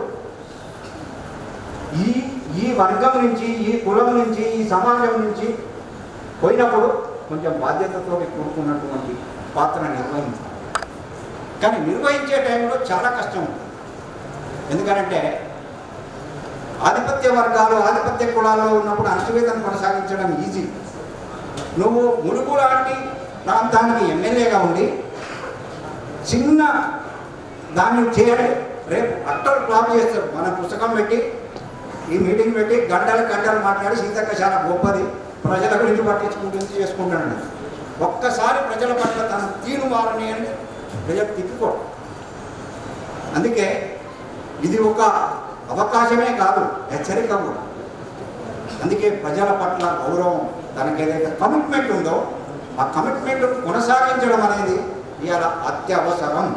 ఈ వర్గం నుంచి, ఈ కులం నుంచి, ఈ సమాజం నుంచి పోయినప్పుడు కొంచెం బాధ్యతతో కూడుకున్నటువంటి పాత్ర నిర్వహించాలి. కానీ నిర్వహించే టైంలో చాలా కష్టం ఉంటుంది. ఎందుకంటే ఆధిపత్య వర్గాలు, ఆధిపత్య కులాల్లో ఉన్నప్పుడు అణచివేతను కొనసాగించడం ఈజీ. నువ్వు ములుగు లాంటి ప్రాంతానికి ఎమ్మెల్యేగా ఉండి చిన్న దాన్ని చేయాలి, రేపు అట్టలు క్లాప్ చేస్తారు. మన పుస్తకం పెట్టి, ఈ మీటింగ్ పెట్టి గంటలు మాట్లాడి సీతక్క చాలా గొప్పది, ప్రజల గురించి పట్టించుకుంటుంది, చేసుకుంటానండి. ఒక్కసారి ప్రజల పట్ల తన తీరు మారని అని ప్రజలు తిప్పుకోడు. అందుకే ఇది ఒక అవకాశమే కాదు, హెచ్చరిక కూడా. అందుకే ప్రజల పట్ల గౌరవం, తనకి ఏదైతే కమిట్మెంట్ ఉందో ఆ కమిట్మెంట్ కొనసాగించడం అనేది ఇవాళ అత్యవసరం.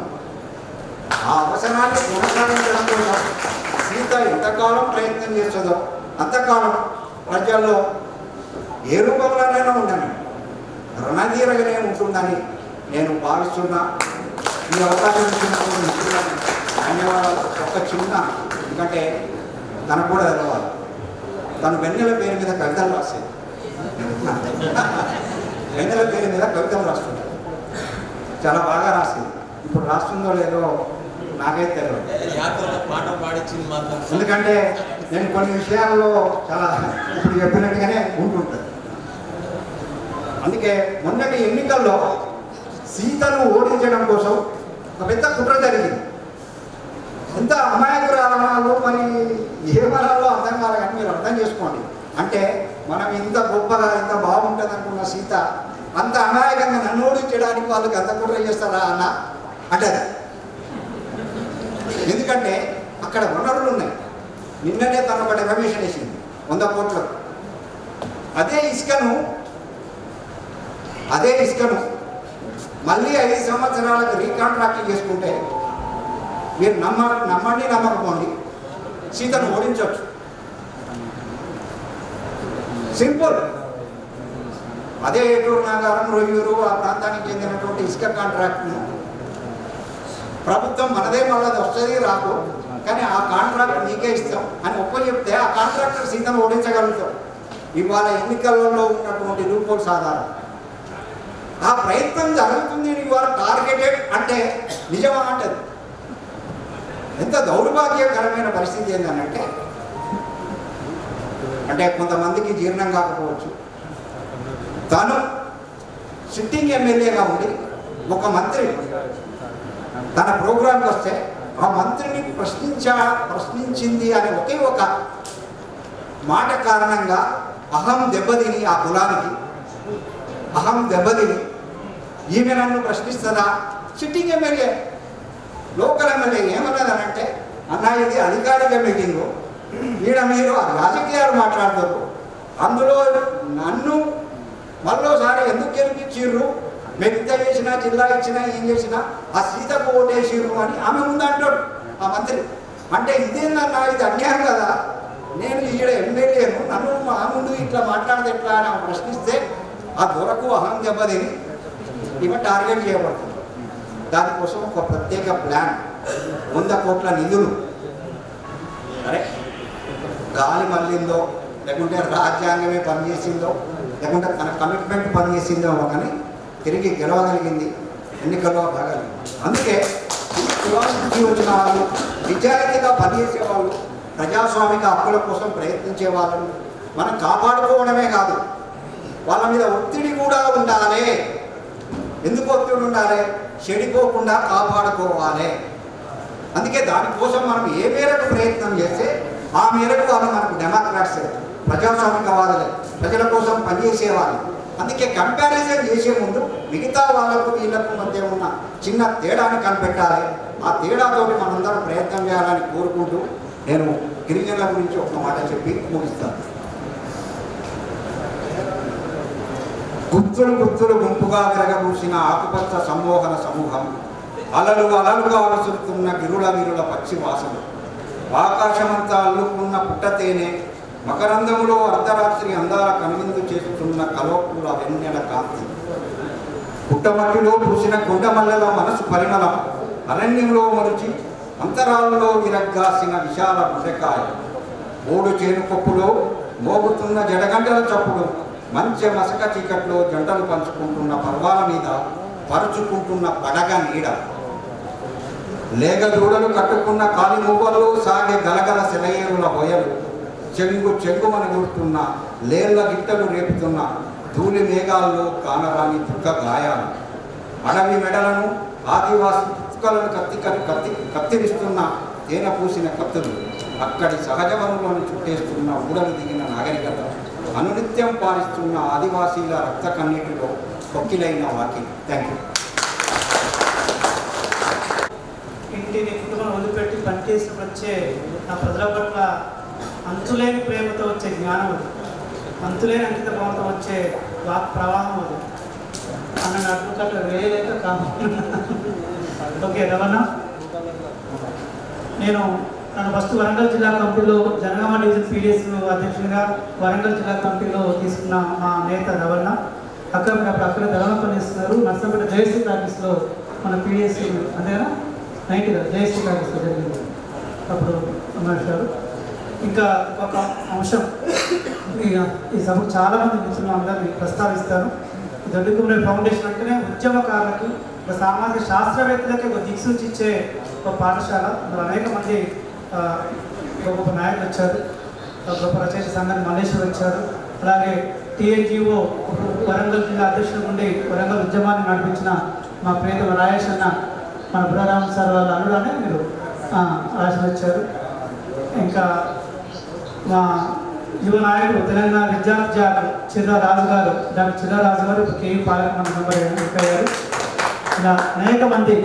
ఆ అవసరాన్ని కొనసాగించడం కోసం సీత ఎంతకాలం ప్రయత్నం చేస్తుందో అంతకాలం ప్రజల్లో ఏ రూపంలోనైనా ఉందని, రణధీరగానే ఉంటుందని నేను భావిస్తున్నా. ఈ అవకాశం ఇచ్చినప్పుడు మిత్రులకు ధన్యవాదాలు. ఒక చిన్న, ఎందుకంటే తనకు కూడా తెలవాలి, తను వెన్నెల పేరు మీద కవితలు రాసేది. వెన్నెల పేరు మీద కవితలు రాస్తుంది, చాలా బాగా రాసింది. ఇప్పుడు రాస్తుందో లేదో నాకైతే తెలియదు, ఎందుకంటే నేను కొన్ని విషయాల్లో చాలా ఇప్పుడు చెప్పినట్టుగానే ఉంటుంటుంది. అందుకే మొన్నటి ఎన్నికల్లో సీతను ఓడించడం కోసం ఒక పెద్ద కుట్ర జరిగింది. ఎంత అమాయకురాలు, మరి ఏ వరాల్లో అర్థం కాదు, కానీ మీరు అర్థం చేసుకోండి. అంటే మనం ఇంత గొప్పగా ఇంత బాగుంటుంది అనుకున్న సీత అంత అమాయకంగా నన్ను ఓడించడానికి వాళ్ళకి అంత కుట్ర చేస్తారా అన్న అంటారు. ఎందుకంటే అక్కడ వనరులు ఉన్నాయి. నిన్ననే తను ఒక డెఫమేషన్ వేసింది 100 కోట్లు. అదే ఇసుకను మళ్ళీ 5 సంవత్సరాలకు రీకాంట్రాక్ట్ చేసుకుంటే మీరు నమ్మండి నమ్మకపోండి, సీతను ఓడించవచ్చు. సింపుల్. అదే ఏటూరు నాగారం, రొయ్యూరు ఆ ప్రాంతానికి చెందినటువంటి ఇసుక కాంట్రాక్ట్ను ప్రభుత్వం మనదే మళ్ళీ వస్తుంది రాకు, కానీ ఆ కాంట్రాక్ట్ నీకే ఇస్తాం అని చెప్తే ఆ కాంట్రాక్టర్ సీతను ఓడించగలుగుతాం. ఇవాళ ఎన్నికలలో ఉన్నటువంటి లూపోల్స్ ఆధారం ఆ ప్రయత్నం జరుగుతుంది. ఇవాళ టార్గెటెడ్ అంటే నిజమా అంటది. ఎంత దౌర్భాగ్యకరమైన పరిస్థితి ఏంటంటే, అంటే కొంతమందికి జీర్ణం కాకపోవచ్చు, తను సిట్టింగ్ ఎమ్మెల్యేగా ఉండి ఒక మంత్రి తన ప్రోగ్రాంకి వస్తే ఆ మంత్రిని ప్రశ్నించింది అనే ఒకే ఒక మాట కారణంగా అహం దెబ్బతిని, ఆ కులానికి అహం దెబ్బతిని ఈమె నన్ను ప్రశ్నిస్తుందా? సిట్టింగ్ ఎమ్మెల్యే, లోకల్ ఎమ్మెల్యే ఏమన్నదనంటే, అన్న ఇది అధికారిక మీటింగు, ఈడ మీరు రాజకీయాలు మాట్లాడతారు, అందులో నన్ను మళ్ళోసారి ఎందుకు గెలిపించిర్రు, మేము ఇంత చేసినా జిల్లా ఇచ్చినా ఏం చేసినా ఆ సీతకు ఓటేసిర్రు అని ఆమె ముందు అంటాడు ఆ మంత్రి. అంటే ఇదేందన్నా, ఇది అన్యాయం కదా, నేను ఈడ ఎమ్మెల్యేను, నన్ను మా ముందు ఇట్లా మాట్లాడితే ఎట్లా అని ప్రశ్నిస్తే ఆ దొరకు అహం దెబ్బతిని ఇవి టార్గెట్ చేయబడుతుంది. దానికోసం ఒక ప్రత్యేక ప్లాన్, 100 కోట్ల నిధులు. అరే గాలి మళ్ళిందో, లేకుంటే రాజ్యాంగమే పనిచేసిందో, లేకుంటే తన కమిట్మెంట్ పనిచేసిందో కానీ తిరిగి గెలవగలిగింది, ఎన్నికల్లో రాగలిగింది. అందుకే కులానికి వచ్చిన వాళ్ళు, నిజాయితీగా పనిచేసే వాళ్ళు, ప్రజాస్వామిక హక్కుల కోసం ప్రయత్నించే వాళ్ళని మనం కాపాడుకోవడమే కాదు, వాళ్ళ మీద ఒత్తిడి కూడా ఉండాలి. ఎందుకు ఒత్తిడి ఉండాలి? చెడిపోకుండా కాపాడుకోవాలి. అందుకే దానికోసం మనం ఏ మేరకు ప్రయత్నం చేస్తే ఆ మేరకు వాళ్ళు మనకు డెమోక్రాట్స్, ప్రజాస్వామికవాదులే, ప్రజల కోసం పనిచేసేవాళ్ళు. అందుకే కంపారిజన్ చేసే ముందు మిగతా వాళ్ళకు వీళ్ళకు మధ్య ఉన్న చిన్న తేడాని కనిపెట్టాలి. ఆ తేడాతోటి మనందరం ప్రయత్నం చేయాలని కోరుకుంటూ నేను గిరిజనుల గురించి ఒక మాట చెప్పి ముగిస్తాను. గుత్తులు గుంపుగా విరగబూసిన ఆకుపచ్చ సమ్మోహన సమూహం, అలలుగా విసురుతున్న వీరుల పక్షి వాసన, ఆకాశమంతా అల్లుకున్న పుట్టతేనే, మకరందములో అర్ధరాత్రి అందాల కనువిందు చేస్తున్న కలోపుల వెన్నెల కాంతి, పుట్టమట్టిలో పూసిన గుండమల్లెల మనసు పరిమళం, అరణ్యంలో మరుచి అంతరాలలో విరగ్గాసిన విశాల గుండెకాయ, ఓడు చేను కొప్పులో మోగుతున్న జడగంటల చప్పుడు, మంచి మసక చీకట్లో జంటలు పంచుకుంటున్న పర్వాల మీద పరుచుకుంటున్న పడగ నీడ, లేగ దూడలు కట్టుకున్న కాలి మూవల్లో సాగే గలగల సెలయేరుల హొయలు, చెంగుమన గుర్తున్న లేళ్ల గిట్టలు రేపుతున్న ధూళి మేఘాల్లో కానరాని దుఃఖ గాయాలు, అడవి మెడలను ఆదివాసి తుక్కలను కత్తిరిస్తున్న తేనె పూసిన కత్తులు, అక్కడి సహజ వనరులను చుట్టేస్తున్న ఊడలు దిగిన నాగరికత, అనునిత్యం పాలిస్తున్న ఆదివాసీల రక్త కన్నీటిలో కొక్కిలైన వాకిలి. Thank you. ఇంటిని కుటుంబం వదిలిపెట్టి పనిచేసి వచ్చే ఆ ప్రజల పట్ల అంతులేని ప్రేమతో వచ్చే జ్ఞానం అది. అంతులేని అంకిత భావంతో వచ్చే వాక్ ప్రవాహం అది అన్న అడ్వకేట్ వేయలేక కాదు. ఓకే రమణ, నన్ను ఫస్ట్ వరంగల్ జిల్లా కమిటీలో జనగామ డివిజన్ పీడిఎస్ అధ్యక్షుడిగా వరంగల్ జిల్లా కమిటీలో తీసుకున్న మా నేత రవణ అక్కడ మీరు అక్కడ ధరణ పనిస్తున్నారు. నర్సంపేట జయశ్రీ ప్రాక్టీస్లో మన పీడిఎస్ అదేనా 90గా జయశ్రీ ప్రాక్టీస్లో జరిగింది అప్పుడు అమర్చారు. ఇంకా ఒక అంశం ఈ సభకు చాలామంది మిత్రులు అందరినీ ప్రస్తావిస్తాను. దొడ్డికుమరే ఫౌండేషన్ అంటేనే ఉద్యమకారులకి, ఒక సామాజిక శాస్త్రవేత్తలకి ఒక దిక్సూచి ఇచ్చే ఒక పాఠశాల. అందులో అనేక మంది గొప్ప నాయకులు వచ్చారు. గొప్ప రచయిత సంఘాన్ని మల్లేశ్వర్ వచ్చారు. అలాగే టీఎన్జిఓ వరంగల్ జిల్లా అధ్యక్షుల నుండి వరంగల్ ఉద్యమాన్ని నడిపించిన మా ప్రియతమ రాయేష్ అన్న, మన బుర్రారామ్ సార్ వాళ్ళ అల్లుడనే మీరు రాసి వచ్చారు. ఇంకా మా యువ నాయకుడు తెలంగాణ విద్యార్థి జాతి చిర్రారాజు గారు, డాక్టర్ చిర్రారాజు గారు కేయూ పాలక మన మెంబర్ అయ్యారు. ఇలా అనేక మంది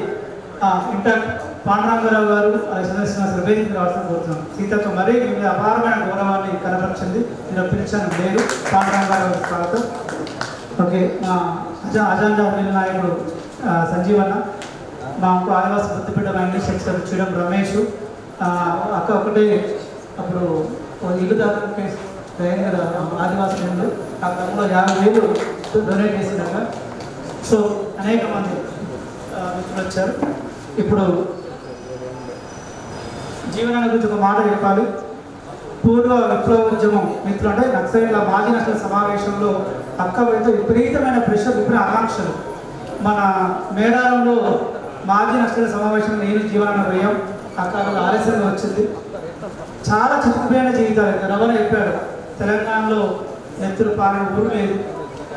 ఇంటర్ పాండురంగారావు గారు అలాగే చంద్రశేఖర్ వేదిక రావాల్సిన కోరుతున్నాం. సీతక్క మరీ మీ అపారమైన గౌరవాన్ని కనపరిచింది. నేను పిలిచాను లేదు పాండురంగారావు స్వాగతం. ఓకే, మా అజాంజా నాయకుడు సంజీవన్న, మా ఇంకో ఆదివాసీ గుర్తుపేట ఇంగ్లీష్ లెక్చరర్ చూడం రమేష్, అక్క ఒకటే అప్పుడు ఇల్లు దాకా కదా ఆదివాసీ ఇల్లు, ఆ క్రమంలో 50,000 డొనేట్ చేసినాక. సో అనేక మంది మిత్రులు వచ్చారు. ఇప్పుడు జీవనాన్ని గురించి ఒక మాట చెప్పాలి. పూర్వ విప్లవోద్యమం మిత్రులు అంటే నక్సలైట్ల మాజీ నక్సల సమావేశంలో అక్క వైపు విపరీతమైన ప్రెషర్, విపరీత ఆకాంక్షలు. మన మేడారంలో మాజీ నక్సల సమావేశంలో నేను జీవనాన్ని పోయాం. అక్క ఆలస్యంగా వచ్చింది. చాలా చిక్కుపోయిన జీవితాలు. రవణ చెప్పాడు, తెలంగాణలో నెత్తులు పాలన ఊరు లేదు,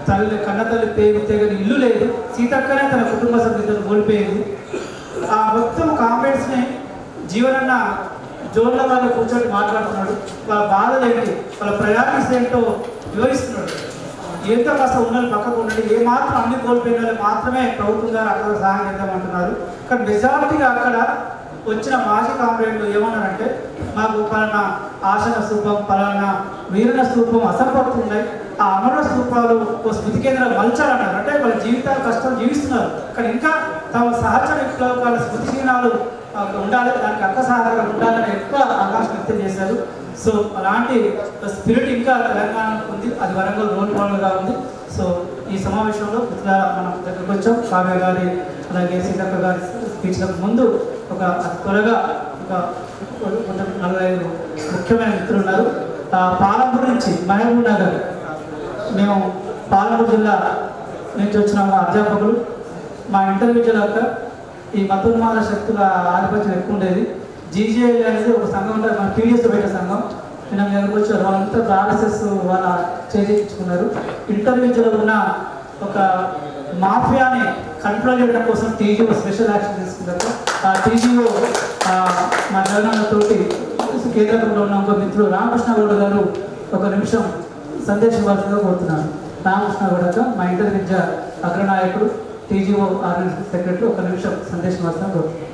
తల్లి కన్న తల్లి పేరు తెగని ఇల్లు లేదు, సీతక్కనే తన కుటుంబ సభ్యులతో కోల్పోయింది. ఆ మొత్తం కాంప్లెక్స్ని జీవనన్న జోన్ల వాళ్ళు కూర్చొని మాట్లాడుతున్నాడు. వాళ్ళ బాధలు ఏంటి, వాళ్ళ ప్రయారిటీస్ ఏంటో వివరిస్తున్నాడు. ఎంత కాస్త ఉన్నది పక్కకు ఉండండి, ఏమాత్రం అన్ని కోల్పోయిన వాళ్ళు మాత్రమే ప్రభుత్వం గారు అక్కడ సహాయం చేద్దామంటున్నారు. కానీ మెజారిటీగా అక్కడ వచ్చిన మాజీ కాంప్లైంట్లు ఏమన్నారంటే, మాకు పలానా ఆశన స్తూపం, పలానా వీరన స్తూపం అసంపడుతున్నాయి, ఆ అమర స్తూపాలు ఓ స్మృతి కేంద్రం మలచాలన్నారు. అంటే వాళ్ళ జీవితాలు కష్టం జీవిస్తున్నారు, కానీ ఇంకా తమ సహచర విప్లవకాల స్మృతి చిహ్నాలు ఉండాలి, దానికి అక్క సహకారం ఉండాలని ఎక్కువ ఆకాంక్ష వ్యక్తం చేశారు. సో అలాంటి స్పిరిట్ ఇంకా తెలంగాణకు ఉంది, అది వరంగల్ రోల్ మోడల్గా ఉంది. సో ఈ సమావేశంలో ఇట్లా మనం దగ్గరకు వచ్చాం. కావ్య గారి అలాగే సీతక్క గారి స్పీచ్లకు ముందు ఒక త్వరగా ఒక 45 ముఖ్యమైన మిత్రులు ఉన్నారు. పాలమూరు నుంచి మహబూబ్ నగర్, మేము పాలమూరు జిల్లా నుంచి వచ్చిన మా అధ్యాపకులు, మా ఇంటర్వ్యూల యొక్క ఈ మతోన్మాద శక్తుల ఆధిపత్యం ఎక్కువ ఉండేది. జీజేఎల్ అనేది ఒక సంఘం ఉంటుంది, మన పీడిఎస్ పెట్టే సంఘం. నిన్న దగ్గరకు వచ్చారు, వాళ్ళంతా ఆర్ఎస్ఎస్ వాళ్ళ చేయించుకున్నారు. ఇంటర్వ్యూలో ఉన్న ఒక మాఫియాని కంట్రోల్ చేయడం కోసం టీజీఓ స్పెషల్ యాక్షన్ తీసుకున్నారు. ఆ టీజీఓ మా జగనన్నతోటి కేంద్రంలో ఉన్న ఒక మిత్రుడు రామకృష్ణ గౌడ గారు ఒక నిమిషం సందేశం ఇవ్వాల్సిందిగా కోరుతున్నాను. రామకృష్ణ గౌడ మా ఇంటర్ విద్య అగ్రనాయకుడు, టీజీఓ ఆర్గనైజేషన్ సెక్రటరీ, ఒక నిమిషం సందేశం ఇవ్వాల్సిందిగా కోరుతున్నాను.